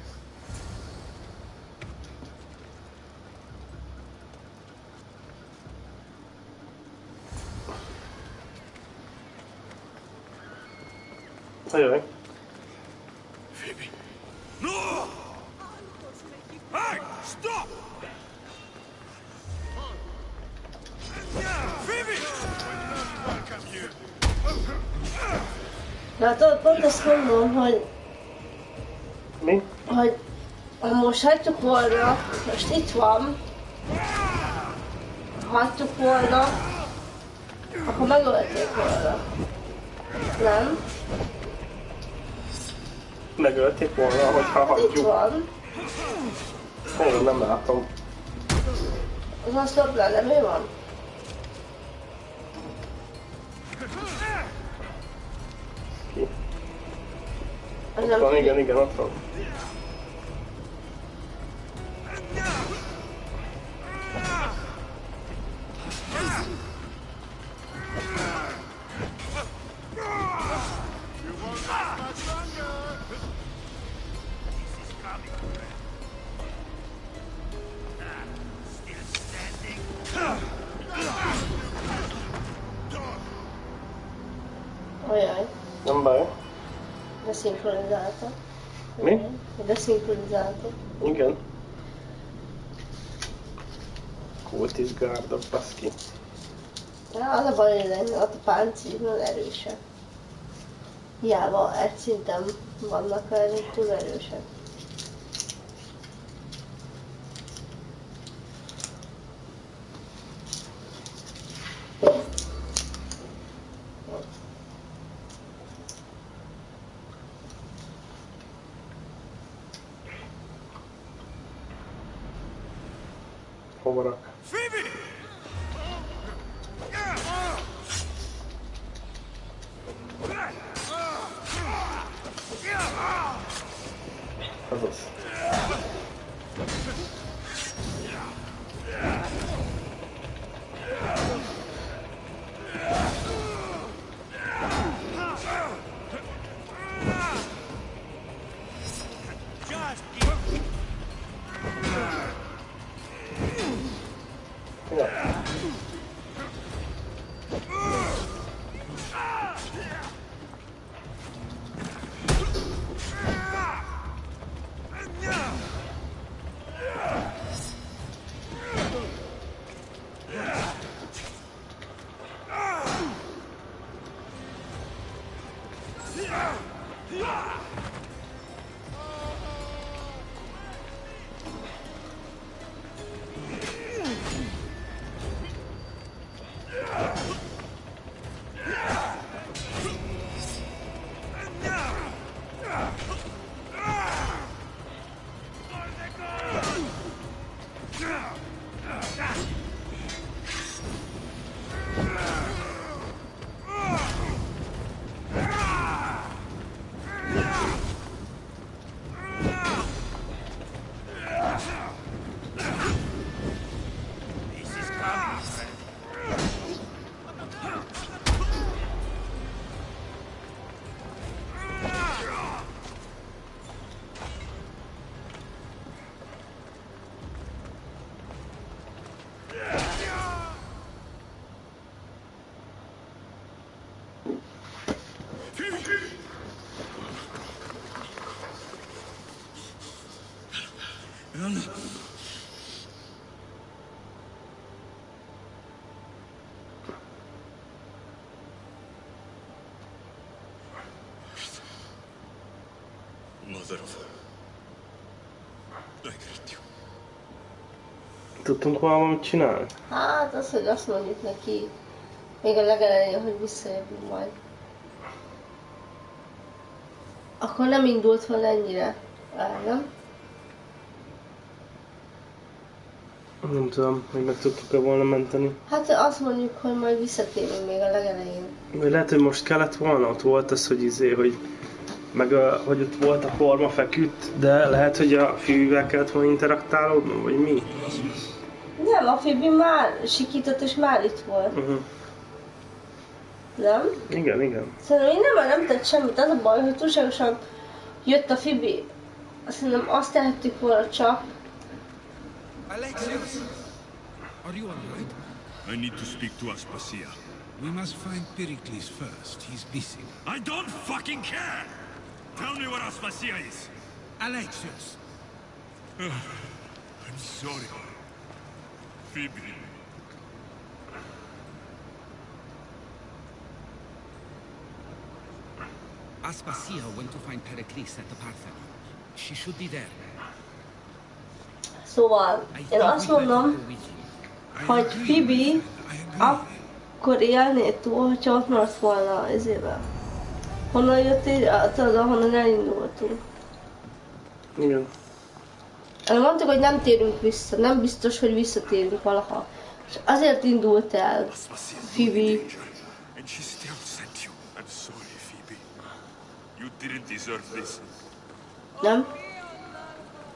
Ajaj. Phoebe. No! Hey! Stop! Phoebe! Látod, pont azt mondom, hogy... Mi? Hogy ha most hagytuk volna, most itt van, ha hagytuk volna, akkor megölték volna. Nem? Megölték volna, hogyha hagyjuk. Itt van. Én nem látom. Az oszlopnál nem ő van? Ki? Az Ott nem van, ki? igen, ott van. Ajaj, Nem baj. de szinkronizáltak. Mi? De szinkronizáltak. Igen. Kultis gárdok, baszki. Ja, az a baj, hogy ott a páncél nagyon erősek. Hiába egy szinten vannak, elég túl erősek. Hova rak? Phoebe! Azaz. mother of her. I greet you. Tudtunk valamit csinálni? Hát az, hogy azt mondjuk neki, még a legelején, hogy visszajövünk majd. Akkor nem indult volna ennyire el, nem? Nem tudom, hogy meg tudtuk-e volna menteni. Hát azt mondjuk, hogy majd visszatérünk még a legelején. Vagy lehet, hogy most kellett volna, ott volt az, hogy meg hogy ott volt a forma feküdt, de lehet, hogy a Phoebe-vel kellett volna interaktálódnom, vagy mi? Nem, a Phoebe már sikított és már itt volt. Nem? Igen. Szerintem én nem tett semmit, az a baj, hogy túlságosan jött a Phoebe. Szerintem azt tehettük volna csak. Alexios! Are you alright? I need to speak to Aspasia. We must find Pericles first. He's missing. I don't fucking care! Tell me where Aspasia is! Alexios! I'm sorry. Phoebe. Aspasia went to find Pericles at the Parthenon. She should be there. Szóval, én azt mondom, hogy Phoebe akkor élné túl, hogyha ott maradt volna az évvel. Honnan jött így? Tudod, ahonnan elindultunk. Igen. Mondtuk, hogy nem térünk vissza, nem biztos, hogy visszatérünk valaha. És azért indult el Phoebe. And she still sent you. I'm sorry, Phoebe. You didn't deserve this. Nem?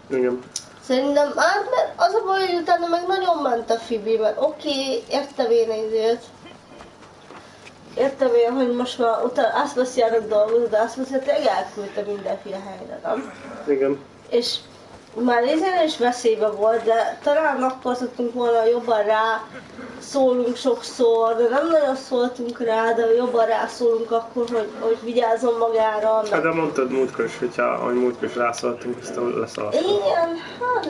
Igen. Szerintem, hát mert az a baj, hogy utána meg nagyon ment a Phoebe, mert oké, értem én ezért. Értem én, hogy most már utána Aspasiának dolgozott, de Aspasia tényleg elküldte mindenféle helyre, nem? Igen. És már ezen is veszélybe volt, de talán akkor tudtunk volna jobban rá szólunk sokszor, de nem nagyon szóltunk rá, de jobban rászólunk akkor, hogy vigyázzon magára. Hát de mondtad múltkor is, ahogy múltkor is rászóltunk, aztán leszaltunk. Igen, hát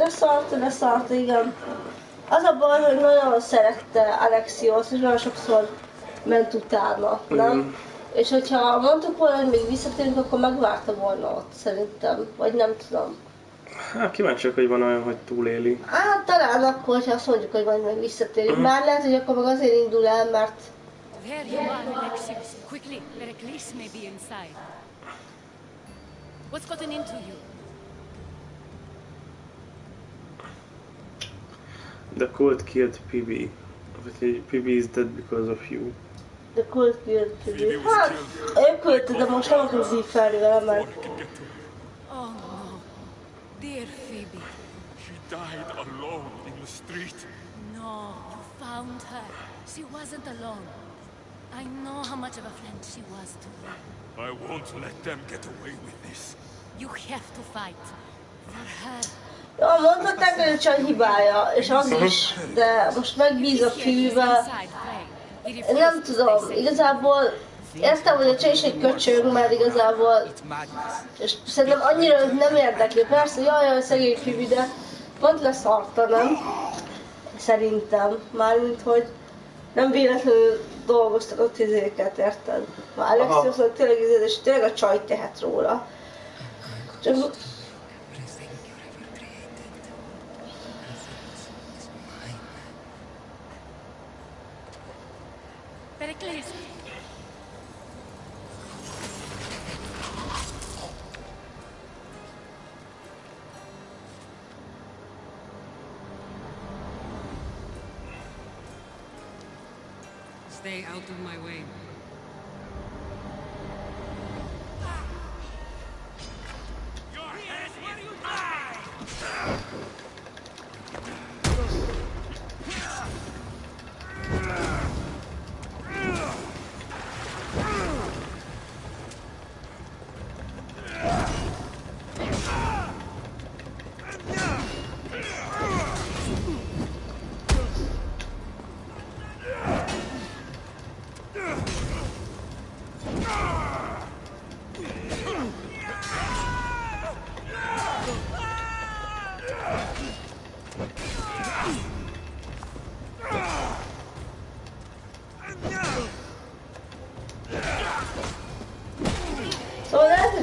leszart, igen. Az a baj, hogy nagyon szerette Alexios, és nagyon sokszor ment utána, nem? És hogyha mondtuk volna, hogy még visszatérünk, akkor megvárta volna ott, szerintem. Vagy nem tudom. Hát kíváncsiak, hogy van olyan, hogy túléli. Hát talán akkor, hogyha azt mondjuk, hogy majd meg visszatérünk. Már lehet, hogy akkor meg azért indul el, mert... There you are, Alexios. Quickly, Pericles may be inside. What's gotten into you? The cult killed Phoebe. Phoebe is dead because of you. The cult killed Phoebe. Hát, ő küldte, de most nem akarok így felni vele, mert... Oh no, dear Phoebe. She died alone in the street. No, you found her. She wasn't alone. I know how much of a friend she was to you. I won't let them get away with this. You have to fight for her. Jó, mondhatták, hogy a csaj hibája, és az is, de most megbízok Phoebe-vel. Nem tudom, igazából értem, hogy a csaj is egy köcsög, mert igazából, és szerintem annyira nem érdekli. Persze, jaj, szegény Phoebe, de pont leszarta, nem? Szerintem. Mármint, hogy nem véletlenül dolgoztak ott izéket, érted? Már Alexiosnak tényleg izéket, és tényleg a csaj tehet róla. Csak... Pericles. Stay out of my way.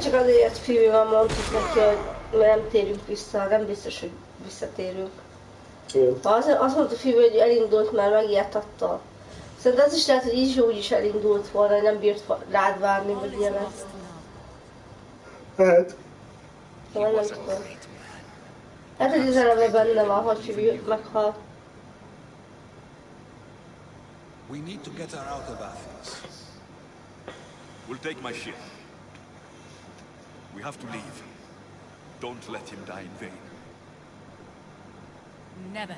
hogy csak azért Phoebe-vel mondtuk neki, hogy nem térünk vissza, nem biztos, hogy visszatérünk. Azt mondta Phoebe, hogy elindult, mert megijedt attól. Szerintem az is lehet, hogy így is úgy is elindult volna, hogy nem bírt rád várni, vagy ilyenek. Hát. Szóval nem tudom. Hát, hogy az eleve benne van, hogy Phoebe meghal. We need to get her out of Athens. We'll take my ship. We have to leave. Don't let him die in vain. Never.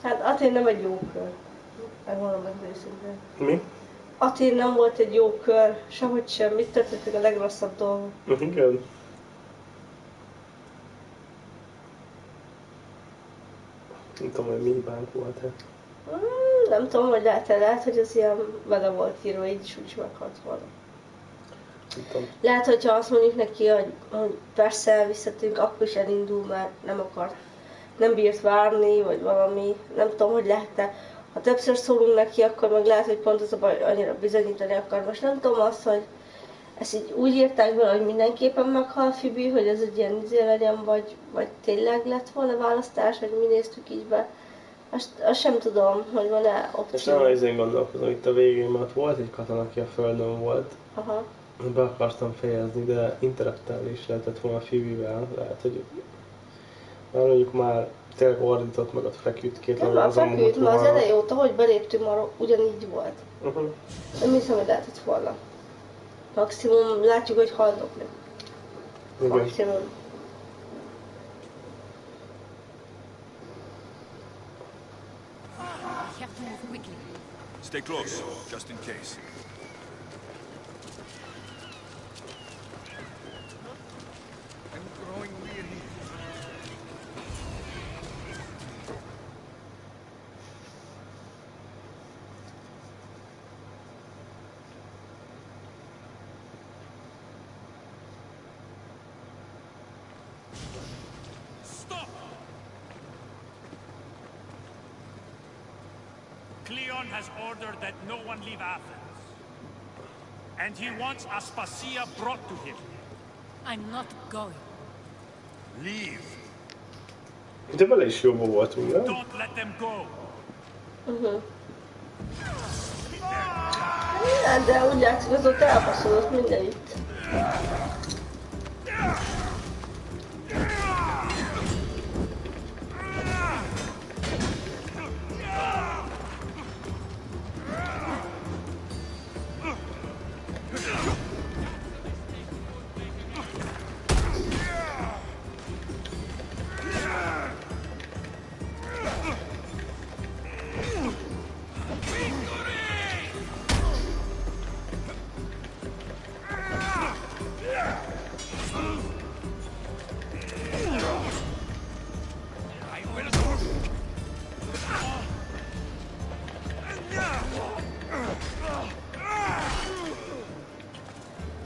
Hát Atén nem egy jó kör. Megmondom meg őszintén. Mi? Atén nem volt egy jó kör, sehogy sem. Mit tettetek a legrosszabb dolgok? Igen. Nem tudom, hogy mi hibánk volt-e. Nem tudom, hogy lehet, hogy az ilyen vele volt írva, így is úgy is meghalt volna. Lehet, hogyha azt mondjuk neki, hogy persze visszatérünk, akkor is elindul, mert nem bírt várni, vagy valami, nem tudom, hogy lehet-e. Ha többször szólunk neki, akkor meg lehet, hogy pont az a baj, annyira bizonyítani akar. Most nem tudom azt, hogy ezt így úgy írták vele, hogy mindenképpen meghal Phoebe, hogy ez egy ilyen izé legyen, vagy tényleg lett volna választás, vagy mi néztük így be. Azt sem tudom, hogy van-e opció. És nem azért gondolkozom, itt a végén, mert volt egy katona, aki a földön volt. Aha. Be akartam fejezni, de interaktálni is lehetett volna Phoebe-vel. Lehet, hogy mondjuk már tényleg ordított, meg ott feküdt két nem, már feküdt, már az elejé óta, hogy beléptünk, már ugyanígy volt. Nem hiszem, hogy lehetett volna. Maximum látjuk, hogy haldokni. Maximum. Stay close, just in case. I'm growing weary. Stop! Cleon has ordered that no one leave Athens. And he wants Aspasia brought to him. I'm not going. Leave. De vele is jobban voltunk, nem? Don't let them go. De úgy látszik, az ott elbaszolott mindenit.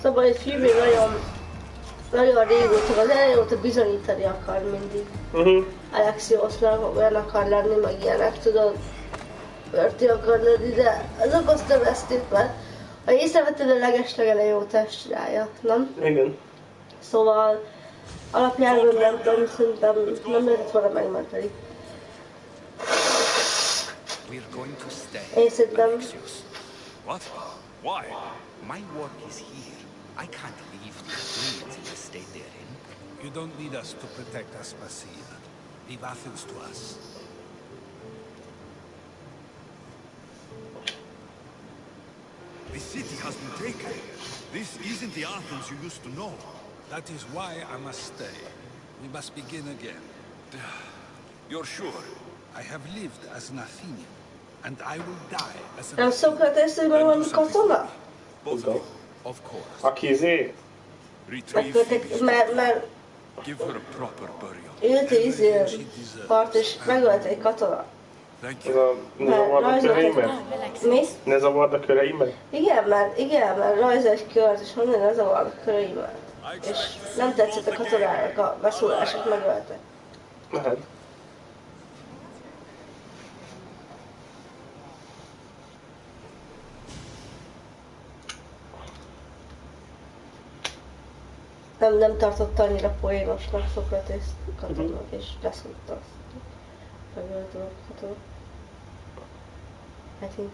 Szóval egy Phoebe nagyon régóta, az elején óta bizonyítani akar mindig. Alexiosnak olyan akar lenni, meg ilyenek, tudod, Örti akar lenni, de az okozta vesztét, mert ha észrevetted, a legeslegelején óta ezt csinálja, nem? Igen. Szóval alapjában nem tudom, szerintem nem lehetett volna megmenteni. Én szerintem... What? Why? My work is here. I can't leave the Athenians in the state they're in. You don't need us to protect Aspasia. Leave Athens to us. The city has been taken. This isn't the Athens you used to know. That is why I must stay. We must begin again. You're sure? I have lived as an Athenian, and I will die as an Nem szokott eszébe valami katona? Of course. Aki izé? Mert Give her a proper burial. ült part és megölt egy katona. Ez a ne zavard a köreimet? Mi? Ne zavard a köreimet? Igen, mert rajzol egy kört, és mondani ne zavard a köreimet. És nem tetszett a katonának a beszólások, megölte. Mehet. nem tartotta annyira poénosnak Szokratész katonak, és leszúrta azt. Megölt a katona. I think.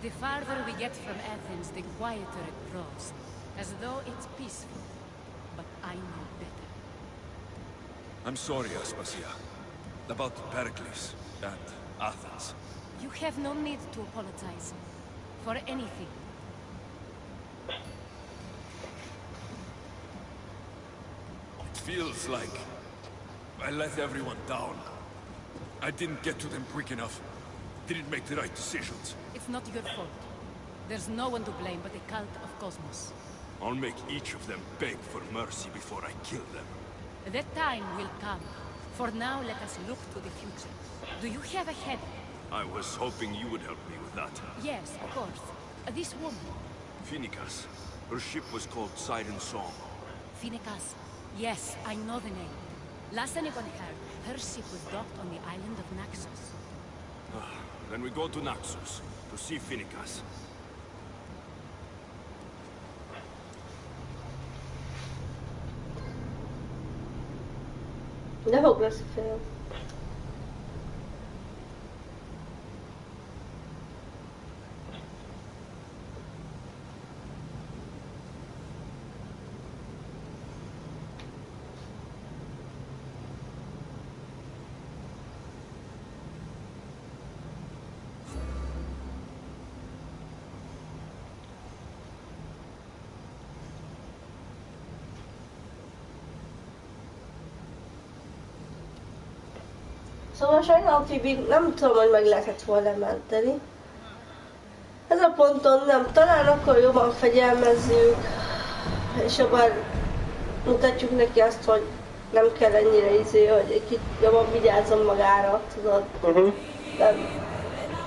The farther we get from Athens, the quieter it grows. As though it's peaceful. But I know better. I'm sorry, Aspasia. About Pericles and Athens. You have no need to apologize. For anything. It feels like I let everyone down. I didn't get to them quick enough. Didn't make the right decisions. It's not your fault. There's no one to blame but the cult of Cosmos. I'll make each of them beg for mercy before I kill them. That time will come. For now, let us look to the future. Do you have a head? I was hoping you would help me with that. Yes, of course. This woman. Phoenicas. Her ship was called Siren Song. Phoenicas. Yes, I know the name. Last anyone heard, her ship was docked on the island of Naxos. Then we go to Naxos to see Phoenicas. Ne fog lesz fél. Szóval sajnálom, Phoebe, nem tudom, hogy meg lehetett volna menteni. Ez a ponton nem, talán akkor jobban fegyelmezzük, és jobban mutatjuk neki azt, hogy nem kell ennyire hogy egy kicsit jobban vigyázzon magára, tudod. Nem.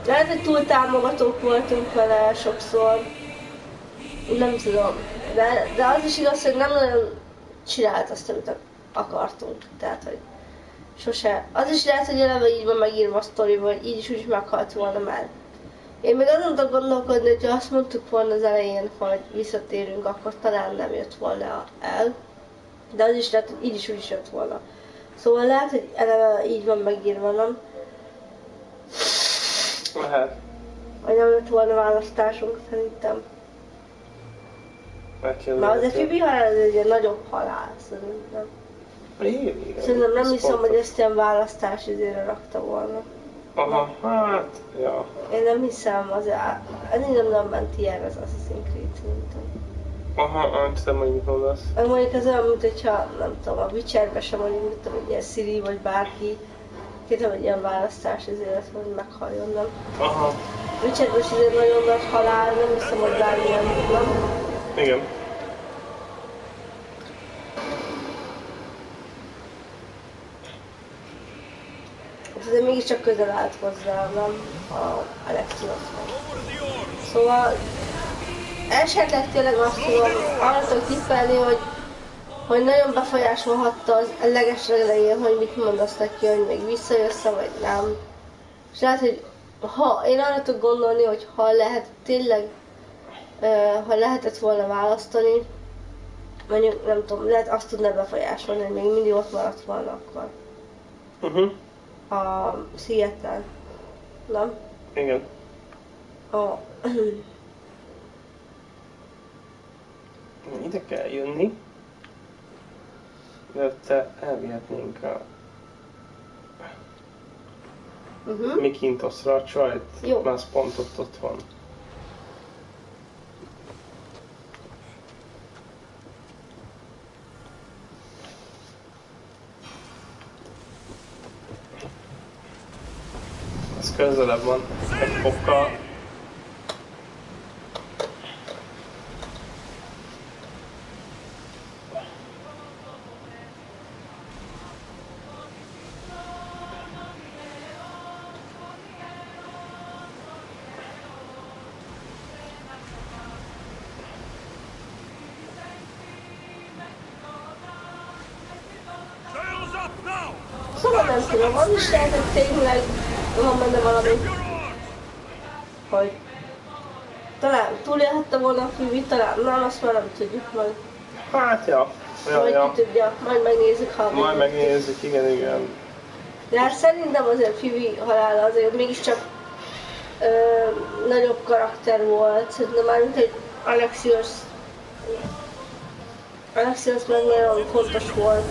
Lehet, hogy túl támogatók voltunk vele sokszor, nem tudom, de az is igaz, hogy nem nagyon csinált azt, amit akartunk, tehát, hogy sose. Az is lehet, hogy eleve így van megírva a sztoriba, hogy így is úgy meghalt volna már. Én még azon tudok gondolkodni, hogy azt mondtuk volna az elején, hogy visszatérünk, akkor talán nem jött volna el. De az is lehet, hogy így is úgy is jött volna. Szóval lehet, hogy eleve így van megírva, nem? Lehet. Vagy nem jött volna választásunk szerintem. Már azért Phoebe halál ez egy ilyen nagyobb halál, szerintem. Igen. Szerintem nem hiszem, hogy ezt ilyen választás izére rakta volna. Aha, hát, ja. Én nem hiszem, azért nem ment ilyen az Assassin's Creed szerintem. Aha, nem tudom, hogy mit mondasz. Meg mondjuk ez olyan, mint hogyha, nem tudom, a Witcherbe sem mondjuk, mit tudom, hogy ilyen Ciri vagy bárki. Kérdem, hogy ilyen választás ezért, hogy meghaljon, nem? Aha. Witcherben is azért nagyon nagy halál, nem hiszem, hogy bármilyen, nem? Igen. De mégiscsak közel állt hozzá, nem? Alexios. Szóval esetleg tényleg azt tudom, arra tudok tippelni, hogy nagyon befolyásolhatta az legeslegelején, hogy mit mondasz neki, hogy még visszajössz, vagy nem. És lehet, hogy én arra tudok gondolni, hogy ha lehet tényleg, ha lehetett volna választani, mondjuk nem tudom, lehet azt tudna befolyásolni, hogy még mindig ott maradt volna akkor. A szigeten. Nem? Igen. Ide kell jönni. Előtte elvihetnénk a Mikintoszra a csajt, már pont ott van. Ez közelebb van egy fokkal. nem tudom, az is lehet, hogy tényleg van benne valami, hogy talán túlélhette volna a Phoebe, talán nem, azt már nem tudjuk majd. Hát ja. Majd ki tudja, majd megnézzük, ha majd megnézzük, igen. De hát szerintem azért Phoebe halála azért mégiscsak nagyobb karakter volt, szerintem már mint egy Alexios meg nagyon fontos volt.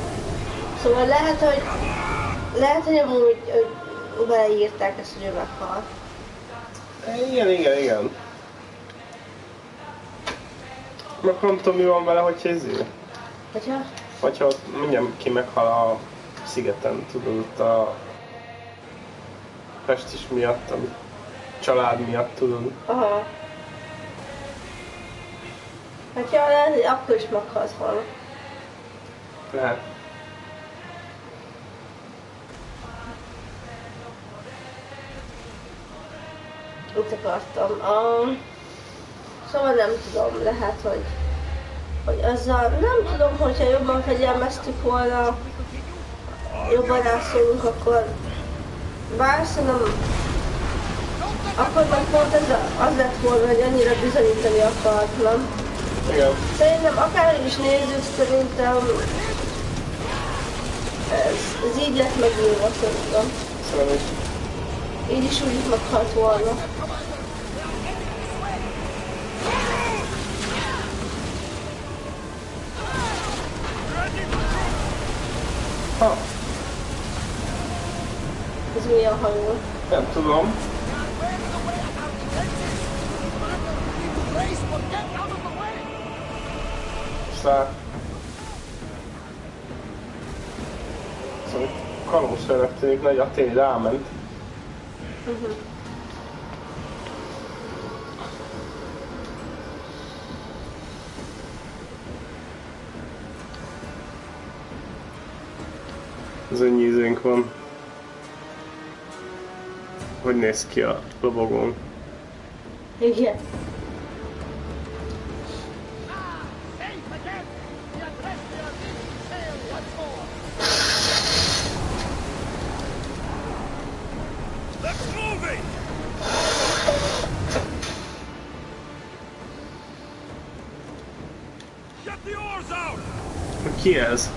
Szóval lehet, hogy amúgy beleírták ezt, hogy ő meghal. Igen. Meg nem tudom, mi van vele, hogyha ezért. Hogyha mindjárt ki meghal a szigeten, tudod, ott a pestis miatt, a család miatt, tudod. Aha. Hát ja, lehet, hogy akkor is meghalt volna. Lehet. Mit akartam? Szóval nem tudom, lehet, hogy azzal nem tudom, hogyha jobban fegyelmeztük volna, jobban rászólunk, akkor bár szerintem akkor meg pont az lett volna, hogy annyira bizonyítani akart, nem? Igen. Szerintem akárhogy is nézzük, szerintem ez így lett megírva, szerintem. Szerintem is. Így is úgy meghalt volna. Ha. Ez milyen hajó? Nem tudom. Szóval kalózfőnek tűnik, nagy a tény ráment. Ez annyi izénk van. Hogy néz ki a lobogón? Igen. Ki ez?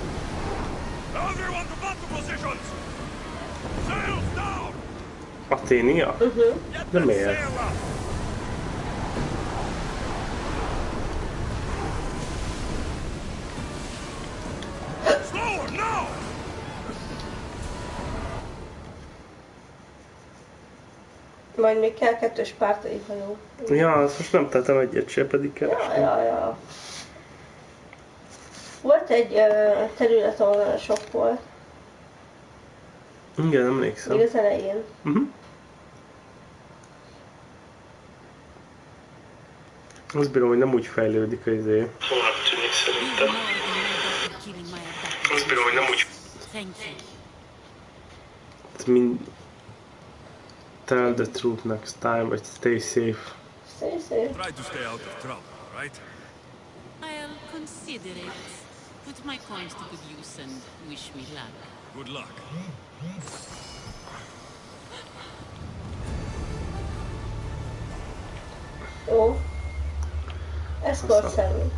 Aténia? De miért? Majd még kell 2 spártai hajó. Ja, azt most nem tettem egyet se, pedig keresni. Ja. Volt egy terület, ahol nagyon sok volt. Igen, emlékszem. Még az elején. Azt bírom, hogy nem úgy fejlődik az izé. Hónap tűnik szerintem. Azt bírom, hogy nem úgy... Ez mind... Tell the truth next time, but stay safe. Stay safe. Try to stay out of trouble, right? I'll consider it. Put my coins to good use and wish me luck. Good luck. Jó. Escort személy.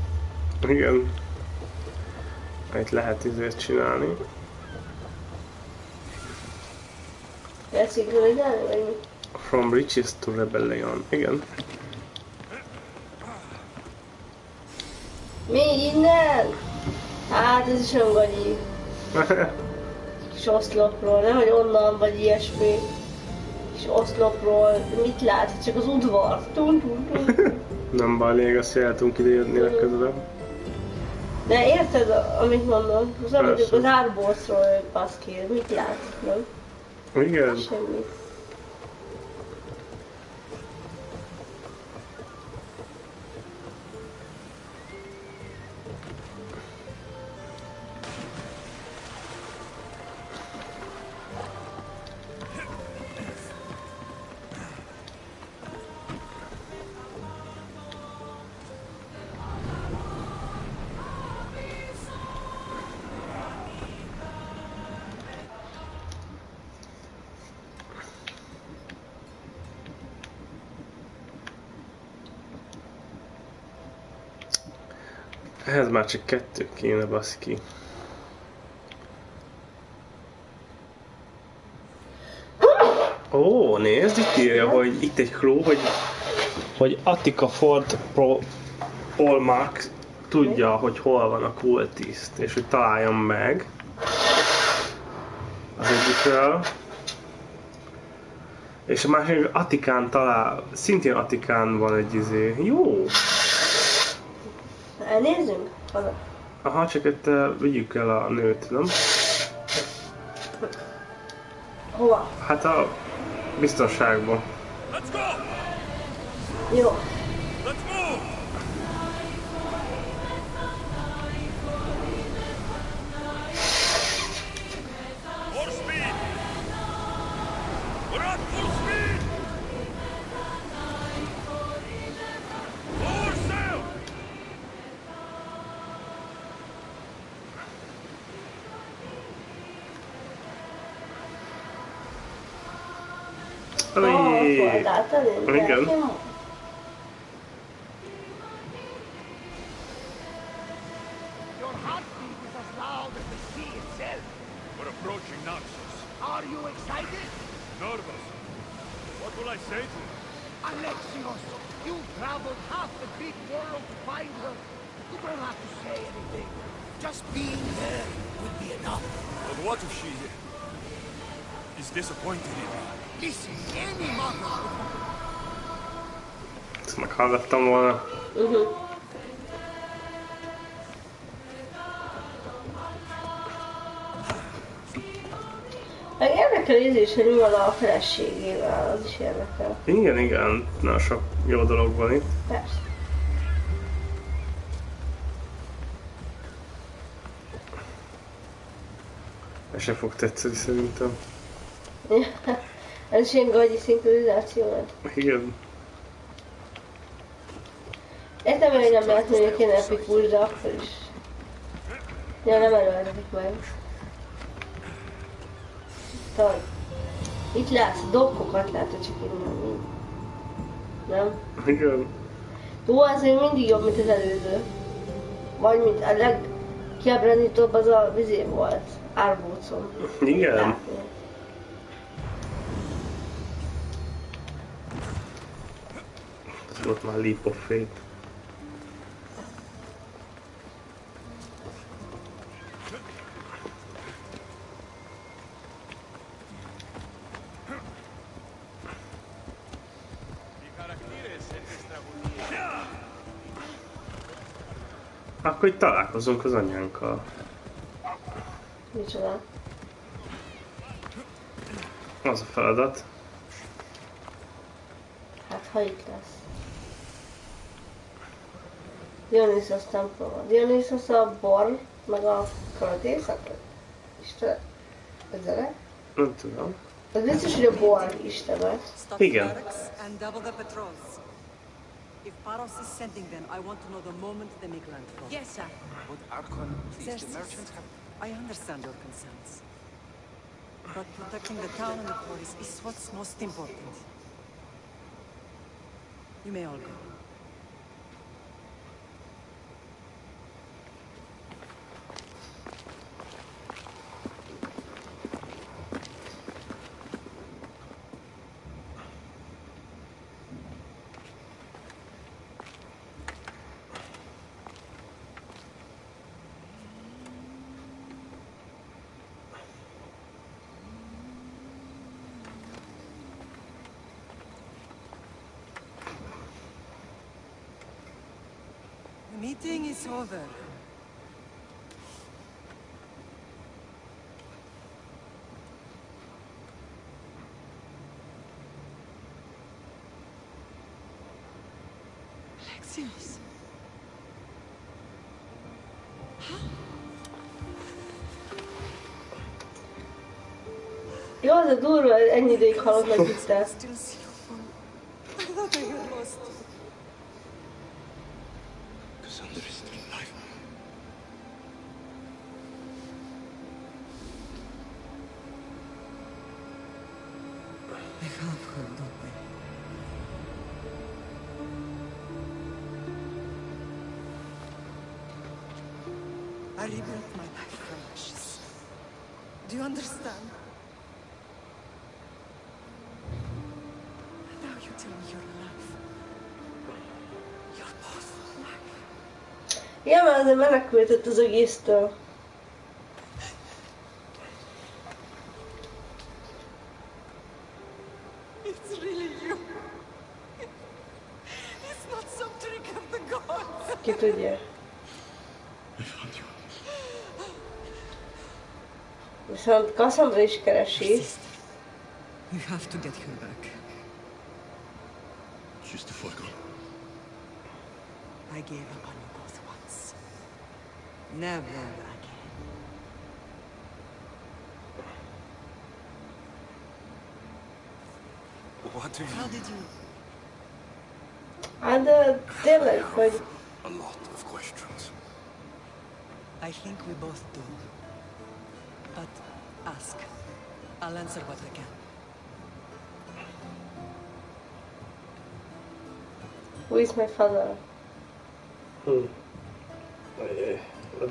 Igen. Itt lehet izért csinálni. Elszigorítani, vagy mi? From riches to rebellion. Igen. Mi innen? Hát ez is öngagyi. Kis oszlopról, nehogy onnan vagy ilyesmi. Kis oszlopról, mit lát? Csak az udvar. Nem baj, lényeg, azt el tudunk ide jönni legközelebb. De érted, amit mondom? Az mondjuk az árbolcról baszki, mit lát? Nem? Igen. Semmi. Ehhez már csak 2 kéne, baszki. Ó, nézd, itt írja, hogy itt egy kló, hogy Attica Ford Polmark tudja, hogy hol van a kultiszt, és hogy találjon meg az egyikről. És a másik Attikán talál, szintén Attikán van egy Jó! Elnézzünk? Aha, csak itt vigyük el a nőt, nem? Hova? Hát a biztonságba. Let's go! Jó. Let's move! More speed! We're at full speed! Lower sail! Igen. Your heartbeat is as loud as the sea itself. We're approaching Naxos. Are you excited? Nervous. What will I say to her? Alexios, you traveled half the Greek world to find her. You don't have to say anything. Just being there would be enough. But what if she is disappointed in me? Listen, any mother Ezt meghallgattam volna. Meg érdekel is, hogy mi van a feleségével, az is érdekel. Igen, nagyon sok jó dolog van itt. Persze. Ez sem fog tetszeni szerintem. Ez is ilyen gagyi szinkronizáció lett. Igen. Értem, hogy nem lehet mondjuk ilyen epikus, de akkor is. Ja, nem előadjuk meg. Szóval, itt látsz, dokkokat látod, csak én nem. Igen. Jó, ez még mindig jobb, mint az előző. Vagy mint a legkiábrándítóbb az a vizé volt. Árbócon. Igen. Látni. Ott már leap of faith. Akkor itt találkozunk az anyánkkal. Micsoda? Az a feladat. Hát ha itt lesz. Dionysos temploma. Dionysos a bor, meg a költészet? Isten? Ezzel? Nem tudom. Az biztos, hogy a bor istene. Igen. And double the patrols. If Paros is sending them, I want to know the moment they make landfall. Yes, sir. But Archon, please, Yes, the merchants have... I understand your concerns. But protecting the town and the forest is what's most important. You may all go. The meeting is over. Alexios. Jó, az a durva, ennyi ideig halott meg itt. I thought I had lost you. Cassandra is still alive. I have her, don't I? rebuilt my life from ashes. Do you understand? Now you tell me your life. Your boss life. Igen, mert azért menekültett az egésztől. It's really you. It's not some trick of the gods. Ki tudja. Viszont Cassandra is keresi. You have to get her back. She's too far gone. I gave up on you both once. Never again. What do you... How did you... Hát de tényleg, hogy... A lot of questions. I think we both do. But ask. I'll answer what I can. Who is my father?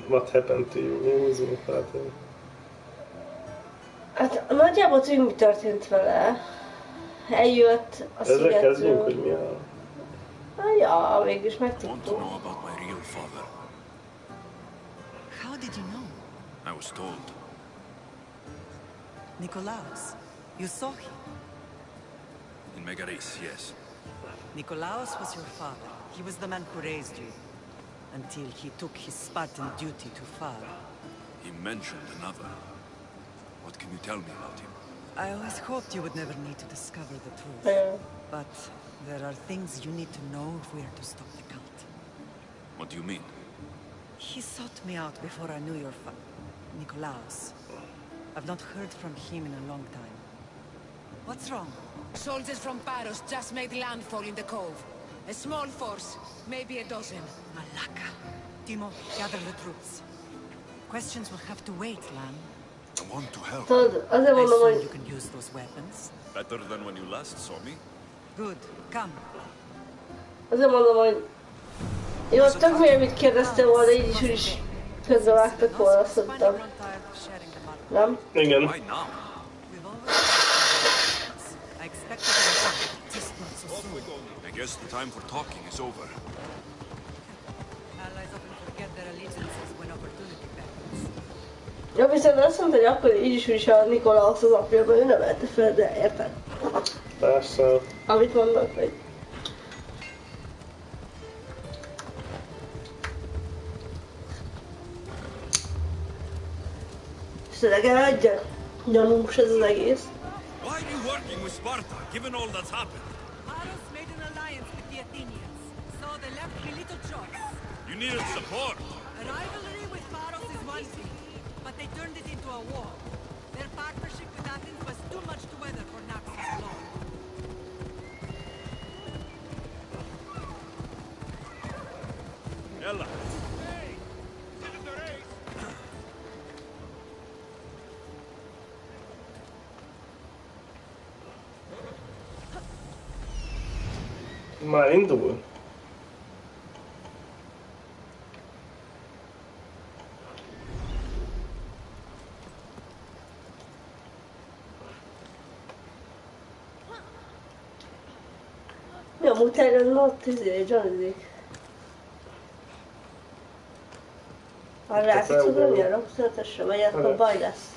What happened to you? Who is my father? Hát nagyjából tudjuk, mi történt vele. Eljött a Ezzel kezdjünk, szigetről. hogy mi a... Ja, végülis I want megtudtuk. to know about my real father. How did you know? I was told. Nikolaos. You saw him. In Megaris, yes. Nikolaos was your father. He was the man who raised you. Until he took his Spartan duty too far. He mentioned another. What can you tell me about him? I always hoped you would never need to discover the truth. Yeah. But there are things you need to know if we are to stop the cult. What do you mean? He sought me out before I knew your Nikolaos. I've not heard from him in a long time. What's wrong? Soldiers from Paros just made landfall in the cove. A small force, maybe a dozen. Maláka. Timo, gather the troops. Questions will have to wait, Lan. I want to help. Tudod, azért I mondom, assume hogy... you can use those weapons. Better than when you last saw me? Good. Come. Azért mondom, hogy... Jó, tök miért mit kérdeztél volna, így is közbevágtak volna, azt mondtam. Nem? Igen. Why now? I expected a just not so soon. I guess the time for talking is over. Allies often forget their allegiances when opportunity beckons. Ja, viszont azt mondta, hogy akkor így is a Nikolaos az apja, mert ő nem elte fel, de érted? Persze. Amit mondok, hogy... Legalább egy gyanús ez az egész. Why are you working with Sparta, given all that's happened? Paros made an alliance with the Athenians, so they left me little choice. You needed support. A rivalry with Paros is one thing, but they turned it into a war. Their partnership with Athens was too much to weather for Naxos alone. Ella. Már indul? Mi a mutáron ott Johnny-zik? Ha rá tudsz ugrani a raktátosra, vagy akkor baj lesz.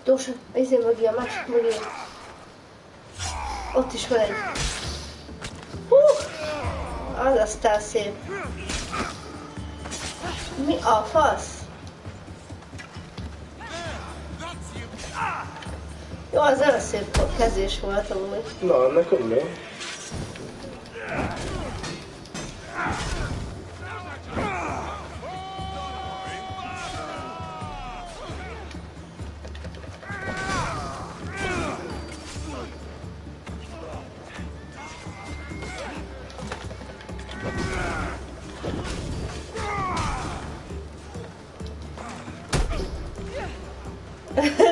Gyorsan, ezért mögé, a másik mögé. Ott is van egy. Az aztán szép. Mi a fasz? Jó, az nagyon szép kezés volt amúgy. Na, nekem nem.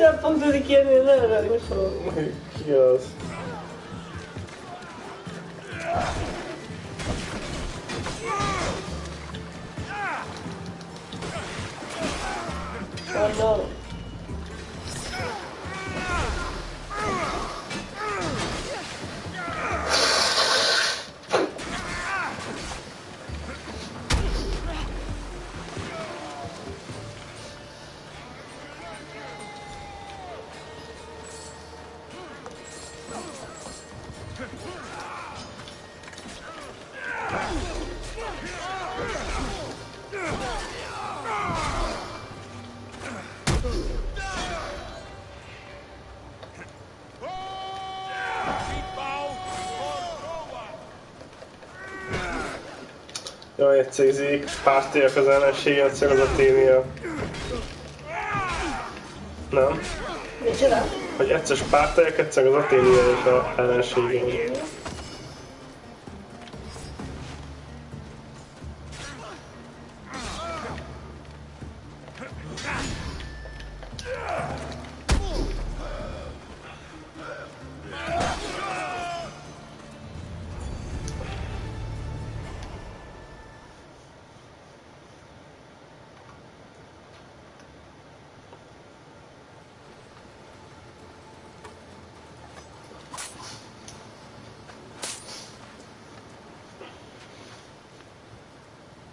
Nem fog tudni kijönni, nagyon rögni fogok. Ki az? Oh no. Jaj, egyszer izék, pártiak az ellensége, egyszer az a ténia. Nem? Micsoda? Hogy egyszer spártaiak, egyszer az Aténia és a ellensége.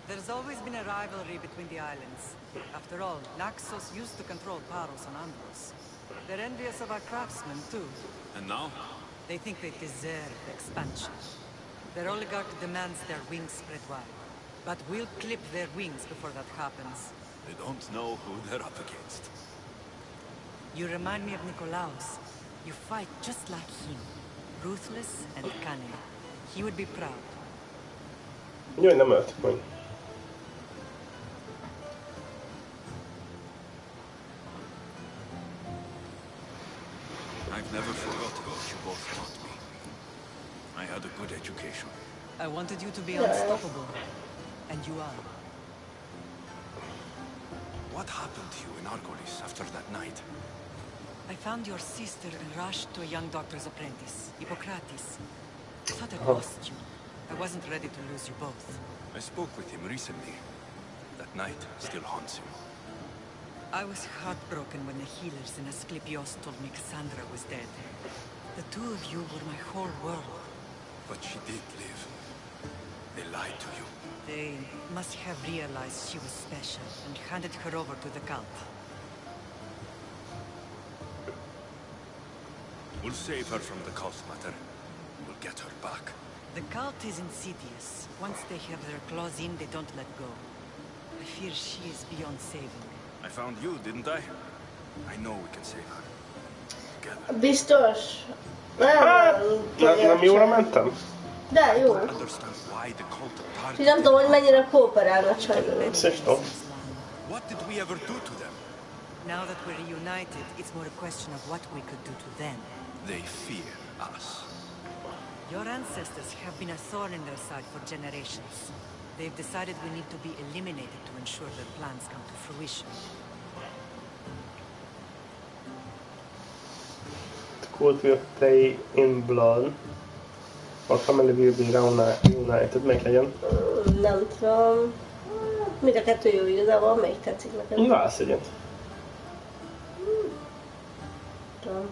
There's always been a rivalry between the islands. After all, Naxos used to control Paros and Andros. They're envious of our craftsmen, too. And now? They think they deserve expansion. Their oligarch demands their wings spread wide. But we'll clip their wings before that happens. They don't know who they're up against. You remind me of Nikolaos. You fight just like him. Ruthless and cunning. He would be proud. Jaj, nem öltük meg. I've never forgotten what you both taught me. I had a good education. I wanted you to be unstoppable. And you are. What happened to you in Argolis after that night? I found your sister and rushed to a young doctor's apprentice, Hippocrates. I thought I'd lost you. I wasn't ready to lose you both. I spoke with him recently. That night still haunts him. I was heartbroken when the healers in Asclepios told me Cassandra was dead. The two of you were my whole world. But she did live. They lied to you. They must have realized she was special and handed her over to the cult. We'll save her from the cult, Mater. We'll get her back. The cult is insidious. Once they have their claws in, they don't let go. I fear she is beyond saving. I found you, didn't I? I know we can save her. Together. Biztos. Nem jóra mentem? De jó. Understand why the cult És nem tudom, hogy mennyire kooperálnak sajnos. What did we ever do to them? Now that we're reunited, it's more a question of what we could do to them. They fear us. Your ancestors have been a thorn in their side for generations. They've decided we need to be eliminated to ensure their plans come to fruition. The cult will play in blood. Our family will be reunited. Melyik legyen? Nem tudom. Mind a kettő jó igazából, melyik tetszik nekem? Válasz egyet. Tudom.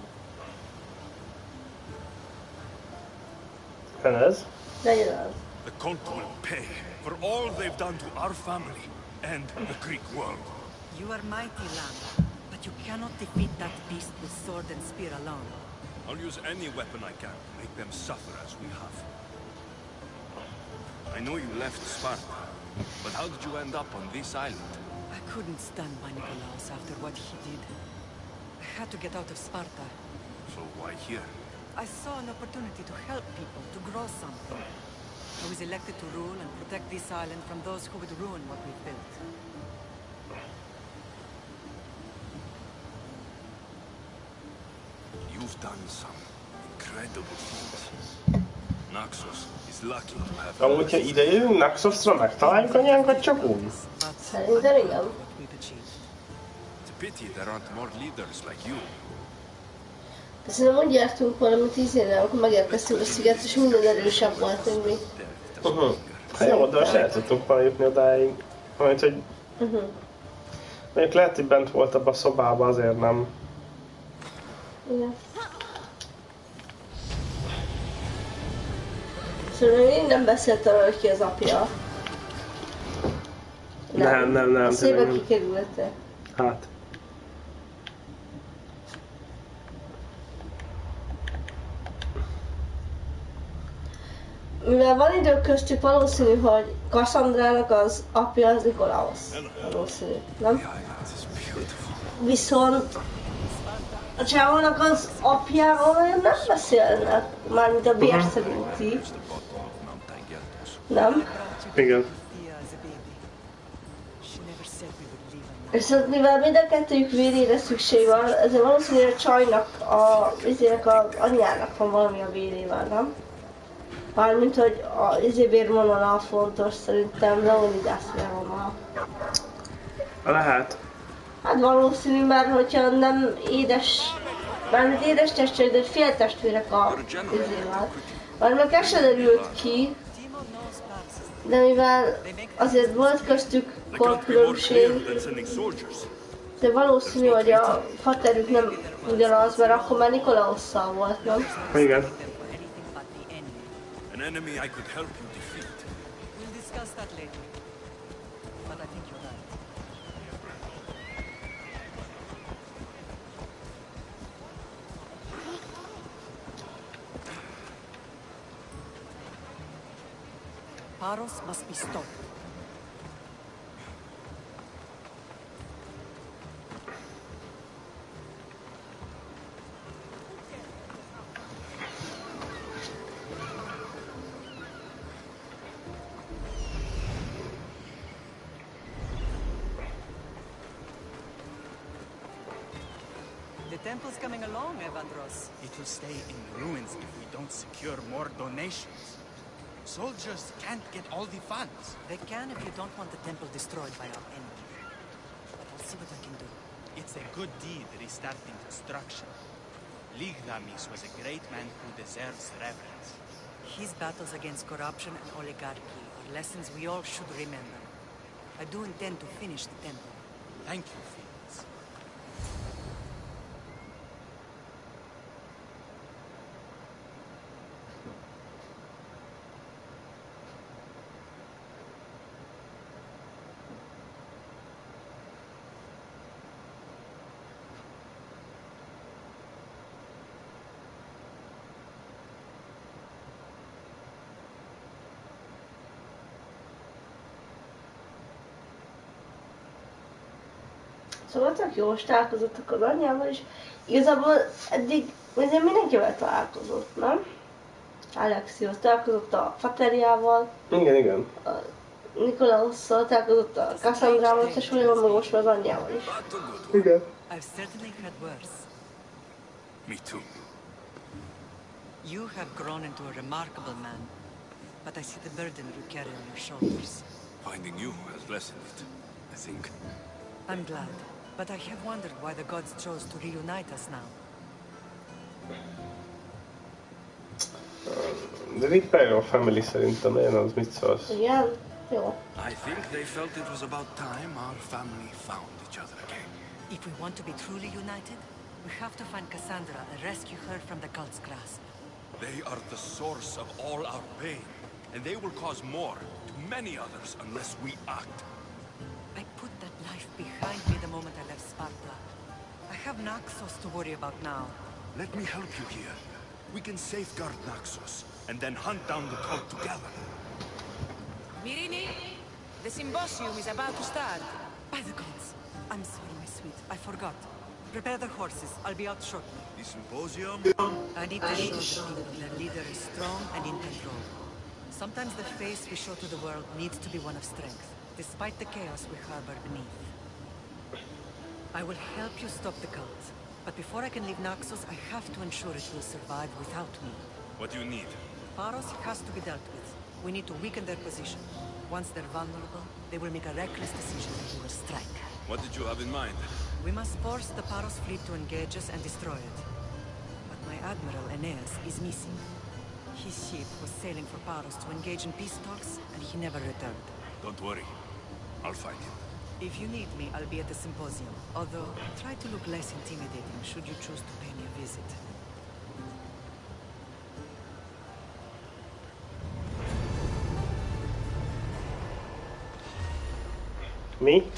Ez? Legyen az. The cult will pay for all they've done to our family and the Greek world. You are mighty, Lamb, but you cannot defeat that beast with sword and spear alone. I'll use any weapon I can to make them suffer as we have. I know you left Sparta, but how did you end up on this island? I couldn't stand by Nikolaos after what he did. I had to get out of Sparta. So why here? I saw an opportunity to help people, to grow something. I was elected to rule and protect this island from those who would ruin what we've built. You've done some incredible things. Naxos is lucky to have... Amúgy, ha ide jövünk Naxosra, megtaláljuk anyánkat csak úgy? Szerintem igen. It's a pity there aren't more leaders like you. Szerintem úgy jártunk valamit ízére, akkor megérkeztünk a sziget, és minden erősebb volt, mint mi. Hát jó, de most el tudtunk volna jutni odáig. Mert hogy... Mondjuk lehet, hogy bent volt abban a szobában, azért nem. Igen. Szerintem én nem beszélt arra, hogy ki az apja. Nem. Szépen kikerülete. Hát. Mivel van idő köztük, valószínű, hogy Cassandrának az apja az Nikolaos. Valószínű, nem? Viszont a csávónak az apjával olyan nem beszélnek, mármint a bér szerinti. Nem? Igen. Viszont mivel mind a kettőjük vérére szükség van, ezért valószínűleg a csajnak, az anyjának van valami a vérével, nem? Mármint, hogy a vérvonala fontos, szerintem Leonidas vérvonala. Lehet. Hát valószínű, mert hogyha nem mármint édes testvérek, de féltestvérek a izével. Mármint ez se derült ki, de mivel azért volt köztük korkülönbség, de valószínű, hogy a faterük nem ugyanaz, mert akkor már Nikolaosszal volt, nem? Igen. An enemy I could help you defeat. We'll discuss that later. But I think you're right. Paros must be stopped. The temple's coming along, Evandros. It will stay in ruins if we don't secure more donations. Soldiers can't get all the funds. They can if you don't want the temple destroyed by our enemy. But I'll see what I can do. It's a good deed restarting construction. Ligdamis was a great man who deserves reverence. His battles against corruption and oligarchy are lessons we all should remember. I do intend to finish the temple. Thank you, Felix. Szóval tök jó, most találkozottak az anyjával, és igazából eddig azért mindenkivel találkozott, nem? Alexios találkozott a faterjával. Igen. A Nikolaosszal találkozott a Cassandrával, és olyan meg most már az anyjával is. Igen. I've certainly had worse. Me too. You have grown into a remarkable man, but I see the burden you carry on your shoulders. Finding you has lessened it, I think. I'm glad, but I have wondered why the gods chose to reunite us now. De Imperial Family szerintem én az mit szólsz? Igen? Jó. I think they felt it was about time our family found each other again. If we want to be truly united, we have to find Cassandra and rescue her from the cult's grasp. They are the source of all our pain, and they will cause more to many others unless we act. I put that life behind me the moment I left Sparta. I have Naxos to worry about now. Let me help you here. We can safeguard Naxos, and then hunt down the cult together. Mirini, the symposium is about to start. By the gods. I'm sorry, my sweet. I forgot. Prepare the horses. I'll be out shortly. The symposium? I need to show the people their leader is strong and in control. Sometimes the face we show to the world needs to be one of strength, despite the chaos we harbor beneath. I will help you stop the cult. But before I can leave Naxos, I have to ensure it will survive without me. What do you need? Paros has to be dealt with. We need to weaken their position. Once they're vulnerable, they will make a reckless decision and we will strike. What did you have in mind? We must force the Paros fleet to engage us and destroy it. But admiral, Aeneas, is missing. His ship was sailing for Paros to engage in peace talks, and he never returned. Don't worry. I'll find him. If you need me, I'll be at the symposium. Although, try to look less intimidating should you choose to pay me a visit. Mi?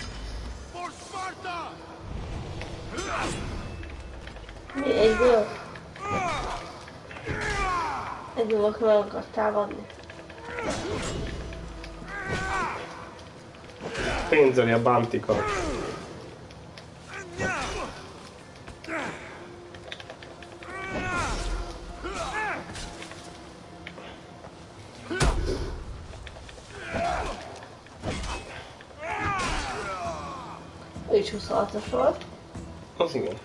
Mi? Egyből? Egyből akkor meg akartál vanni. Pénzeli a bounty-kat. Ő is 26-os volt. Az igen.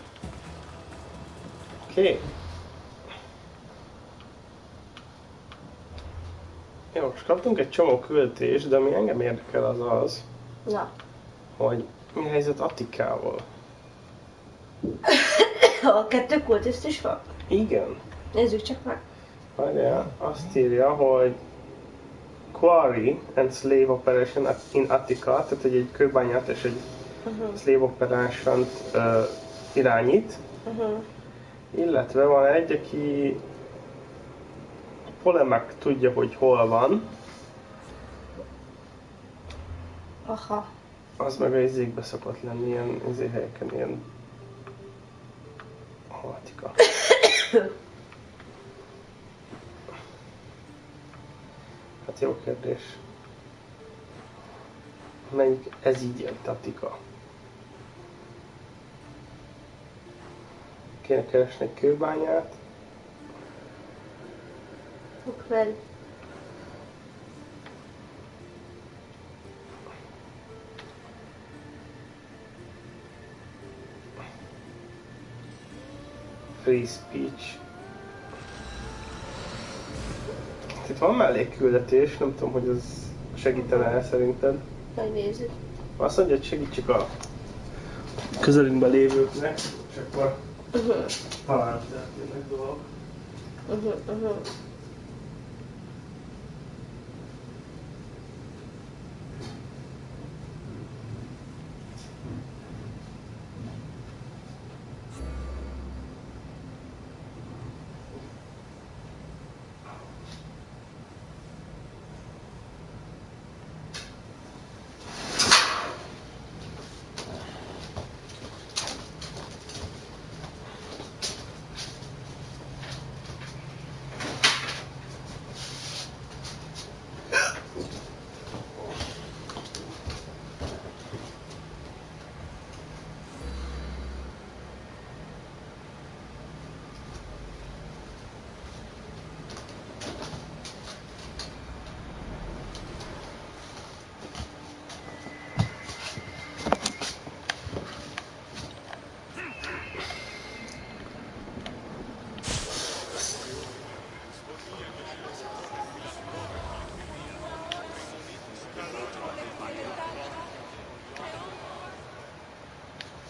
Oké. Jó, most kaptunk egy csomó küldetést, de ami engem érdekel az az, Na. hogy mi a helyzet Attikával. A 2 kultiszt is van? Igen. Nézzük csak meg. Várjál, azt írja, hogy Quarry and Slave Operation in Attica, tehát egy kőbányát és egy Slave Operation irányít. Illetve van egy, aki Polemek tudja, hogy hol van. Aha. Az meg a izékbe szokott lenni, ilyen helyeken, ilyen... Attika. Hát jó kérdés. Melyik ez így jelent Attika? Kéne keresni egy kőbányát. Okvel. Free speech. Itt van mellékküldetés, nem tudom, hogy ez segítene el szerinted. Megnézzük. Azt mondja, hogy segítsük a közelünkben lévőknek, és akkor talán történnek dolgok.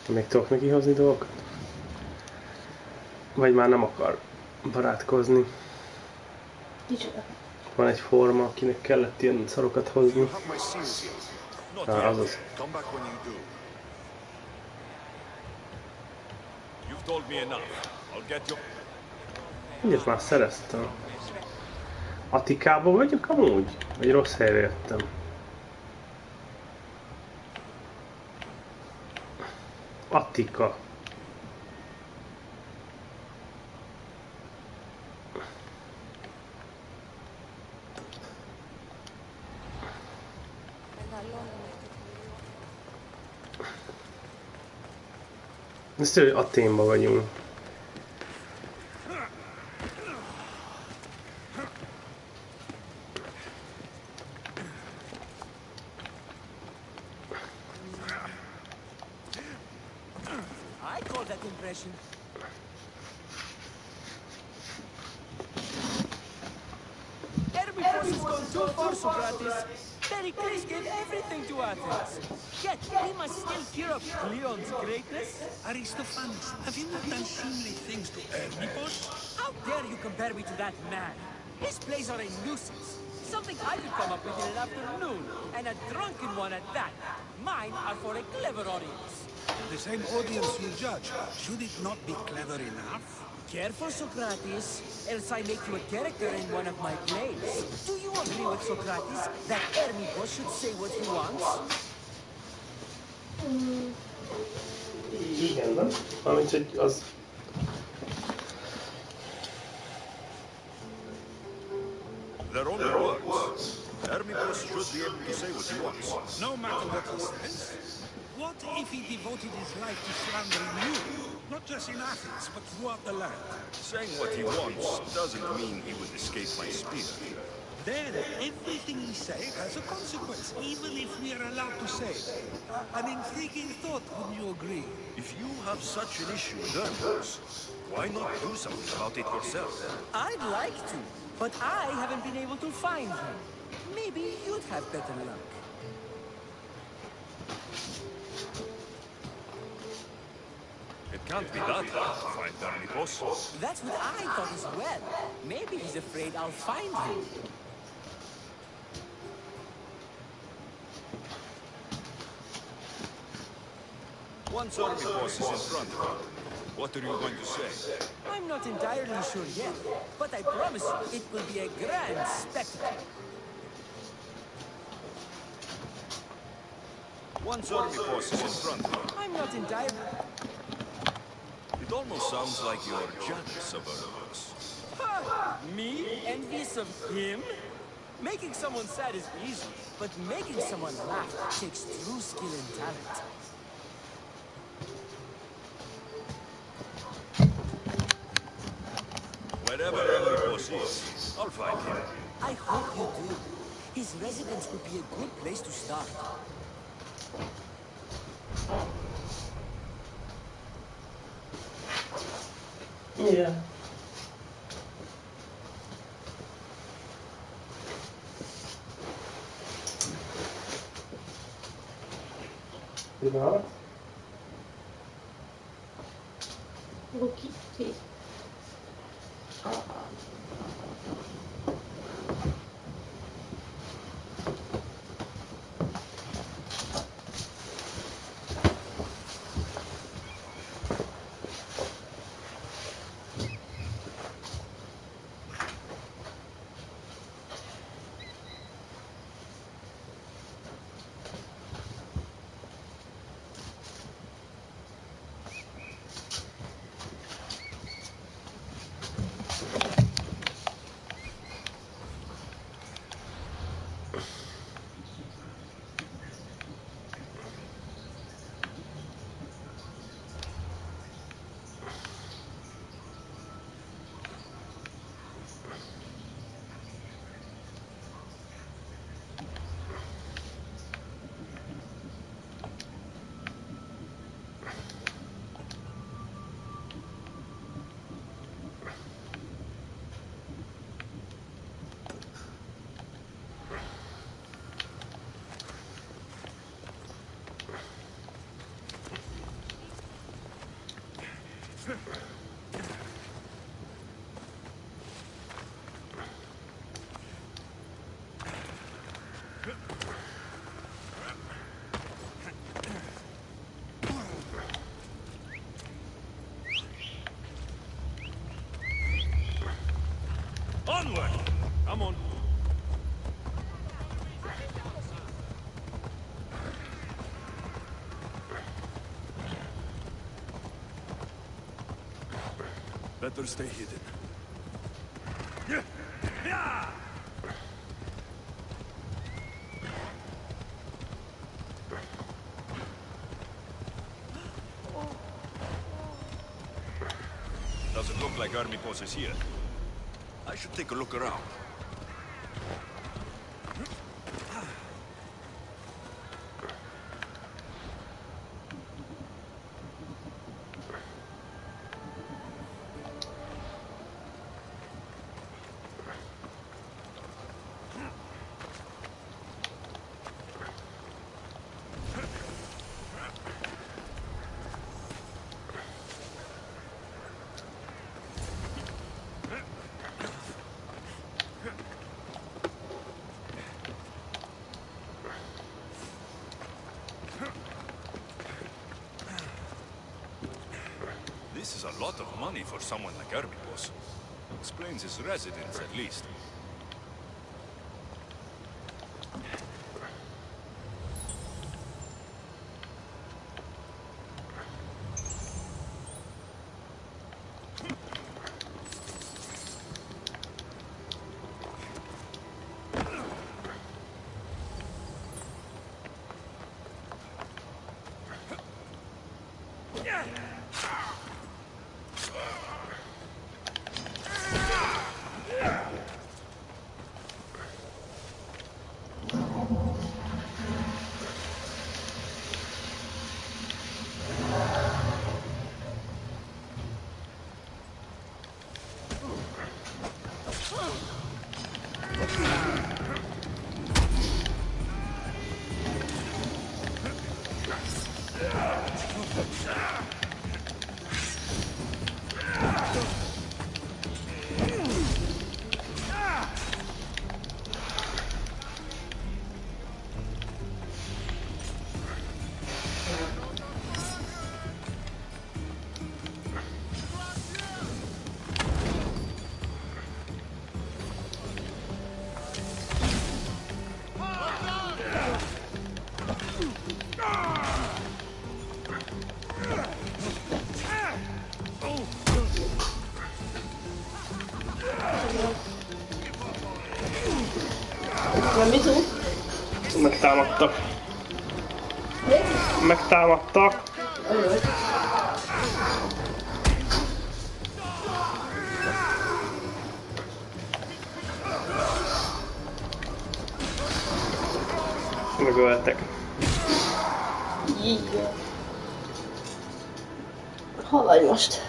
Még tudok neki hozni dolgokat? Vagy már nem akar barátkozni? Kicsoda. Van egy forma, akinek kellett ilyen szarokat hozni. Azaz. Ilyet már szereztem. Attikában vagyok amúgy? Vagy rossz helyre jöttem? Attika. Ezt hogy Athénban vagyunk. Pericles gave everything to Athens. Yet we must still hear of Cleon's greatness. Aristophanes, have you not done seemly things to Hermippos? How How dare you compare me to that man? His plays are a nuisance. Something I could come up with in an afternoon, and a drunken one at that. Mine are for a clever audience. The same audience you judge. Should it not be clever enough? Careful, Socrates, else I make you a character in one of my plays. Do you agree with Socrates that Hermipos should say what he wants? Igen, nem? Amit, hogy az... They're only words. Hermipos should be able to say what he wants. No matter what he says. What if he devoted his life to slandering you? Not just in Athens, but throughout the land. Saying what he wants doesn't mean he would escape my spear. Then everything we say has a consequence, even if we are allowed to say it. An intriguing thought, wouldn't you agree? If you have such an issue with Hermipos, why not do something about it yourself? I'd like to, but I haven't been able to find him. Maybe you'd have better luck. It can't be that hard to find Hermipos. That's what I thought as well. Maybe he's afraid I'll find him. Once Hermipos is in front of you, what are you going to say? I'm not entirely sure yet, but I promise you it will be a grand spectacle. Once Hermipos is in front of you, I'm not entirely... it almost sounds like you're jealous of Hermipos. Ha! Me? Envious of him? Making someone sad is easy, but making someone laugh takes true skill and talent. Wherever Hermipos is, I'll find him. I hope you do. His residence would be a good place to start. Yeah. Pillanat. Luki, sí. Onward! Come on. Better stay hidden. Doesn't look like Hermipos is here. I should take a look around. is a lot of money for someone like Armipos. Explains his residence, at least. Megtámadtak. Megtámadtak. Megöltek. Igen. Hol vagy most?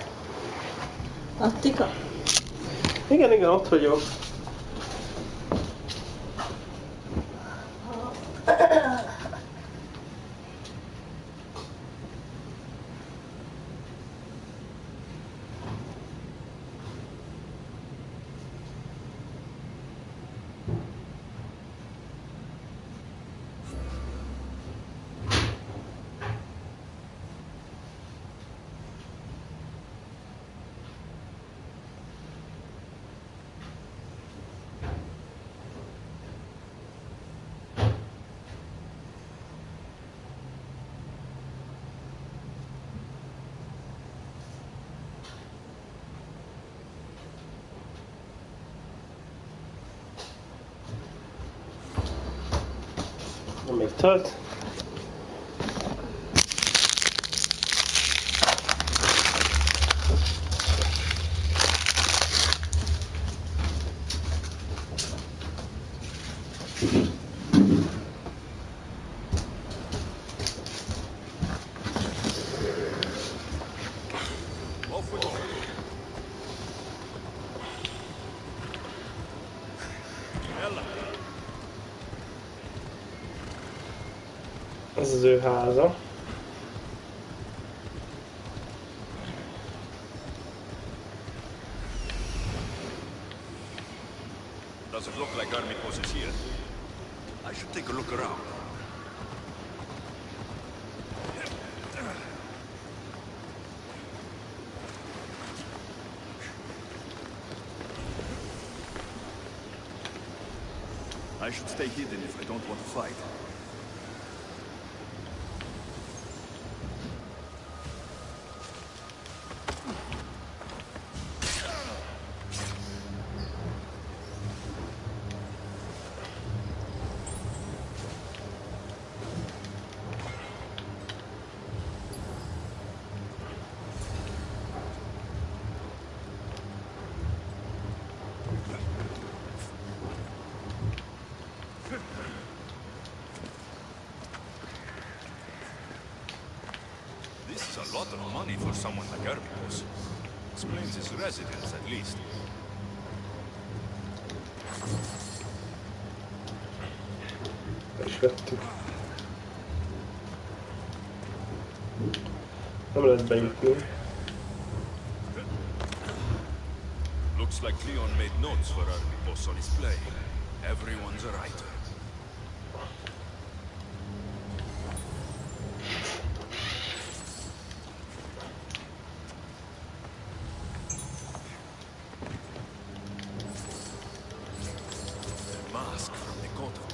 Attika? Igen, ott vagyok. Még tölt. Ez az ő háza. Does it look like Armipos is here? I should take a look around. I should stay hidden if I don't want to fight. A lot of money for someone like Armipos. Explains his residence, at least. Nem lehet bejutni. Looks like Leon made notes for Armipos on his play. Everyone's a writer.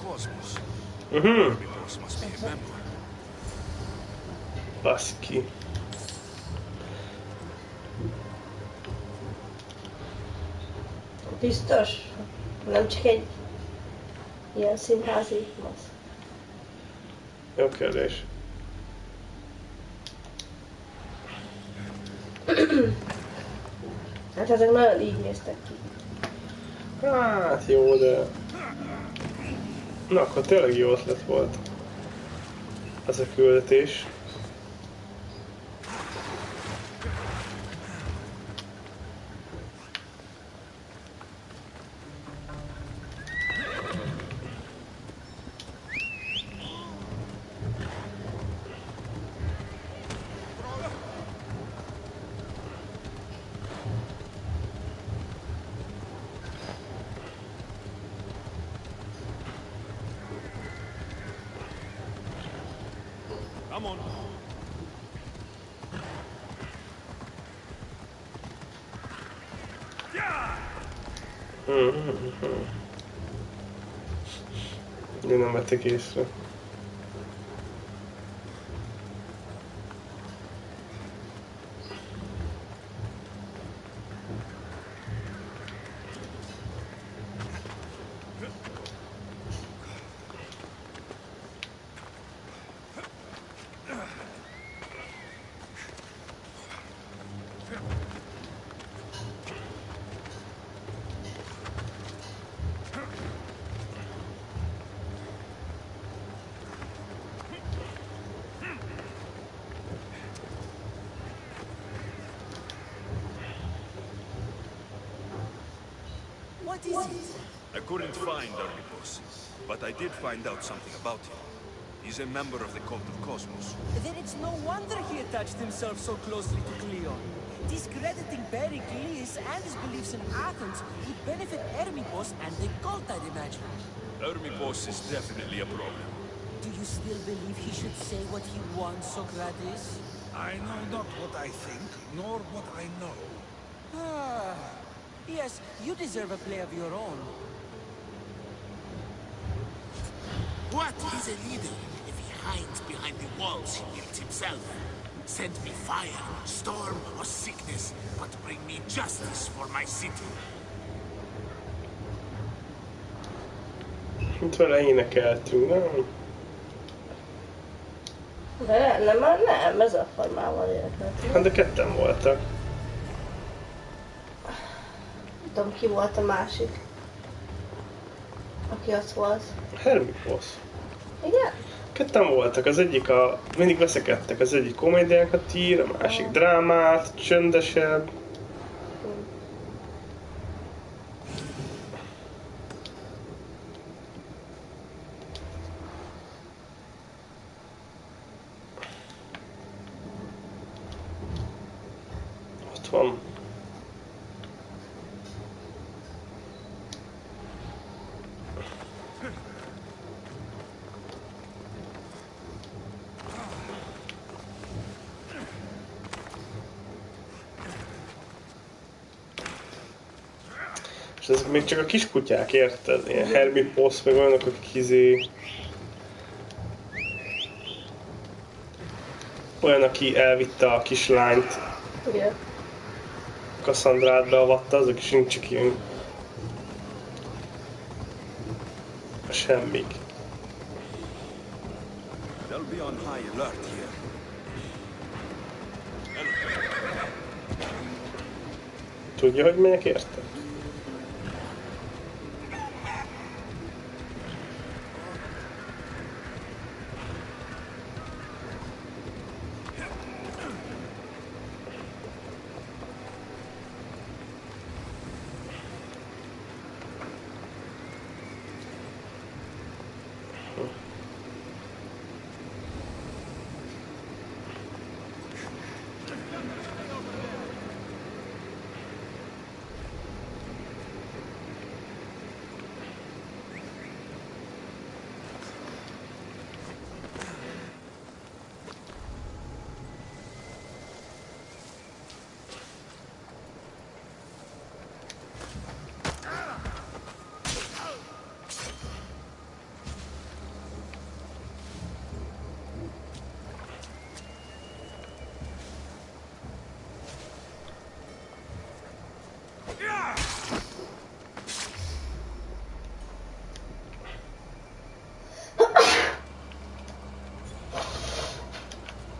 cosmos. Mhm. Boss must be a member. Baszki. Biztos? Nem csak egy ilyen színházi masz. Jó kérdés. Hát ezek nagyon így néztek ki. Hát jó, de... Na, akkor tényleg jó ötlet volt. Ez a küldetés. Come on. De nem vették észre. What is it? I couldn't find Armipos, but I did find out something about him. He's a member of the Cult of Cosmos. Then it's no wonder he attached himself so closely to Cleon. Discrediting Pericles and his beliefs in Athens would benefit Hermipos and the cult, I'd imagine. Hermipos is definitely a problem. Do you still believe he should say what he wants, Socrates? I know not what I think, nor what I know. Ah, yes, you deserve a play of your own. What is a leader if he hides behind the walls he built himself? Send me fire, storm, or sickness, but bring me justice for my city. Itt vele énekeltünk, nem? De nem, ez a formával énekeltünk. Hát de ketten voltak. Nem tudom, ki volt a másik. Aki az volt. Hermipos. Igen? Ketten voltak, az egyik mindig veszekedtek, az egyik komédiákat ír, a másik drámát, csöndesebb. Ott van. És ezek még csak a kiskutyák, érted? Ilyen Hermipos, meg olyanok, akik olyan, aki elvitte a kislányt. Igen. Cassandrát beavatta, azok is nincs csak ilyen... semmik. They'll be on high alert here. Tudja, hogy megyek érte?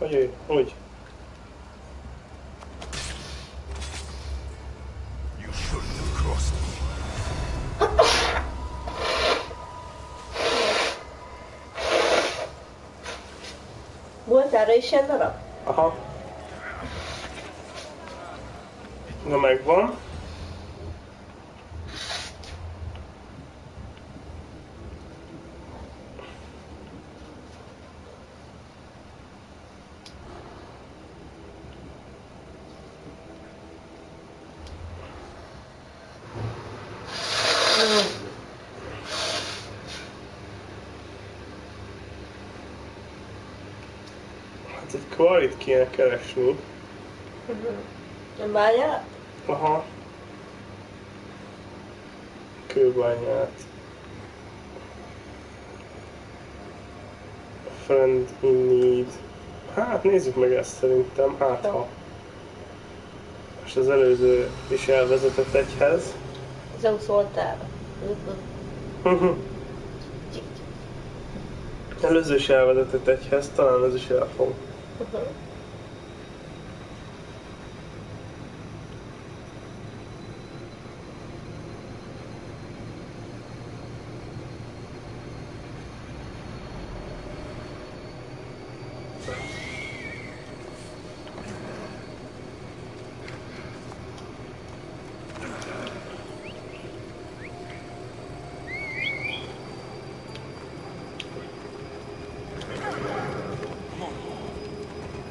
Úgy. You shouldn't have crossed me. Volt erre is ilyen darab? Aha. Na megvan. Hát egy kvalit kéne keresni. Nem bányát? Aha. Kőbányát. Friend in need. Hát nézzük meg ezt szerintem, hát ha. És az előző is elvezetett egyhez. Zeus oltára. Előző is elvezetett egyhez, talán ez is el fog.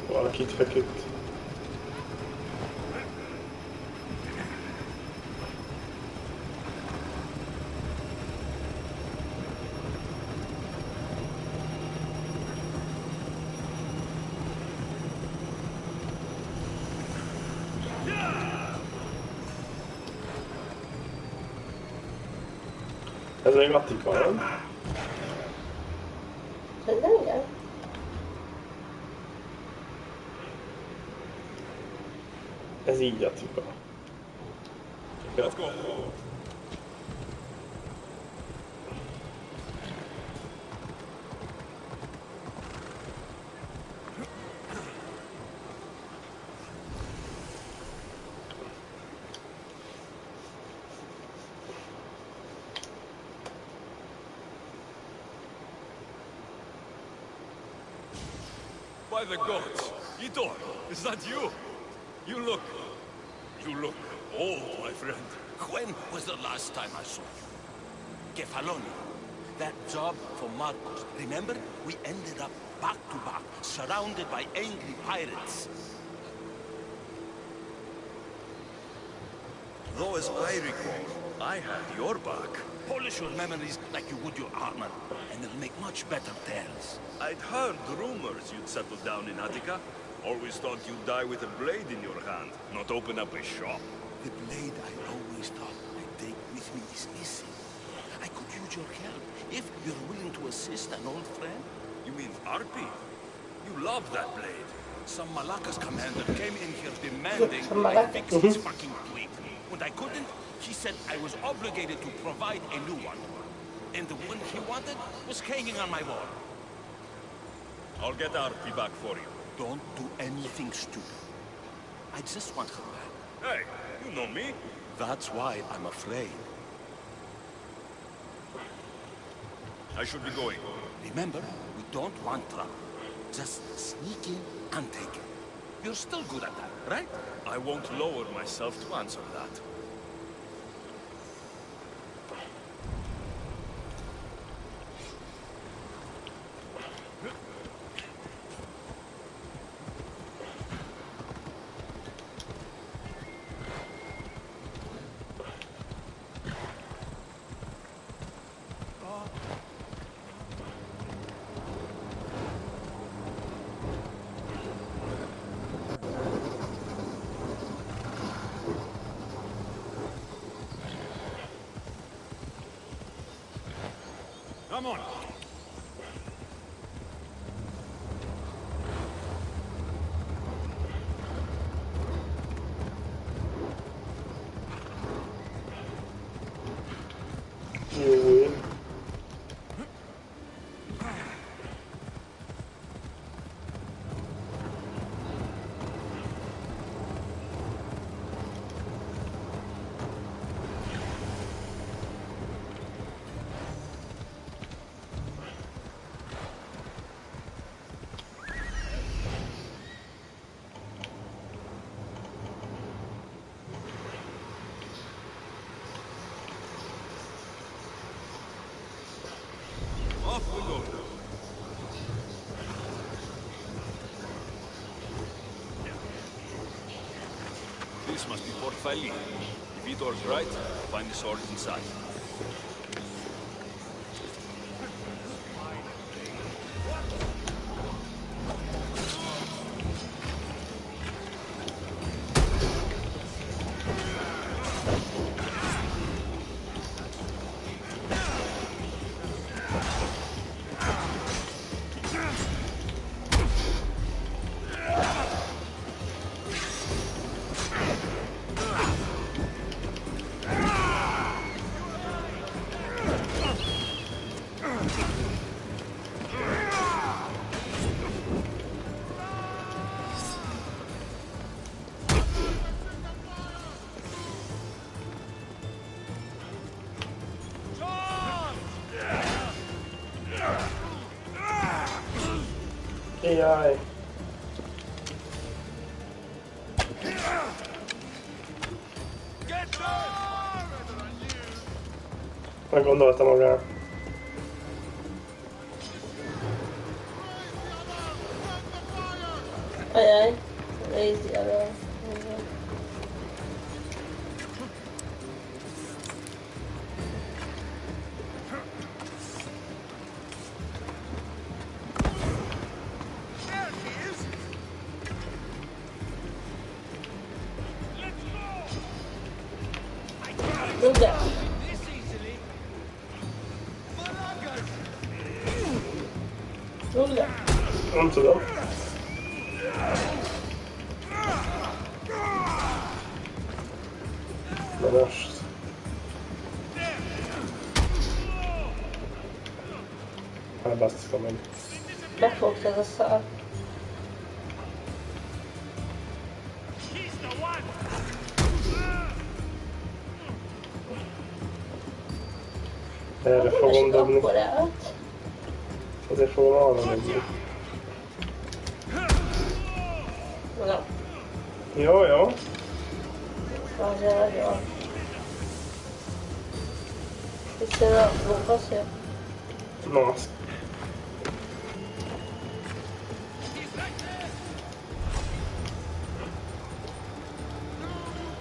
Valaki itt feküdt. Ez még Attika, nem? Szerintem igen. Ez így Attika. Let's go. By the gods, Itor, is that you? You look old, my friend. When was the last time I saw you? Kefaloni. That job for Marcos. Remember? We ended up back to back, surrounded by angry pirates. Though as I recall, I had your back. Polish your memories like you would your armor, and it'll make much better tales. I'd heard rumors you'd settled down in Attica. Always thought you'd die with a blade in your hand, not open up a shop. The blade I always thought I'd take with me is missing. I could use your help, if you're willing to assist an old friend. You mean Arpi? You love that blade. Some Malaka's commander came in here demanding I fix his fucking blade. When I couldn't, he said I was obligated to provide a new one. And the one he wanted was hanging on my wall. I'll get Arpi back for you. Don't do anything stupid. I just want her back. Hey, you know me. That's why I'm afraid. I should be going. Remember, we don't want trouble. Just sneak in and take it. You're still good at that, right? I won't lower myself to answer that. Come on. if I leave. If Vitor's right, find the sword inside. Jaj. Meggondolta magát. Ajaj, raise the other. Nem tudom. De most... Elbasztika meg. Megfogtad a szart. Erre fogom dobni. Azért fogom arra dobni. Na. Jó, jó. Azért jó. Hiszen a lókaszja. Na, azt.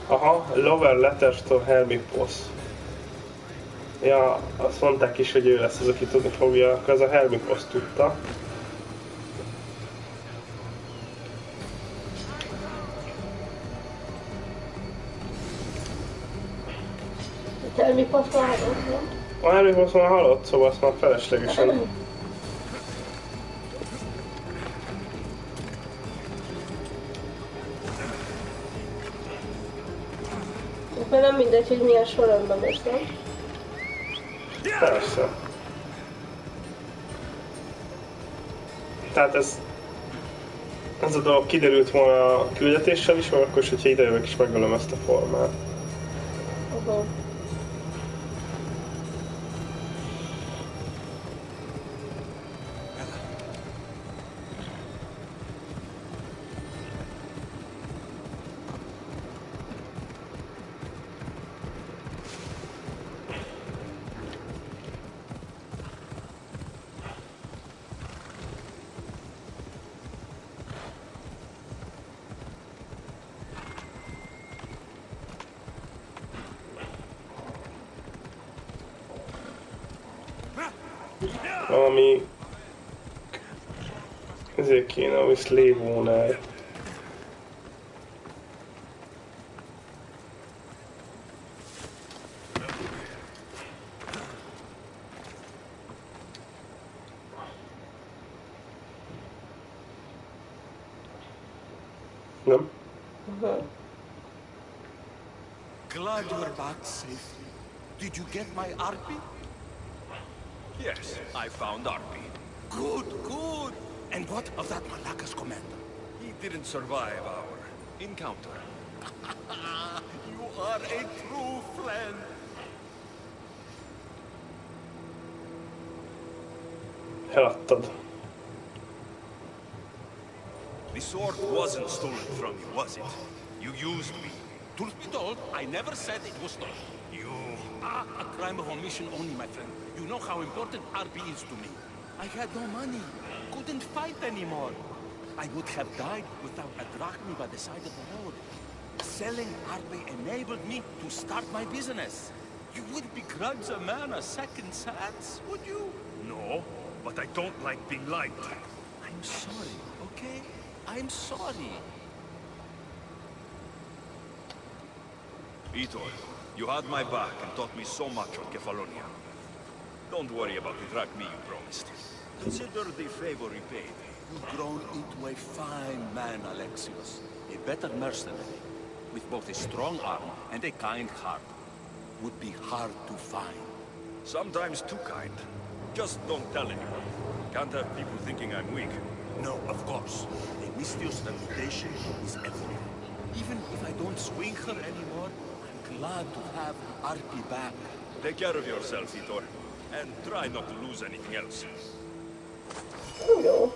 Aha, lower letters to Hermipos. Ja, azt mondták is, hogy ő lesz az, aki tudni fogja, akkor ez a Hermipos tudta. Hermipos már halott, nem? A Hermipos már halott, szóval azt már feleslegesen. Akkor nem mindegy, hogy milyen sorrendben mész, nem? Persze. Tehát ez a dolog kiderült volna a küldetéssel is, vagy akkor is, hogyha idejövök is megölöm ezt a formát. Valami... ezért kéne, hogy slave owner. Nem? Glad you're back safely. Did you get my Arpi? Yes, I found Arpi. Good, good. And what of that Maláka's commander? He didn't survive our encounter. You are a true friend. Eladtad. The sword wasn't stolen from you, was it? You used me. Truth be told, I never said it was stolen. You are a crime of omission only, my friend. You know how important Arpi is to me. I had no money, couldn't fight anymore. I would have died without a drachma by the side of the road. Selling hardly enabled me to start my business. You would begrudge a man a second chance, would you? No, but I don't like being lied to. I'm sorry, okay? I'm sorry. Vitor, you had my back and taught me so much on Kefalonia. Don't worry about the drachmi you promised. Consider the favor repaid. You've grown into a fine man, Alexios. A better mercenary, with both a strong arm and a kind heart, would be hard to find. Sometimes too kind. Just don't tell anyone. Can't have people thinking I'm weak. No, of course. A Misthios reputation is everything. Even if I don't swing her anymore, I'm glad to have Arpi back. Take care of yourself, Vitor. And try not to lose anything else. Jó.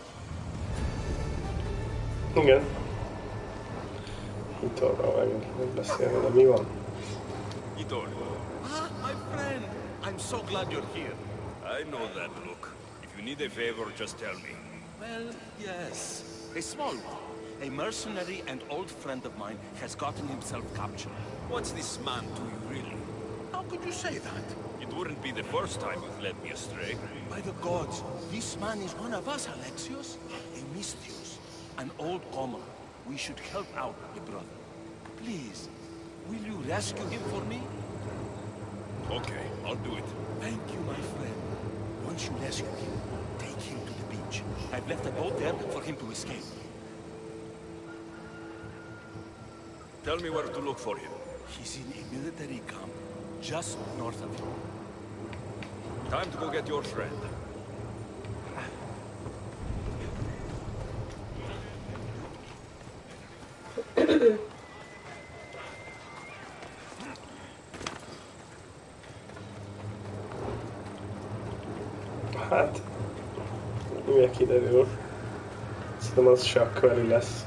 Igen. Vitorral megbeszélve, de mi van? Vitor. Ah, my friend. I'm so glad you're here. I know that look. If you need a favor, just tell me. Well, yes. A small one. A mercenary and old friend of mine has gotten himself captured. What's this man to you, really? How could you say that? It wouldn't be the first time you've led me astray. By the gods, this man is one of us, Alexios. A Misthios. An old commoner. We should help out a brother. Please, will you rescue him for me? Okay, I'll do it. Thank you, my friend. Once you rescue him, take him to the beach. I've left a boat there for him to escape. Tell me where to look for him. He's in a military camp just north of here. Time to go get your friend. Hát, ugye kiderül. Szerintem az se a query lesz.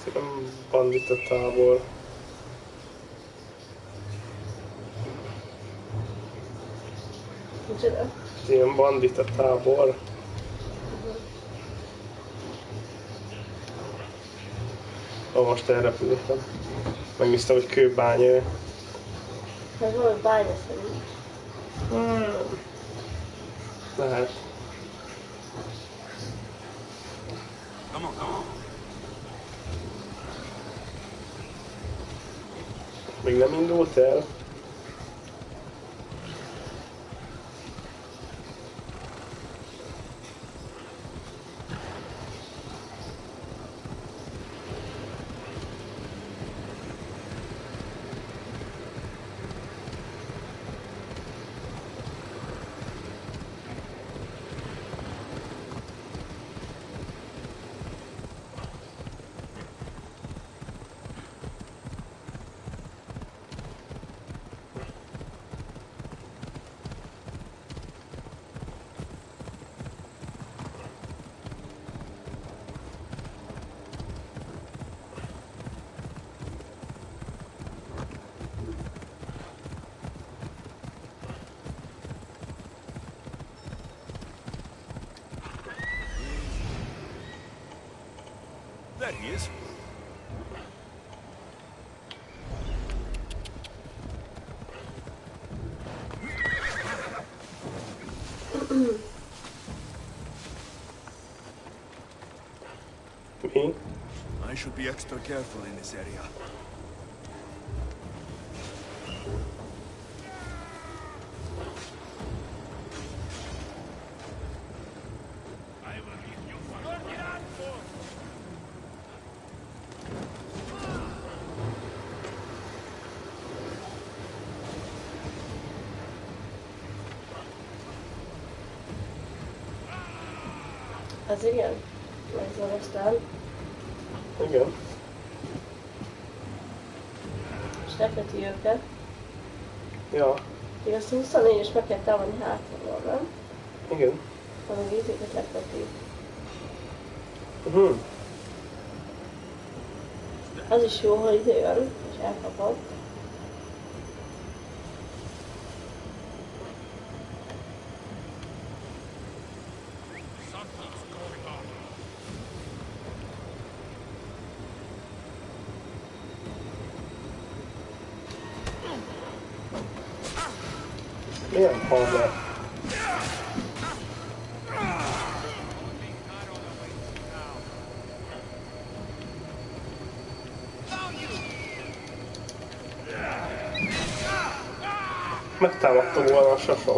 Szerintem bandita tábor. Micsoda? Ilyen bandita tábor. Most elrepültem. Megnéztem, hogy kőbánya. Ez valami bánya szerint. Lehet. Come on, come on. Még nem indult el. There he is. Me? I should be extra careful in this area. Az igen. Ez aztán. Igen. És lefeti őket. Ja. Még azt a 24 és meg kell támadni hátraval, nem? Igen. Hanem ízéket lefeti. Az is jó, hogy idő jön, és elkapod. Milyen halmár? Megtámadta volna a sason.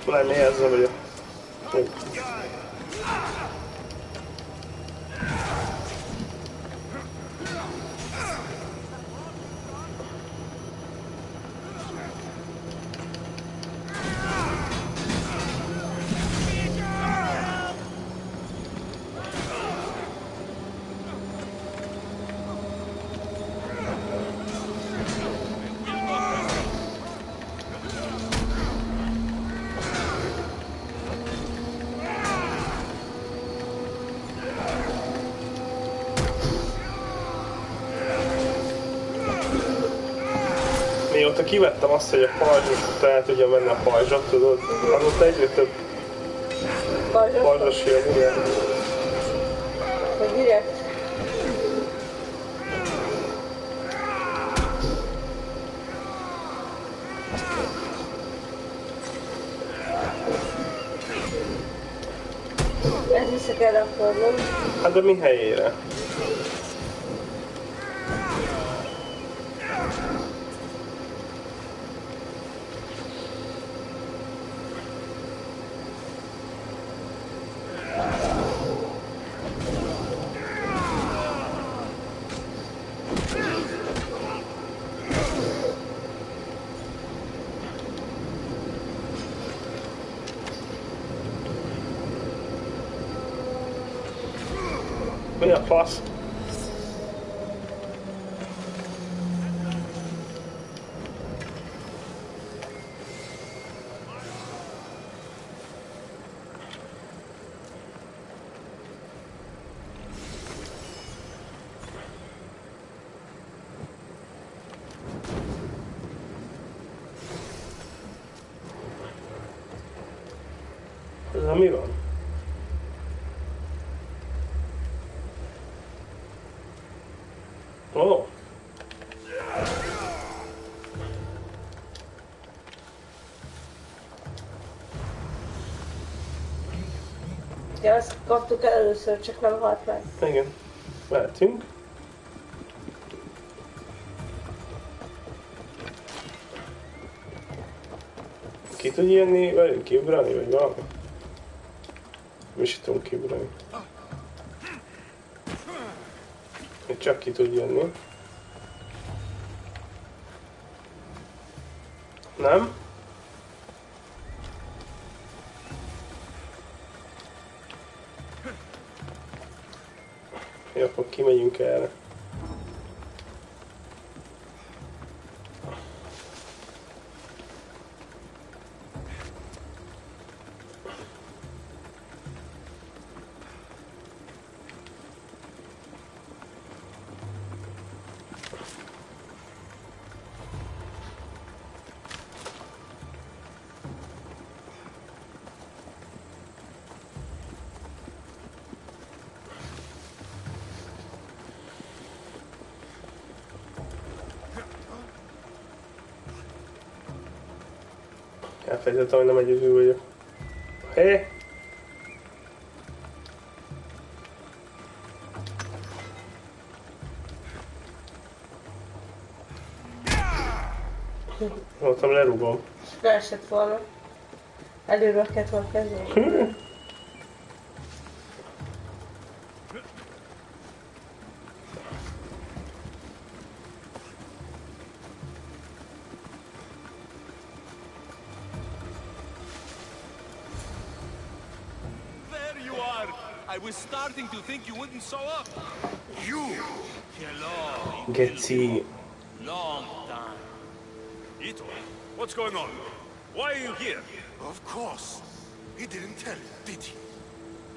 Lenni ezzel vagyok. Mióta kivettem azt, hogy a pajzsot el tudja menni a pajzsot, tudod? Azóta egyre több pajzsos jön, igen. Vagy direkt. Ezt vissza kell raknom. Hát de mi helyére? Mi a fasz? Ez mi van? Oh. Ja, azt kaptuk el először, csak nem halt meg. Igen. Mehetünk. Ki tud jönni velünk kiugrani, vagy valami? Mi is tudunk kiugrani. Csak ki tud jönni. Nem? Jó, akkor kimegyünk erre. Elfelejtettem, hogy nem egyedül vagyok. Hé! Voltam lerúgom. Leesett volna. Előről kellett volna kezdeni. I was starting to think you wouldn't show up. You! Hello. Geci. Long time. Ito, what's going on? Why are you here? Of course. He didn't tell you, did he?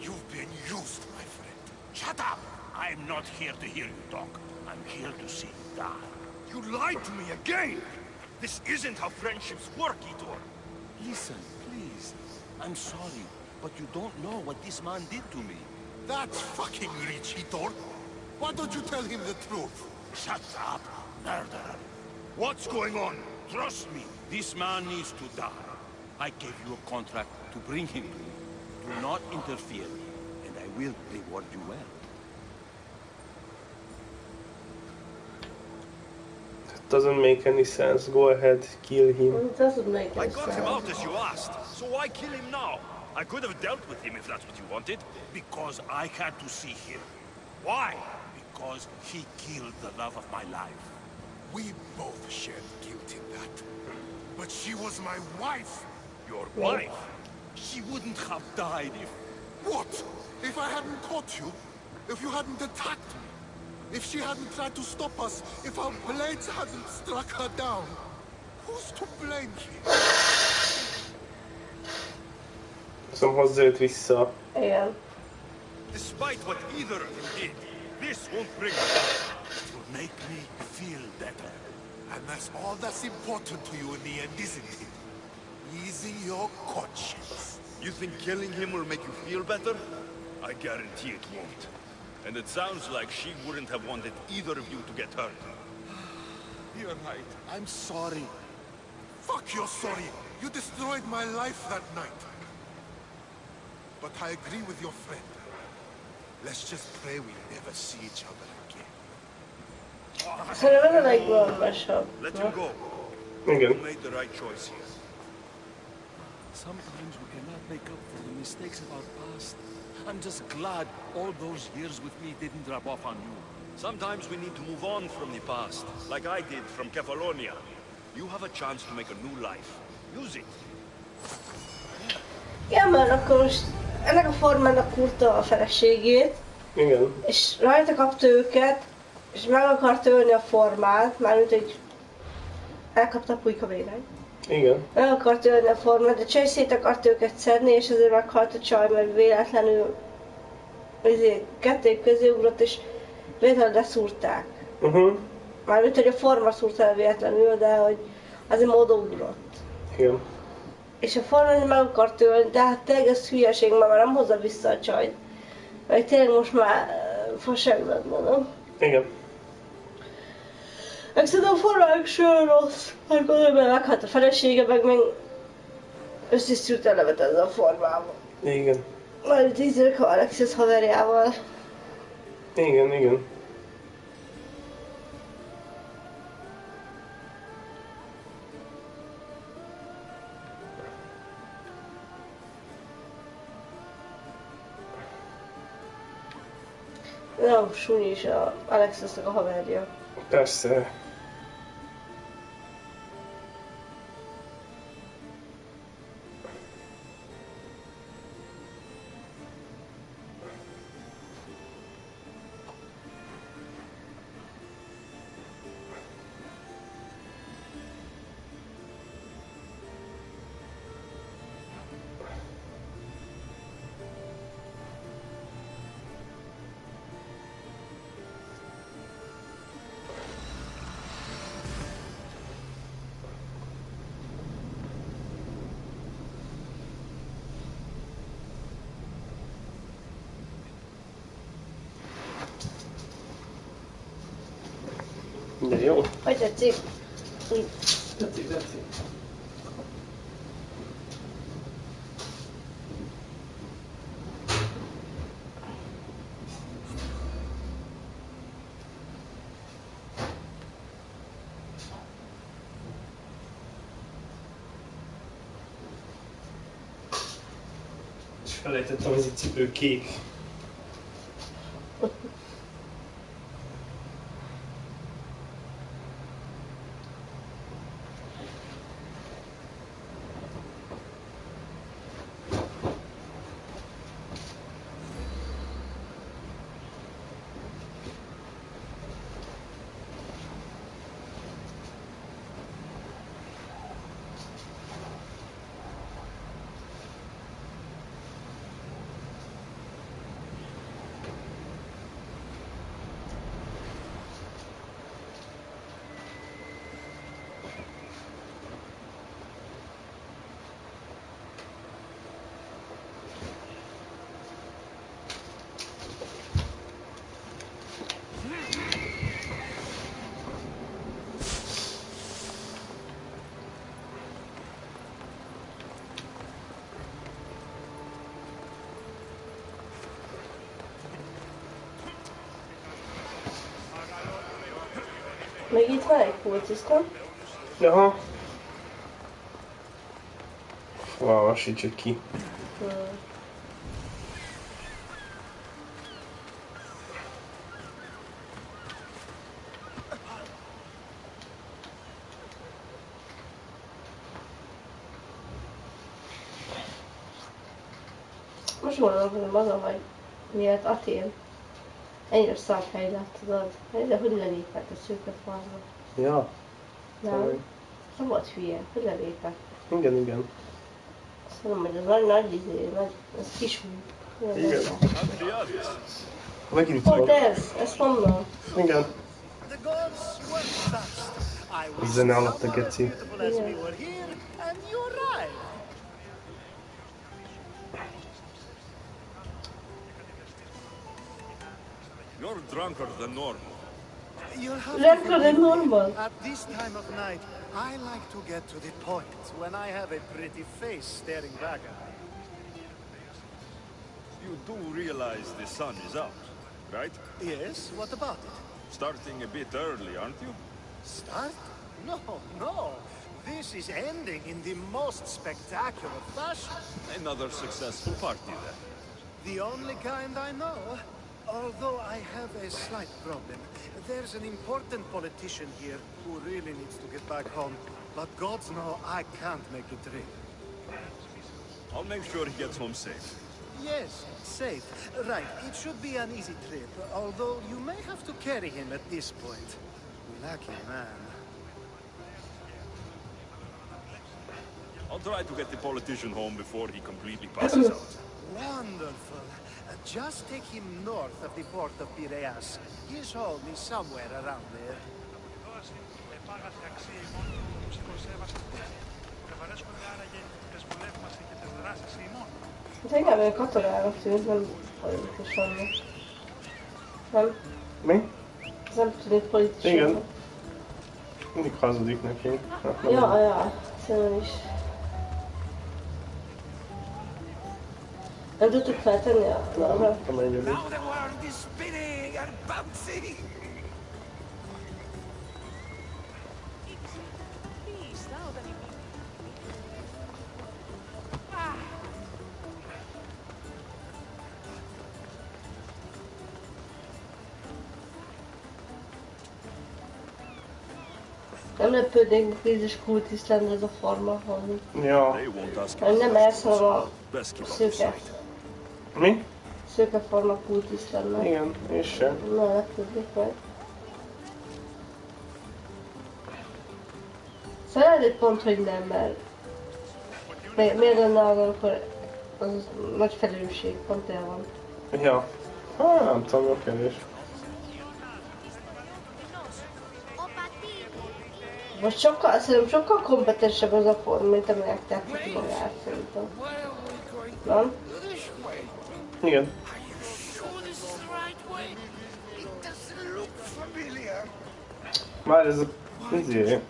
You've been used, my friend. Shut up! I'm not here to hear you talk. I'm here to see you die. You lied to me again! This isn't how friendships work, Ito. Listen, please. I'm sorry, but you don't know what this man did to me. That's fucking rich, Hitor. Why don't you tell him the truth? Shut up, murderer. What's going on? Trust me, this man needs to die. I gave you a contract to bring him to me. Do not interfere, and I will reward you well. That doesn't make any sense. Go ahead, kill him. It doesn't make I any got sense. him out as you asked, so why kill him now? I could have dealt with him if that's what you wanted. Because I had to see him. Why? Because he killed the love of my life. We both shared guilt in that. But she was my wife. Your wife? She wouldn't have died if... What? If I hadn't caught you? If you hadn't attacked me? If she hadn't tried to stop us? If our blades hadn't struck her down? Who's to blame here? Szóval hozzájött vissza. Igen. Despite what either of you did, this won't bring me back. It will make me feel better. And that's all that's important to you in the end, isn't it? Easing your conscience. You think killing him will make you feel better? I guarantee it won't. And it sounds like she wouldn't have wanted either of you to get hurt. You're right. I'm sorry. Fuck you're sorry. You destroyed my life that night. But I agree with your friend. Let's just pray we never see each other again. Szerintem ez a legvalósabb. Let him go. Igen. You made the right choice here. Sometimes we cannot make up for the mistakes of our past. I'm just glad all those years with me didn't rub off on you. Sometimes we need to move on from the past, like I did from Kefalonia. You have a chance to make a new life. Use it. Igen, mert akkor most ennek a formának kurta a feleségét. Igen. És rajta kapta őket, és meg akart ölni a formát, mármint hogy elkapta a pulyka vérány. Igen. Meg akart ölni a formát, de csaj szét akart őket szedni, és azért meghalt a csaj, mert véletlenül kettőjük közé ugrott, és véletlenül leszúrták. Mármint, hogy a forma szúrta el véletlenül, de hogy azért módon ugrott. Igen. És a formát meg akart ölni, de hát tényleg ez hülyeség, mert már nem hozza vissza a csajt. Mert tényleg most már fasság lenne, nem? Igen. Meg szerintem a formájuk sem rossz. Hát gondolom, mert meghalt a felesége, meg még összeszűrt elevet ezzel a formával. Igen. Majd ízők a Alexis haverjával. Igen, igen. Nem, Sunyi is a Alexisnak a haverja. Persze. De jó. Hogy tetszik? Tetszik, tetszik. felejtettem, ez a cipő kék. Még itt van egy kultiszt, nem? Aha. Valósítsuk ki. Most gondolom azon, hogy miért Atén ennyire szart hely lett, tudod? De hogy lelépett a szőke falra? Ja. Nem? Nem volt hülye, hogy lelépett? Igen, igen. Azt mondom, hogy ez nagy ez kis hú. Igen. Megint Pont ezt mondom. Igen. Zene alatt a geci. You're drunker than normal. You'll have Drunker to than forgive me. normal. At this time of night, I like to get to the point when I have a pretty face staring back at me. You do realize the sun is out, right? Yes, what about it? Starting a bit early, aren't you? Start? No, no. This is ending in the most spectacular fashion. Another successful party then. The only kind I know. Although I have a slight problem. There's an important politician here who really needs to get back home. But gods know I can't make the trip. I'll make sure he gets home safe. Yes, safe. Right, it should be an easy trip, although you may have to carry him at this point. Lucky man. I'll try to get the politician home before he completely passes out. Wonderful. Just take him north of the port of Piraeus. His home is somewhere around there. Hát inkább egy katonának tűnt, nem politikusnak. Nem? Mi? Ez nem tűnik politikusnak. Igen. Mindig hazudik neki. Ja, szerintem is. Nem tudtuk feltenni a labra? Now the world is spinning and bouncing. Nem lepődnék, hogy krízis kultiszt lenne ez a forma, hogy... Ja. Nem ez, hanem a szőke. Mi? Szőke forma kultiszt lenne. Igen, és sem. Ne lepődnék meg. Szóval lehet egy pont, hogy nem, mert... Miért lenne az, amikor az nagy felelősség, pont el van. Ja. Nem tudom, jó kérdés. Most szerintem sokkal kompetensebb az a form, mint aminek tettek magát, szerintem. Nem? Igen. Már ez a... Ezért...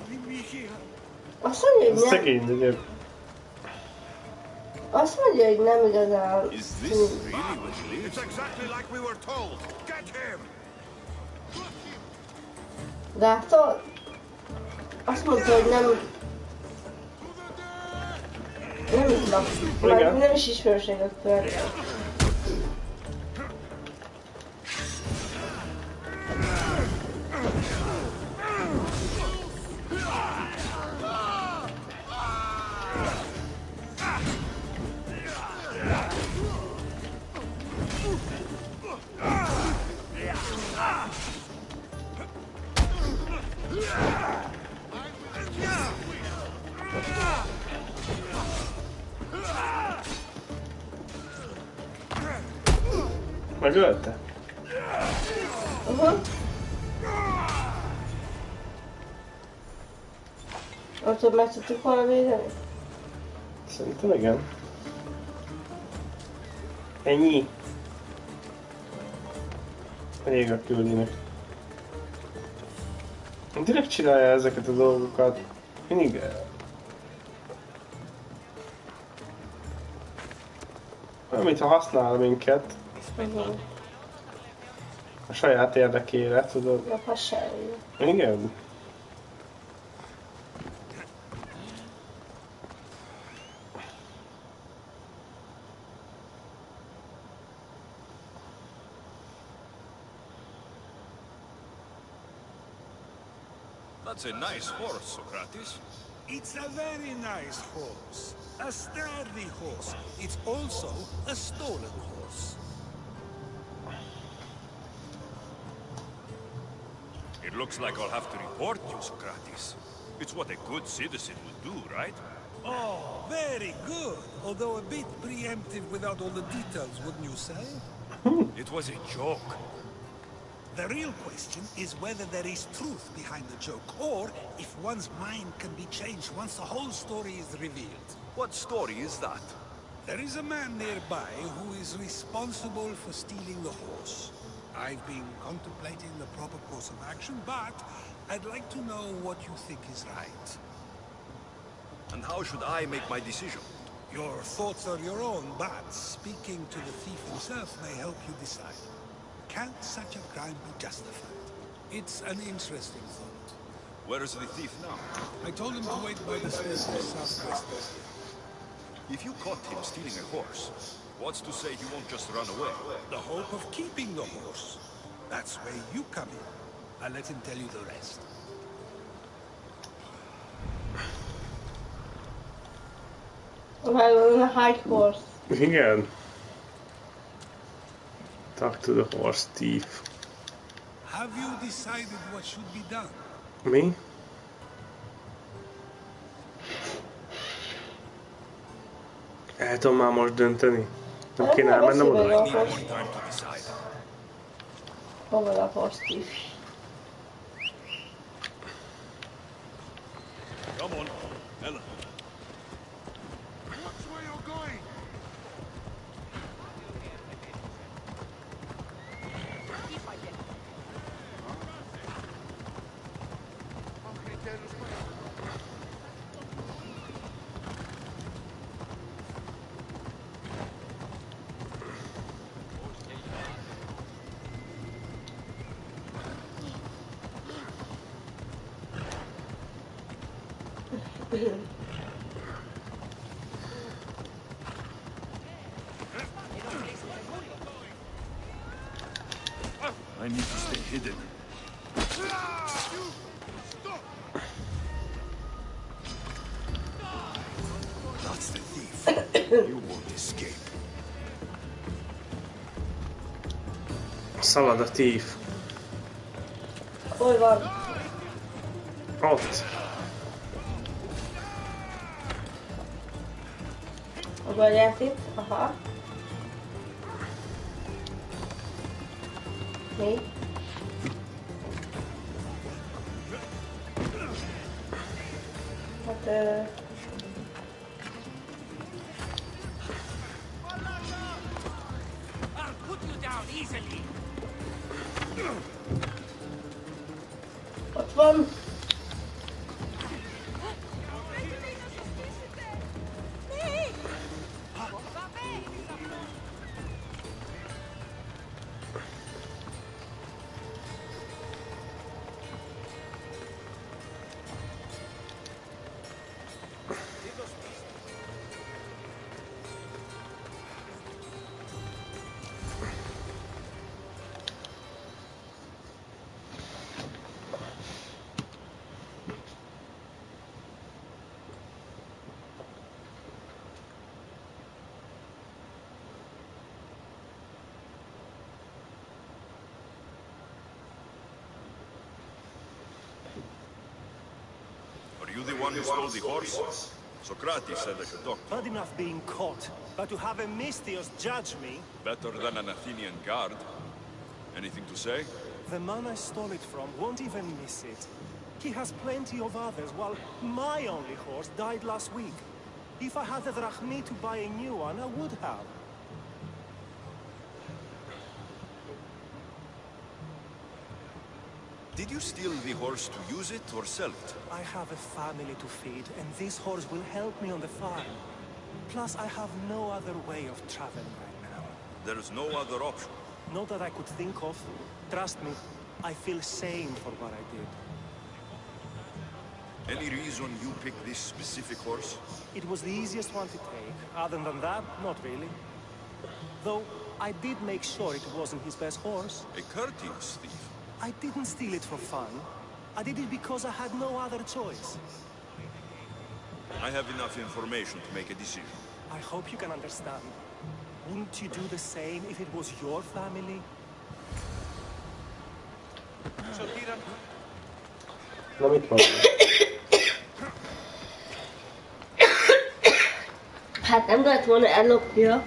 Azt mondja, hogy nem... Szegény egyéb. Azt mondja, hogy nem igazán... De hát azt mondta, hogy nem... Nem tudnak. Már nem is ismerőségekből. Megölte? Nem tudom, meg tudtuk volna védeni? Szerintem igen. Ennyi. Elég a küldinek. Direkt csinálja ezeket a dolgokat. Mindig olyan, mintha használ minket. A saját érdekére, tudod? A passájára. Igen. That's a nice horse, Socrates. It's a very nice horse. A sturdy horse. It's also a stolen horse. It looks like I'll have to report you, Socrates. It's what a good citizen would do, right? Oh, very good. Although a bit preemptive without all the details, wouldn't you say? It was a joke. The real question is whether there is truth behind the joke, or if one's mind can be changed once the whole story is revealed. What story is that? There is a man nearby who is responsible for stealing the horse. I've been contemplating the proper course of action, but I'd like to know what you think is right. And how should I make my decision? Your thoughts are your own, but speaking to the thief himself may help you decide. Can such a crime be justified? It's an interesting thought. Where is the thief now? I told him to wait by the stairs to the southwest. If you caught him stealing a horse, what's to say he won't just run away? The hope of keeping the horse. That's where you come in. I'll let him tell you the rest. Well, on a high horse. Igen. Talk to the horse thief. Have you decided what should be done? Mi? El tudom már most dönteni? Nem kéne elmennem oda? Hol van a horse thief? Come on, Ella. Watch where you're going! I need to stay hidden. That's the thief. You won't escape. Szalad a thief. Hol van? Ott. Ugorját itt? Aha. Mi? Hát... I'll put you down easily. Ott van. Are you the one who stole the horse? Socrates said I should talk to you. Bad enough being caught, but to have a Misthios judge me... Better than an Athenian guard. Anything to say? The man I stole it from won't even miss it. He has plenty of others, while my only horse died last week. If I had the drachmi to buy a new one, I would have. Did you steal the horse to use it or sell it? I have a family to feed, and this horse will help me on the farm. Plus, I have no other way of traveling right now. There is no other option. Not that I could think of. Trust me, I feel sane for what I did. Any reason you picked this specific horse? It was the easiest one to take. Other than that, not really. Though, I did make sure it wasn't his best horse. A courteous thief. I didn't steal it for fun. I did it because I had no other choice. I have enough information to make a decision. I hope you can understand. Wouldn't you do the same if it was your family? Na mit mondom? Hát nem lehet volna ellopnia.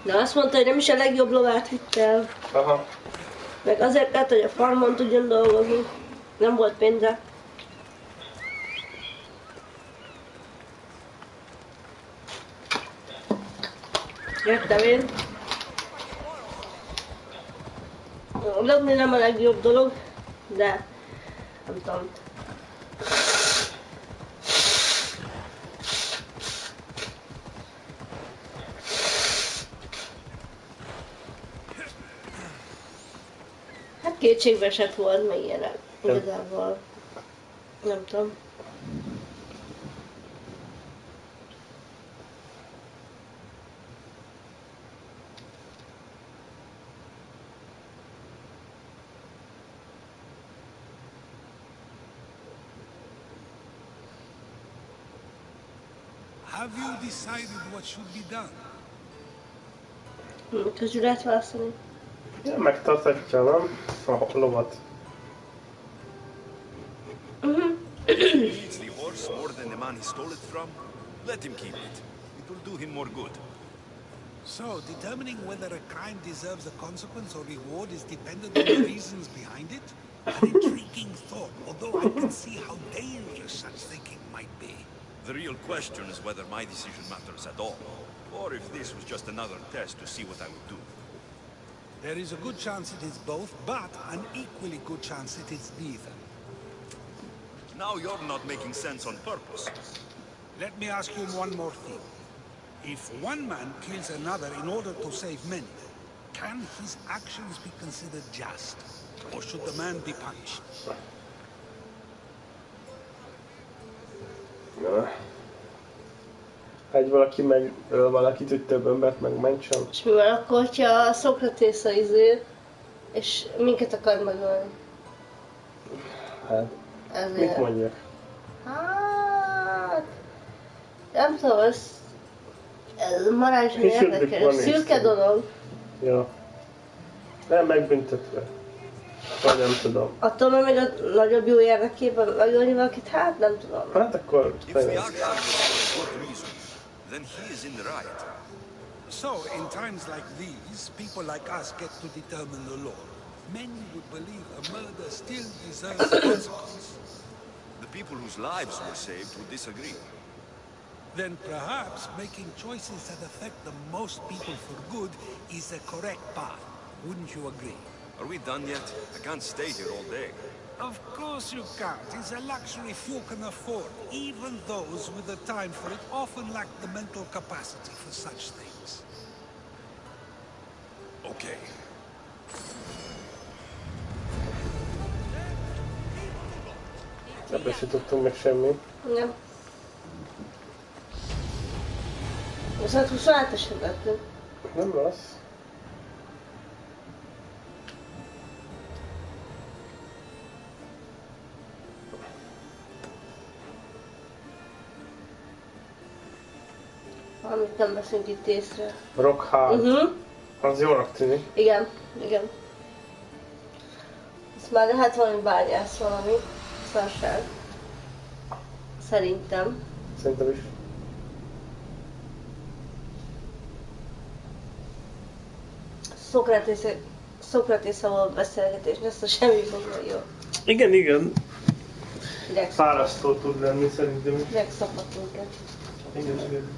De azt mondta, hogy nem is a legjobb lovát vitte el. Aha. Meg azért lehet, hogy a farmon tudjon dolgozni. Nem volt pénze. Jöttem én. Lopni nem a legjobb dolog, de nem tudom. Hát kétségbeesett volt meg ilyenek, igazából. Nem tudom. Have you decided what should be done? Közül lehet választani. Ja, megtartatja, nem? A lovat. He needs the horse more than the man he stole it from. Let him keep it. It will do him more good. So, determining whether a crime deserves a consequence or reward is dependent on the reasons behind it? An intriguing thought, although I can see how dangerous such thinking might be. The real question is whether my decision matters at all, or if this was just another test to see what I would do. There is a good chance it is both, but an equally good chance it is neither. Now you're not making sense on purpose. Let me ask you one more thing. If one man kills another in order to save many, can his actions be considered just? Or should the man be punished? Ja. Egy valaki megöl valakit, hogy több embert megmentsen. És mi van akkor, hogyha Szokratész a izé, és minket akar megölni? Hát, ezért. mit mondjak? Hát... Nem tudom, ez marázsra érdekes, szürke dolog. Ja. Nem megbüntetve. Vagy nem tudom. Attól még a nagyobb jó érdekében megölni valakit, hát nem tudom. Hát akkor... If the action was for a good reason, then he is in the right. So, in times like these, people like us get to determine the law. Many would believe a murder still deserves consequence. The people whose lives were saved would disagree. Then perhaps making choices that affect the most people for good is a correct path. Wouldn't you agree? Are we done yet? I can't stay here all day. Of course you can't. It's a luxury few can afford. Even those with the time for it often lack the mental capacity for such things. Okay. Ebben se tudtunk meg semmit. Nem. Viszont 27-esen lettünk. Nem rossz. Amit nem veszünk itt észre. Rock hard. Az jónak tűnik. Igen, igen. Ezt már lehet valami bányász, valami szarság. Szerintem. Szerintem is. Szokratésszal való beszélgetés, ezt a semmi fogja jó. Igen, igen. Direkt Fárasztó tud lenni szerintem is. direkt szakadtunk el. Igen, igen.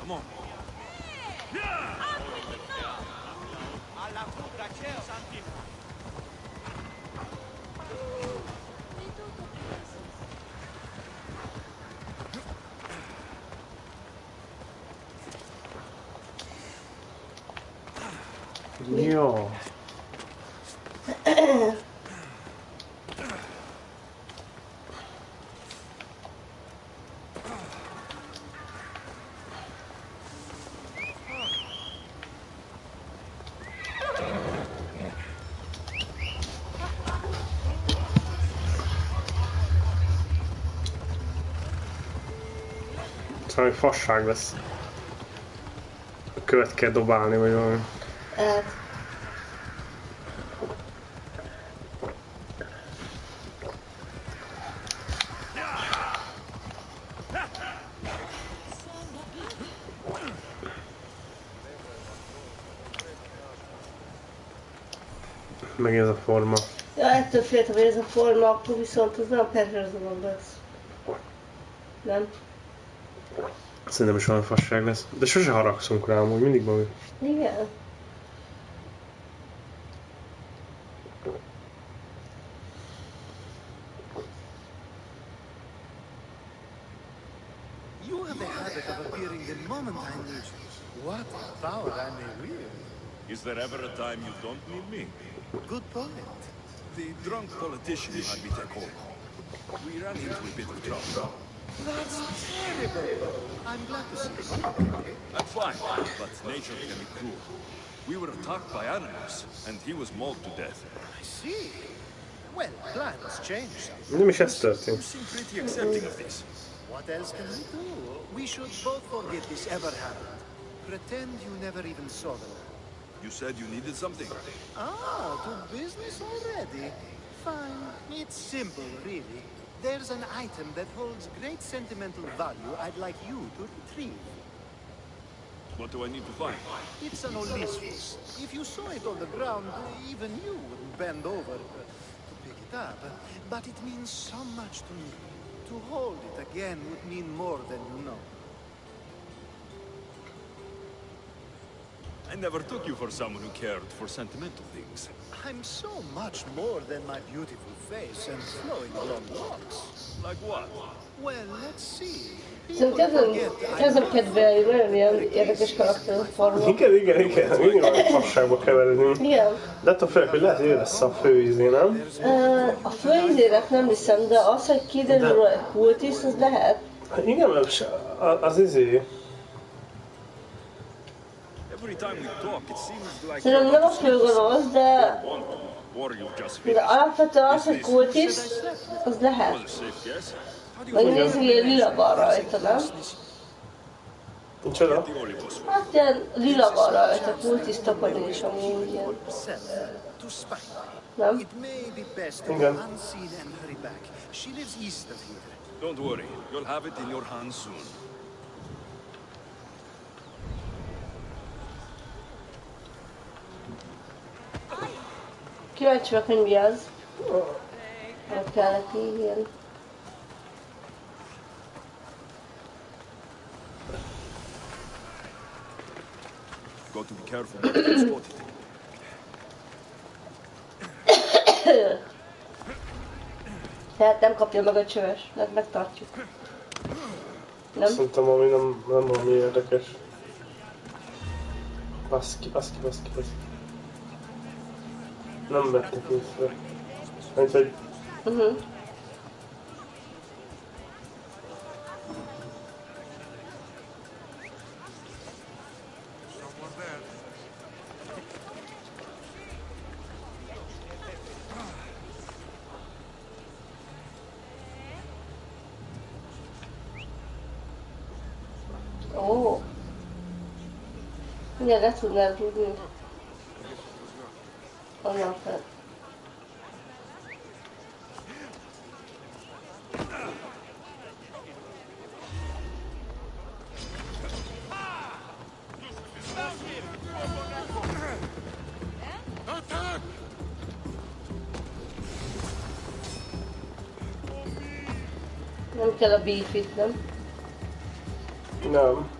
Come on. Jó. Szóval fasság lesz. A követ kell dobálni, vagy valami. Meg ez a forma. Ja, ettől féltem, hogy ez a forma, akkor viszont az nem perverzolom lesz. Nem? Szerintem is olyan fasság lesz. De sose haragszunk rá, amúgy mindig valami. Igen. You have a habit of appearing the moment I need you. What power I may wield. Is there ever a time you don't need me? Good point. The drunk politician you had me take over. We ran into a bit of trouble. That's terrible. I'm glad to see you. I'm fine, but nature can be cruel. We were attacked by animals, and he was mauled to death. I see. Well, plans change. Nem is ez történt. You seem pretty accepting of this. What else can we do? We should both forget this ever happened. Pretend you never even saw them. You said you needed something. Ah, to business already. Fine. It's simple, really. There's an item that holds great sentimental value I'd like you to retrieve. What do I need to find? It's an Odysseus. If you saw it on the ground, even you wouldn't bend over to pick it up. But it means so much to me. To hold it again would mean more than you know. I never took you for someone who cared for sentimental things. I'm so much more than my beautiful face and flowing blonde locks. Like what? Well, let's see. Szerintem kezdem kedvelni, nagyon ilyen érdekes karakter a forma. Igen. Mindig valami fasságba keveredünk. Igen. De attól félek, hogy lehet, hogy ő lesz a főizé, nem? A főizének nem hiszem, de az, hogy kiderül a kultisz, az lehet. Igen, mert az izé. Szerintem nem a főgonosz, de alapvetően az, hogy kultisz, az lehet. Megnézzük, hogy lila van rajta, nem? Micsoda? Hát ilyen lila van rajta, kultisz tapadés, amúgy ilyen. Nem? Igen. Don't worry, you'll have it in your hands soon. Kíváncsi vagyok, hogy mi az. Hogy kell neki ilyen. Got to be careful not to get spotted. Tehát nem kapja meg a csöves, megtartjuk. Nem? Szerintem ami nem valami érdekes. Baszki. Nem vettek észre. Mint hogy... Ó. Mindjárt le tudnál rúgni. Onnan fel. Nem kell a beefit, nem? Nem.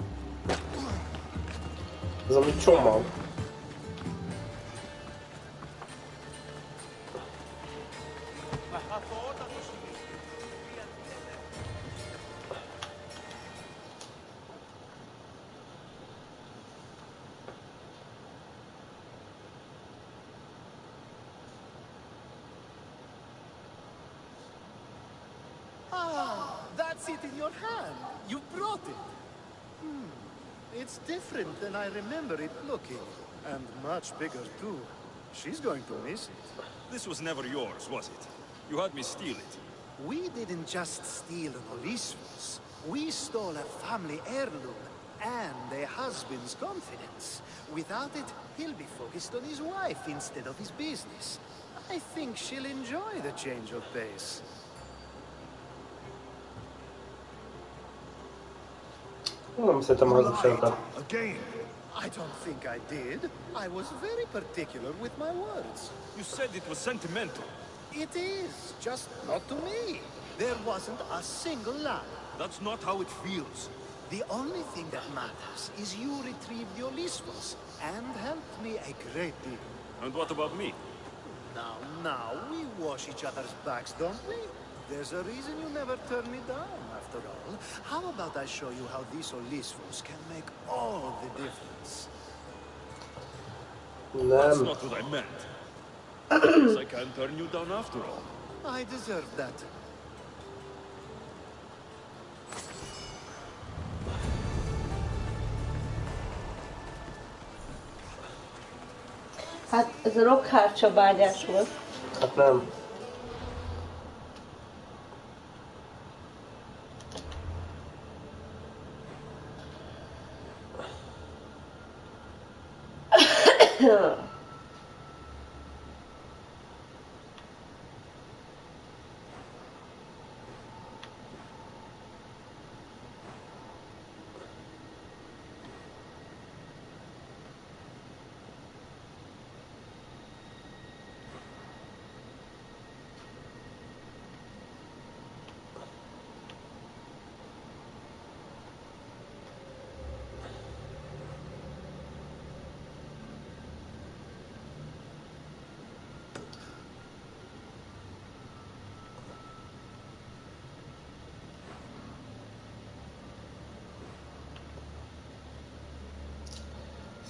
Ez ami csomag. That's it in your hand. You brought it. It's different than I remember it looking. And much bigger too. She's going to miss it. This was never yours, was it? You had me steal it. We didn't just steal an Olyssus. We stole a family heirloom and a husband's confidence. Without it, he'll be focused on his wife instead of his business. I think she'll enjoy the change of pace. Nem szeretem a hazugságokat. I don't think I did. I was very particular with my words. You said it was sentimental. It is, just not to me. There wasn't a single lie. That's not how it feels. The only thing that matters is you retrieved your Olyssus and helped me a great deal. And what about me? Now, we wash each other's backs, don't we? There's a reason you never turn me down, after all. How about I show you how these Olyssus can make all the difference? That's not what I meant. I guess I can't turn you down after all. I deserve that. Hát ez a rockhárcsa bányás volt. Hát nem.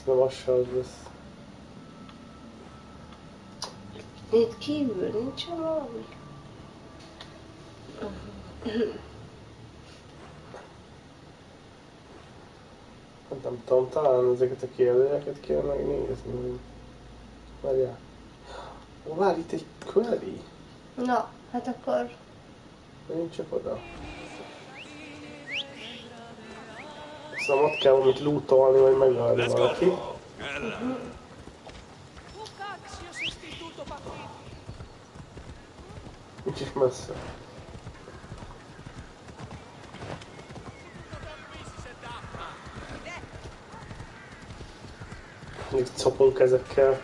Nem az se az lesz. Itt kívül nincsen valami? Hát nem tudom, talán ezeket a kérdőjeket kéne megnézni. Várjál. Ó, várj, itt egy query. Na, hát akkor... Menjünk csak oda. Aztán ott kell valamit lootolni, vagy megölni valaki. Nincs is messze. Még szopunk ezekkel.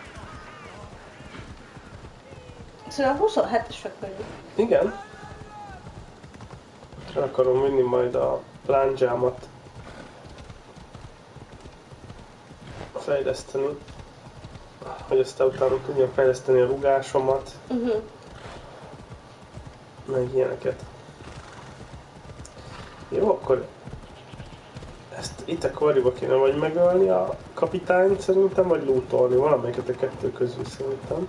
Szóval 27-esek vagyunk. Igen. El akarom vinni majd a lándzsámat. fejleszteni, hogy aztán utána tudjam fejleszteni a rugásomat, meg ilyeneket. Jó, akkor ezt itt a quarryba kéne vagy megölni a kapitányt szerintem, vagy lootolni, valamelyiket a kettő közül szerintem.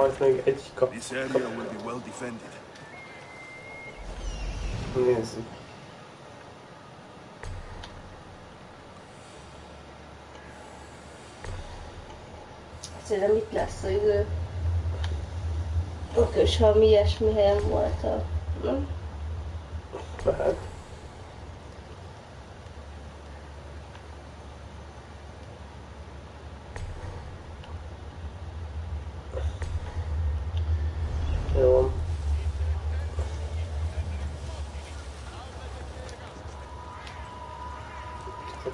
Itt még egy Nézzük. Szerintem itt lesz az idő. És valami ilyesmi helyen volt a... Nem? Lehet. Jó.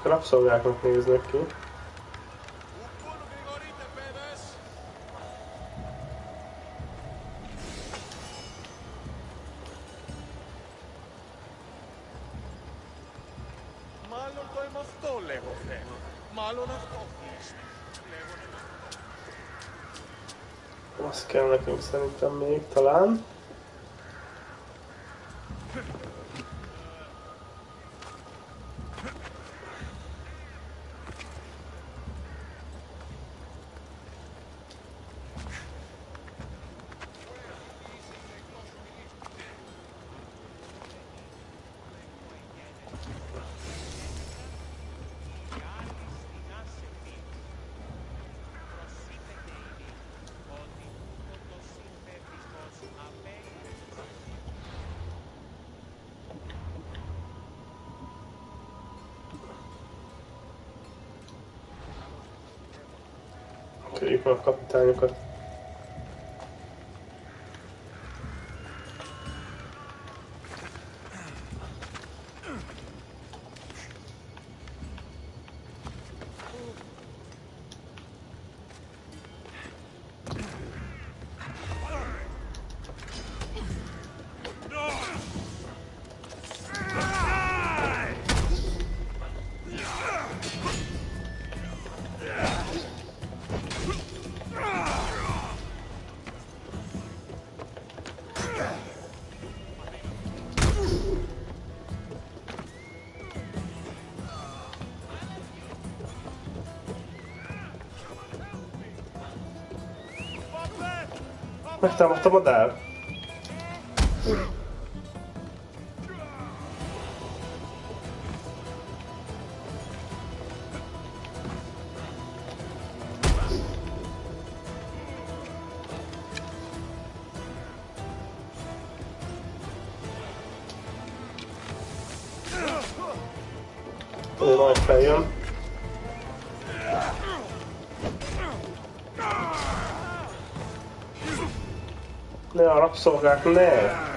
A rabszolgáknak néznek ki. Azt kell nekünk szerintem még talán. Kérjük meg a kapitányokat. Megtámadta a madár. Ő majd feljön. Ne a rabszolgák, ne!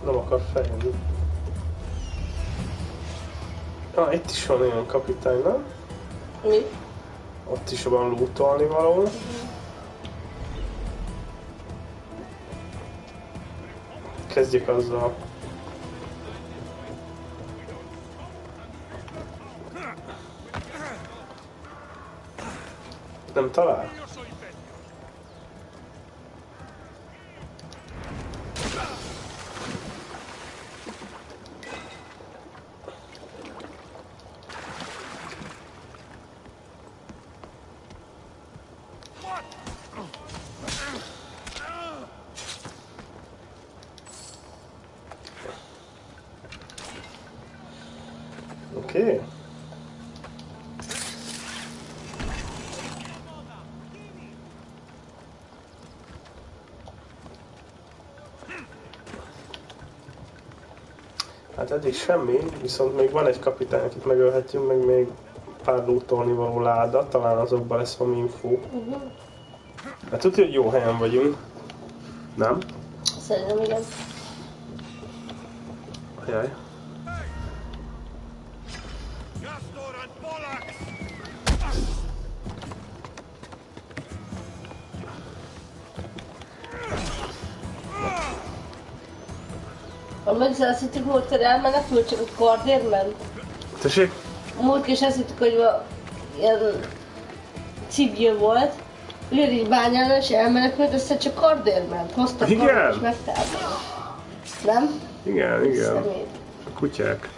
Nem akar feljönni. Itt is van olyan kapitány, nem? Mi? Ott is van lootolni való. Kezdjük azzal. Nem talál? Oké. Hát eddig semmi, viszont még van egy kapitány, akit megölhetjünk, meg még pár lootolni való láda, talán azokban lesz valami info. Hát tudja, hogy jó helyen vagyunk. Nem? Szerintem igen. Jaj. Amíg azt hittük, múltkor elmenekült, csak a kardért ment. Tessék? Múltkor is azt hittük, hogy ilyen civil volt. Ugyanígy bányára és elmenekült, aztán csak kardért ment. Hoztak kardért és megtámadott. Nem? Igen, igen. A kutyák.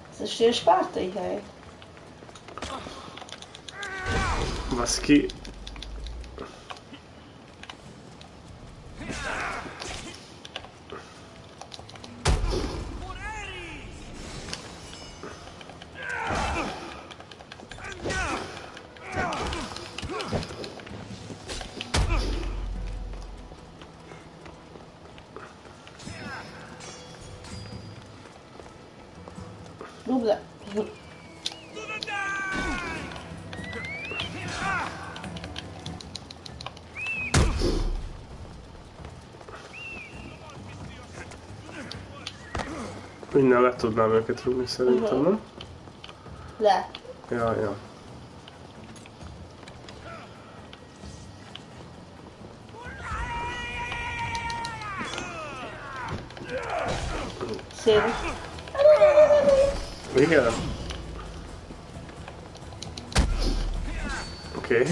Ez a sűrű spártai hely. Baszki. Dubla. Innen le tudnám őket rúgni szerintem, nem? Le. Ja, ja. Szép. Igen. Oké.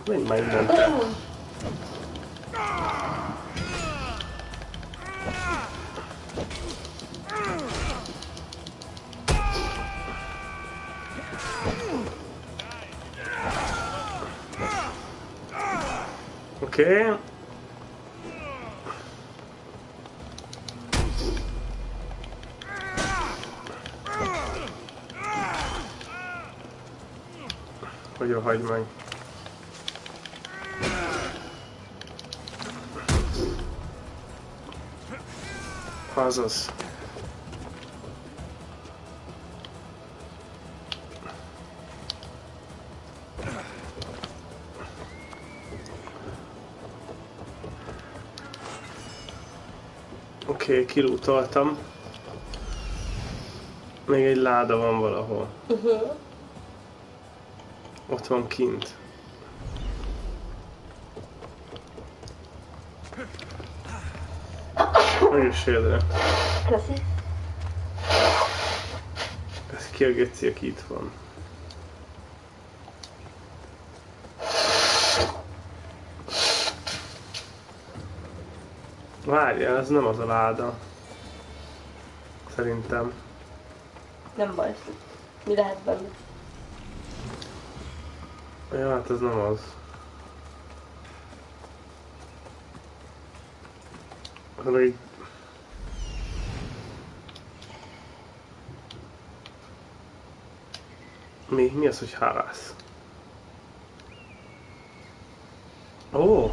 Menj már innen. Oké. Hogy hagyd meg. Azaz. Oké, kilútoltam. Még egy láda van valahol. Ott van kint. Meg is érdre. Köszi. Ez ki a geci, aki itt van. Várjál, ez nem az a láda. Szerintem. Nem baj. Mi lehet benne? Ja, hát ez nem az. Hanem mi az, hogy harász? Ó!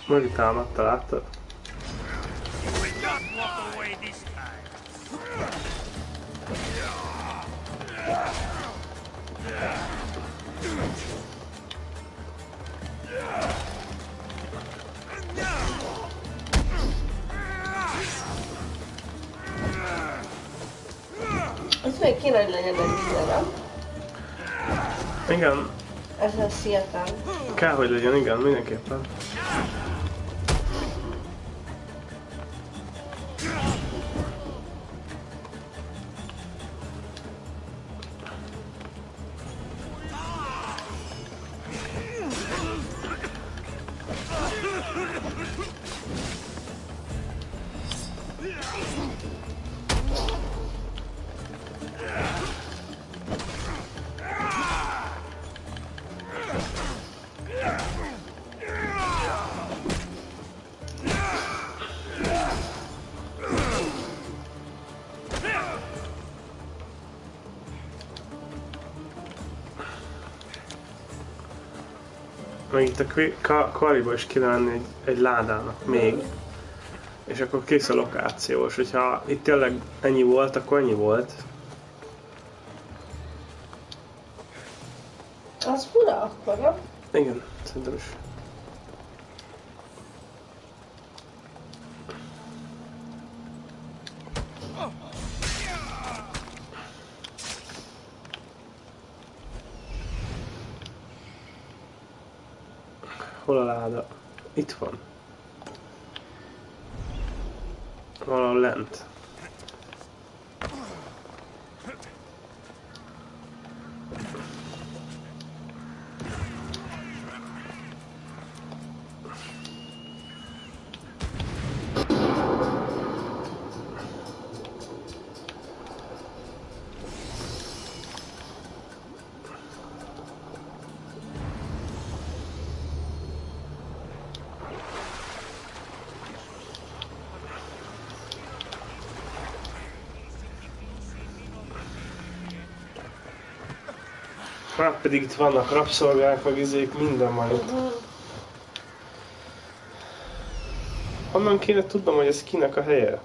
Megtámadta, láttad? Ez még kéne, hogy legyen egy minden, nem? Igen. Ez a Seattle. Kell, hogy legyen, igen, mindenképpen. meg itt a kariba is kéne lenni egy ládának még. És akkor kész a lokáció, és hogyha itt tényleg ennyi volt, akkor ennyi volt. Az fura akkor, nem? Igen, szerintem is. Hol a láda? Itt van. Valahol lent. Hát pedig itt vannak rabszolgák, meg izék, minden van itt. Honnan kéne tudnom, hogy ez kinek a helye?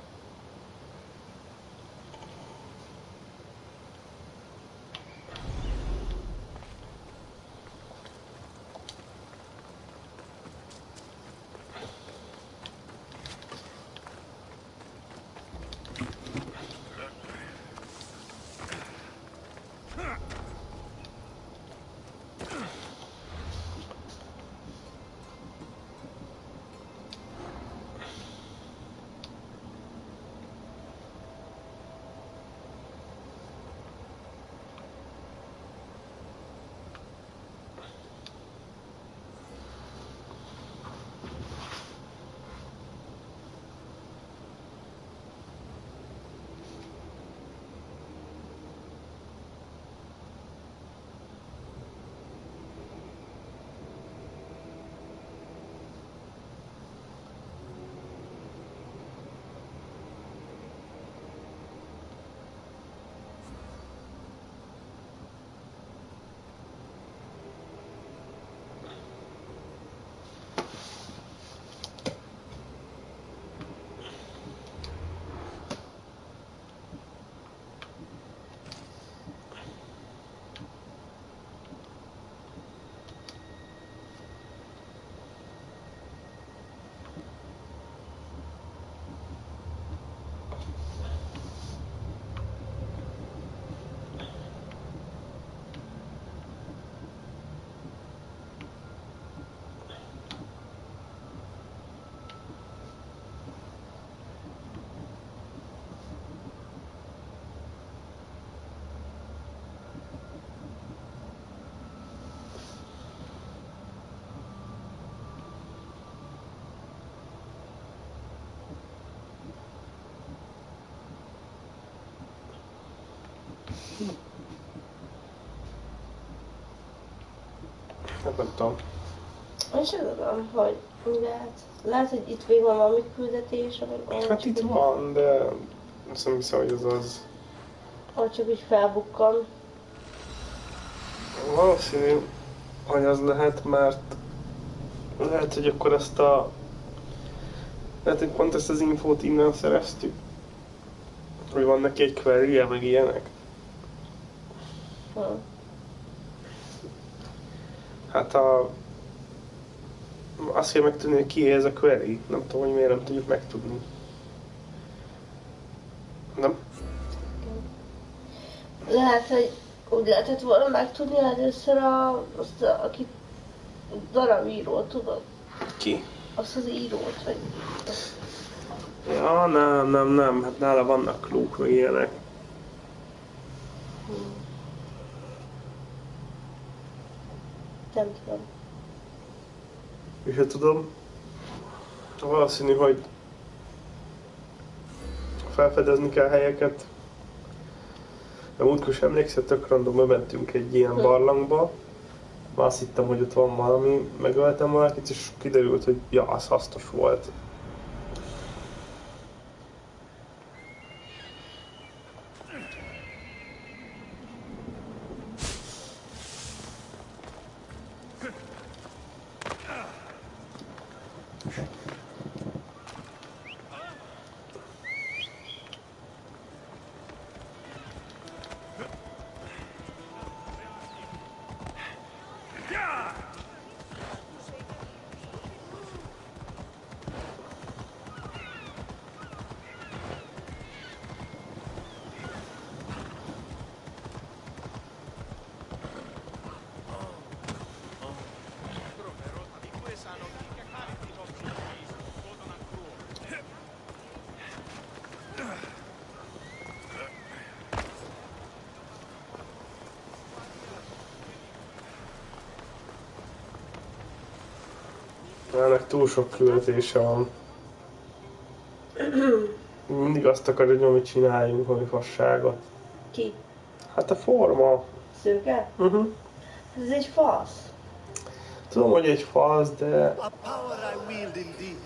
Nem tudom. Én sem tudom, hogy lehet, hogy itt végül van valami küldetés, vagy Hát itt van, de nem hiszem, hogy az az. Vagy csak így felbukkan. Valószínű, hogy az lehet, mert lehet, hogy akkor ezt a... Lehet, hogy pont ezt az infót innen szereztük. Hogy van neki egy query-je, meg ilyenek. Hát azt kell megtudni, hogy kié ez a query. Nem tudom, hogy miért nem tudjuk megtudni. Nem? Lehet, hogy úgy lehetett volna megtudni először azt, aki darabírót, tudod? Ki? Azt az írót, vagy... Ja, nem. Hát nála vannak klúk, meg ilyenek. Nem tudom. És hát tudom, valószínű, hogy felfedezni kell helyeket. De múltkor sem emlékszel, tök random, bementünk egy ilyen barlangba. Már azt hittem, hogy ott van valami, megöltem valakit, és kiderült, hogy ja, az hasznos volt. Ennek túl sok küldetése van. Mindig azt akarja, hogy amit csináljunk, valami fasságot. Ki? Hát a forma. Szőke? Ez egy fasz. Tudom, hogy egy fasz, de... A power I wield indeed.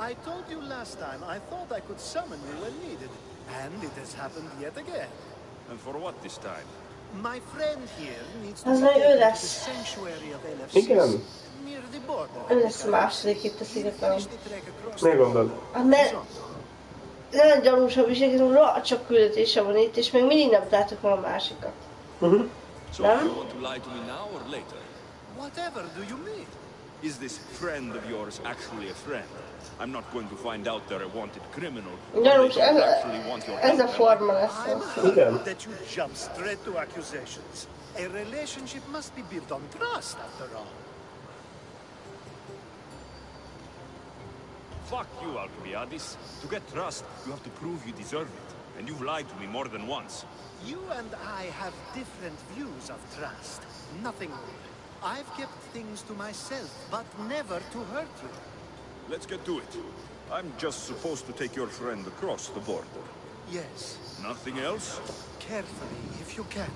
I told you last time I thought I could summon you when needed. And it has happened yet again. And for what this time? My friend here needs to Az be meg ő taken to the lesz. sanctuary of LFC. Igen. Near the border. Ő lesz a második itt a szigeten. Miért gondolod? Hát mert nagyon gyanúsabb is, hogy csak küldetése van itt, és még mindig nem találtuk meg a másikat. So Nem? you want to lie to me now or later? Whatever do you mean? Is this friend of yours actually a friend? I'm not going to find out they're a wanted criminal. Gyanús, They don't actually want your ez a help. forma lesz. Igen. That you jump straight to accusations. A relationship must be built on trust, after all. Fuck you, Alcibiades. To get trust, you have to prove you deserve it. And you've lied to me more than once. You and I have different views of trust. Nothing more. I've kept things to myself, but never to hurt you. Let's get to it. I'm just supposed to take your friend across the border. Yes. Nothing else? Carefully, if you can.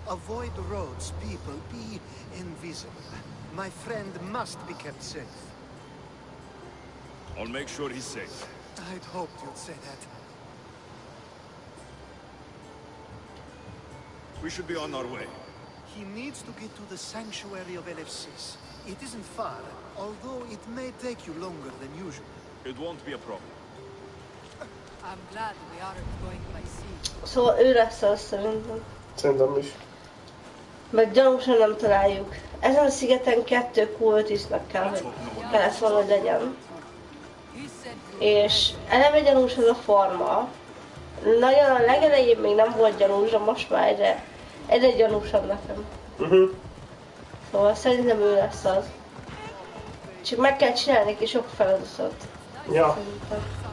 Avoid roads, people. Be invisible. My friend must be kept safe. I'll make sure he's safe. I'd hoped you'd say that. We should be on our way. He needs to get to the sanctuary of LFCs. It isn't far, although it may take you longer than usual. It won't be a problem. I'm glad we aren't going by sea. Szóval ő lesz az szerintem. Szerintem is. Meg gyanúsan nem találjuk. Ezen a szigeten 2 kultisztnak kellett valahogy legyen. És eleve gyanús az a forma. Nagyon a legelején még nem volt gyanús, de most már egyre gyanúsabb nekem. Szóval szerintem ő lesz az. Csak meg kell csinálni neki sok feladatot. Ja. Szerintem.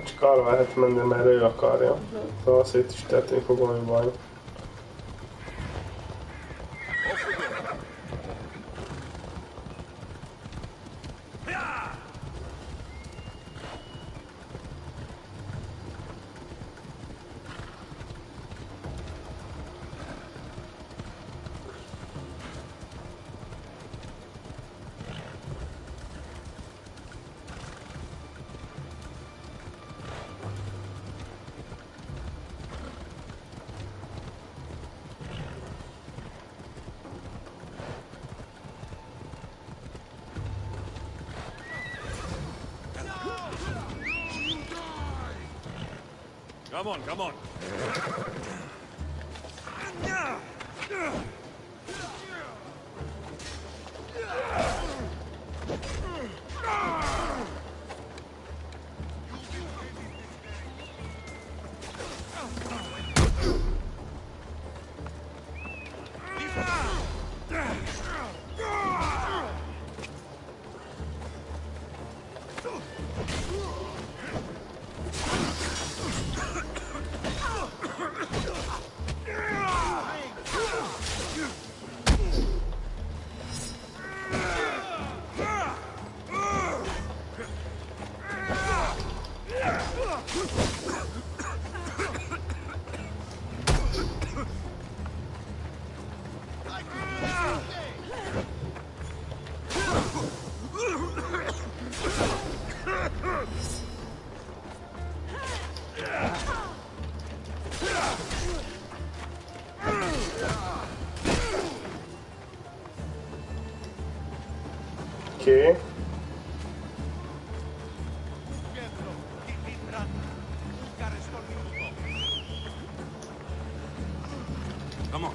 Csak arra lehet menni, mert ő akarja. Szóval szét is történik fog valami baj. Come on, come on. Oké. Come on.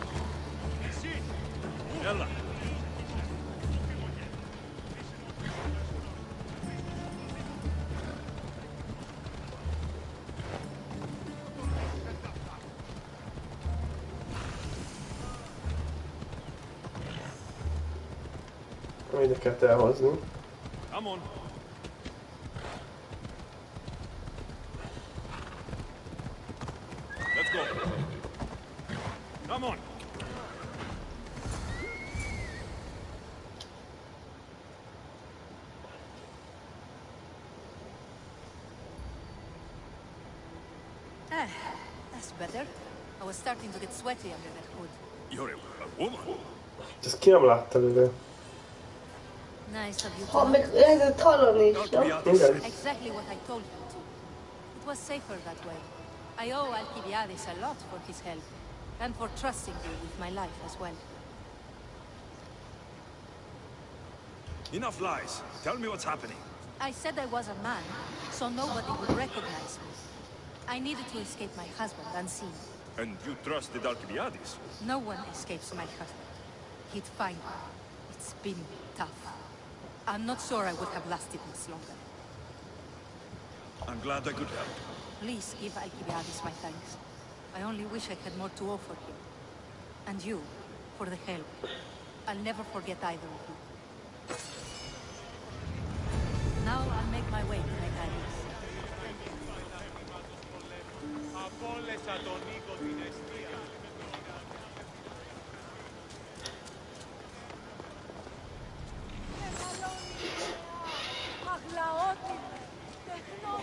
Yalla. Ide kell elhozni. Come on. Let's go. Come on. That's better. I was starting to get sweaty under that hood. You're a woman. Ezt ki nem látta előre. Nice of you to Ha know. meg lehetett hallani is, nem? Igen. Exactly what I told you to. It was safer that way. I owe Alcibiades a lot for his help, and for trusting me with my life as well. Enough lies. Tell me what's happening. I said I was a man, so nobody would recognize me. I needed to escape my husband unseen. And you trusted Alcibiades? No one escapes my husband. He'd find me. It's been tough. I'm not sure I would have lasted much longer. I'm glad I could help. Please give Alcibiades my thanks. I only wish I had more to offer him. And you, for the help. I'll never forget either of you. Now I'll make my way to Mechanis.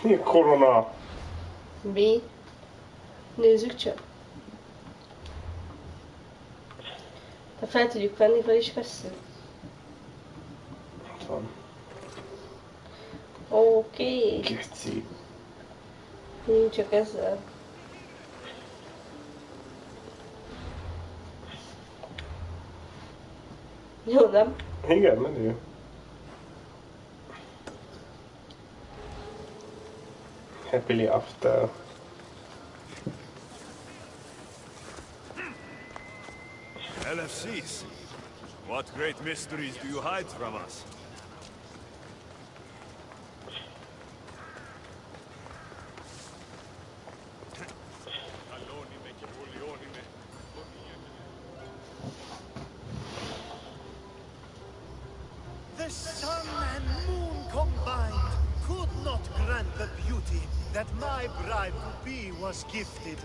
Mi a korona? Mi? Nézzük csak. Ha fel tudjuk venni, fel is vesszük. Ott van. Oké. Geci. Nincs csak ezzel. Jó, nem? Igen, menő. Happily after. LFCs. What great mysteries do you hide from us? The sun and moon combined could not grant the beauty that my bride-to-be was gifted.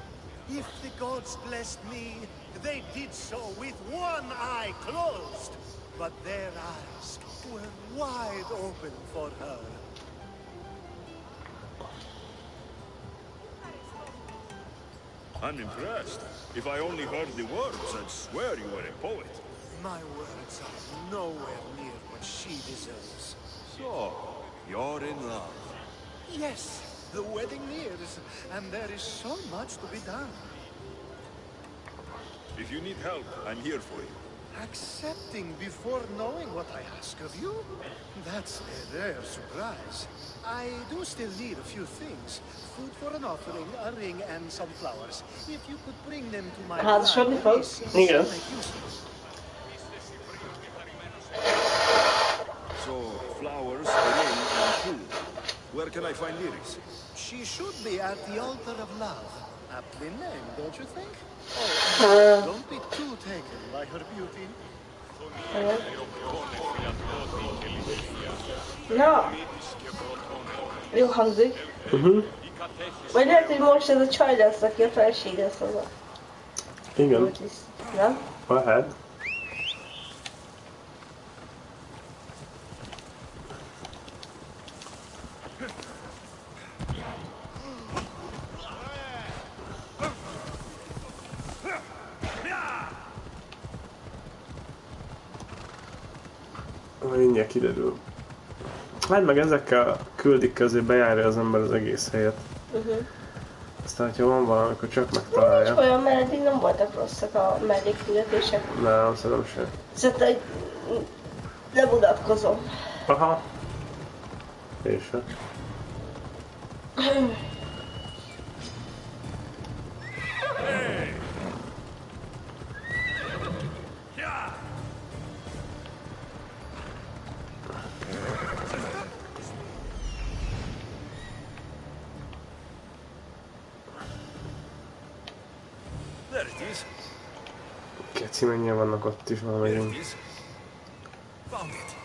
If the gods blessed me, they did so with one eye closed. But their eyes were wide open for her. I'm impressed. If I only heard the words, I'd swear you were a poet. My words are nowhere near what she deserves. So, you're in love. Yes, the wedding nears, and there is so much to be done. If you need help, I'm here for you. Accepting before knowing what I ask of you? That's a rare surprise. I do still need a few things. Food for an offering, a ring, and some flowers. If you could bring them to my Házasodni fogsz? Igen. So, flowers, a ring, and food. Where can I find Iris? She should be at the altar of love. Aptly named, don't you think? Don't be too taken by her beauty. Na! Jó hangzik. Vagy lehet, hogy most ez a csaj lesz, aki a felsége szóval. Igen. Nem? Lehet. Mindjárt kiderül. Hát meg ezekkel küldik közé bejárja az ember az egész helyet. Aztán, hogyha van valami, akkor csak megtalálja. Nincs olyan, mert eddig nem voltak rosszak a mellékküldetések. Nem, szerintem sem. Szerintem, hogy nem unatkozom. Aha. És se. There it is. Keci, mennyien vannak ott is valamelyik. Found it.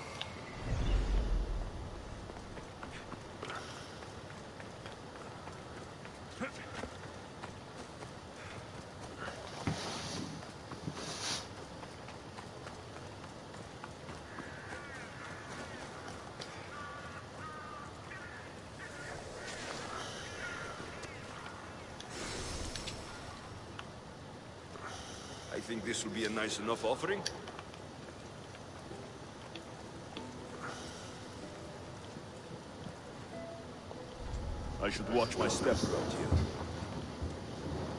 think this will be a nice enough offering? I should watch my step around here.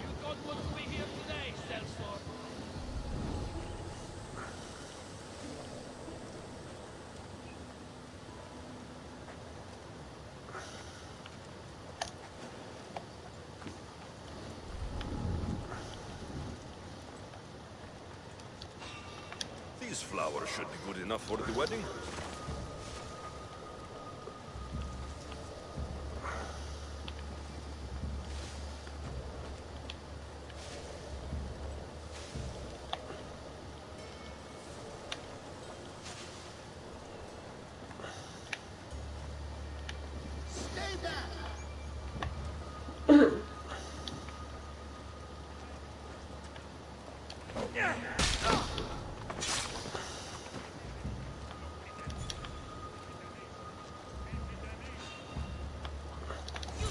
You don't want to be here today, Sellsword. These flowers should be good enough for the wedding.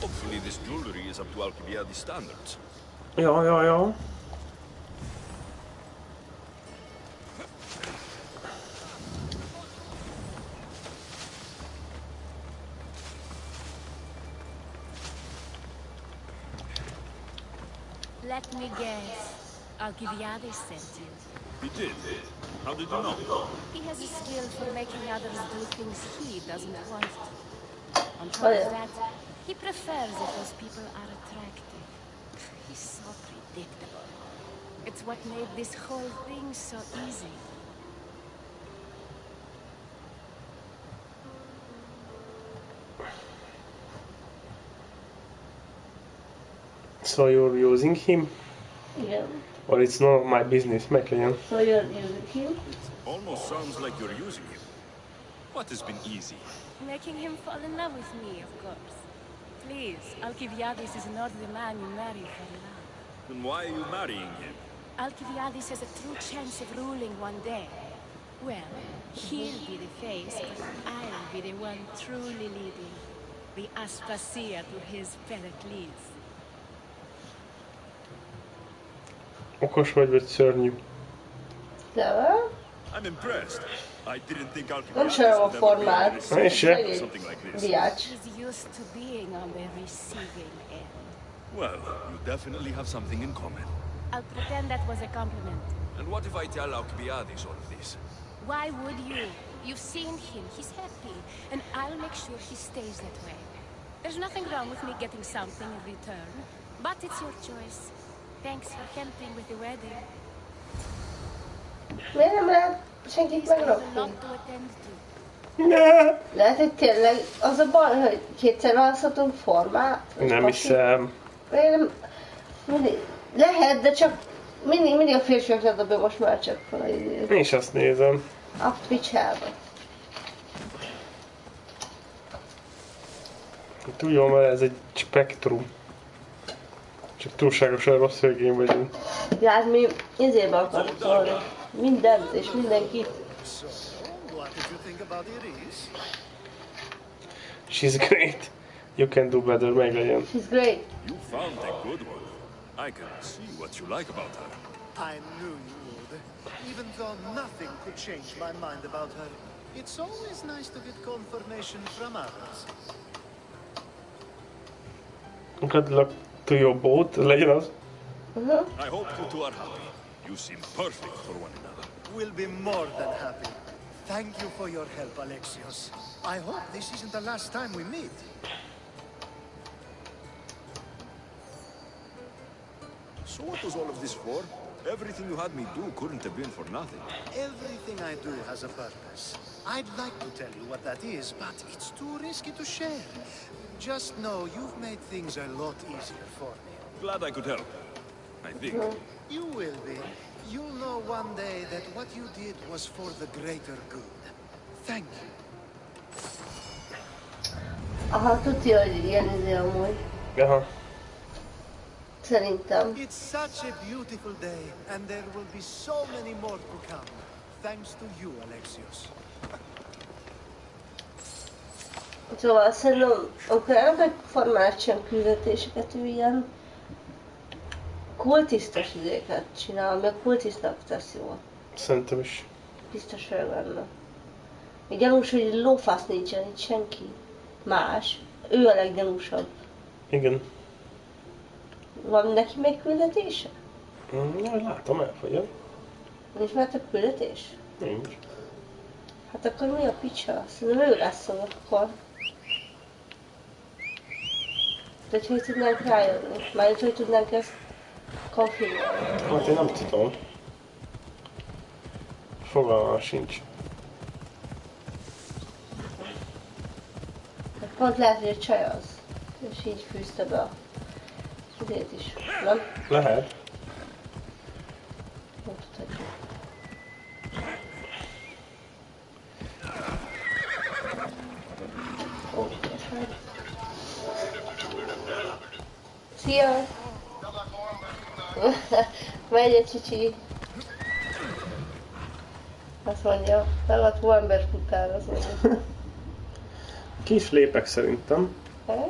Hopefully this jewelry is up to Alcibiades standards. Ja. Let me guess. Alcibiades sent you. He did? How did you know? He has a skill for making others do things he doesn't want to. On top Oh, of yeah. that, he prefers if those people are attractive. He's so predictable. It's what made this whole thing so easy. So you're using him? Yeah. Or it's none of my business, meglegyen. So you're using him? Almost sounds like you're using him. What has been easy? Making him fall in love with me, of course. Please, Alcibiades is not the man you marry for love. Then why are you marrying him? Alcibiades has a true chance of ruling one day. Well, he'll be the face, but I'll be the one truly leading. The Aspasia to his Pericles. Okos vagy szörnyű? De? I'm impressed. I didn't think Nem Alcibiades sem a would ever be formát. Én se. something like this. Diács. He's used to being on the receiving end. Well, you definitely have something in common. I'll pretend that was a compliment. And what if I tell Alcibiades all of this? Why would you? You've seen him. He's happy. And I'll make sure he stays that way. There's nothing wrong with me getting something in return. But it's your choice. Thanks for helping with the wedding. Miért nem lehet senkit He's got a megrakni? lot to attend to. Lehet, hogy tényleg az a baj, hogy kétszer választhatunk formát? vagy Nem papírt? hiszem. Miért nem... Lehet, de csak mindig a férfiaknak dobja most már csak fel a izét. Én is azt nézem. A Twitch-helbe. Tudom, mert ez egy spektrum. Csak túlságosan rossz végén vagyunk. Ja, hát mi izébe akarunk szólni. Mindent és mindenkit. So, what did you think about Iris? She's great. You can do better, meglegyen. She's great. You found a good one. I can see what you like about her. I knew you would. Even though nothing could change my mind about her, it's always nice to get confirmation from others. Good luck to your boat, legyen az. I hope you two are happy. You seem perfect for one another. We'll be more than happy. Thank you for your help, Alexios. I hope this isn't the last time we meet. So what was all of this for? Everything you had me do couldn't have been for nothing. Everything I do has a purpose. I'd like to tell you what that is, but it's too risky to share. Just know you've made things a lot easier for me. Glad I could help. I think. You will be. You'll know one day that what you did was for the greater good. Thank you. Aha, tudja, hogy ilyen izé amúgy. Aha. Szerintem. It's such a beautiful day, and there will be so many more to come. Thanks to you, Alexios. Szóval szerintem, amikor elmegy formálni sem küldetéseket, ő ilyen kultisztos izéket csinál, ami a kultisztnak tesz jól. Szerintem is. Biztos vagyok benne. Még gyanús, hogy lófasz nincsen itt senki más. Ő a leggyanúsabb. Igen. Van neki még küldetése? Jaj, látom, elfogyom. Nincs már több küldetés? Nincs. Hát akkor mi a picsa? Szerintem ő lesz az akkor. De hogy tudnánk rájönni? Mármint, hogy tudnánk ezt konfigurálni? Hát én nem tudom. Fogalmam sincs. De pont lehet, hogy a csaj az. És így fűzte be a idét is, nem? Lehet. Nem tudhatjuk. Ó, hát. Szia! Megy egy csicsi. Azt mondja, felad hóember futár, azt mondja. Ki is lépek szerintem.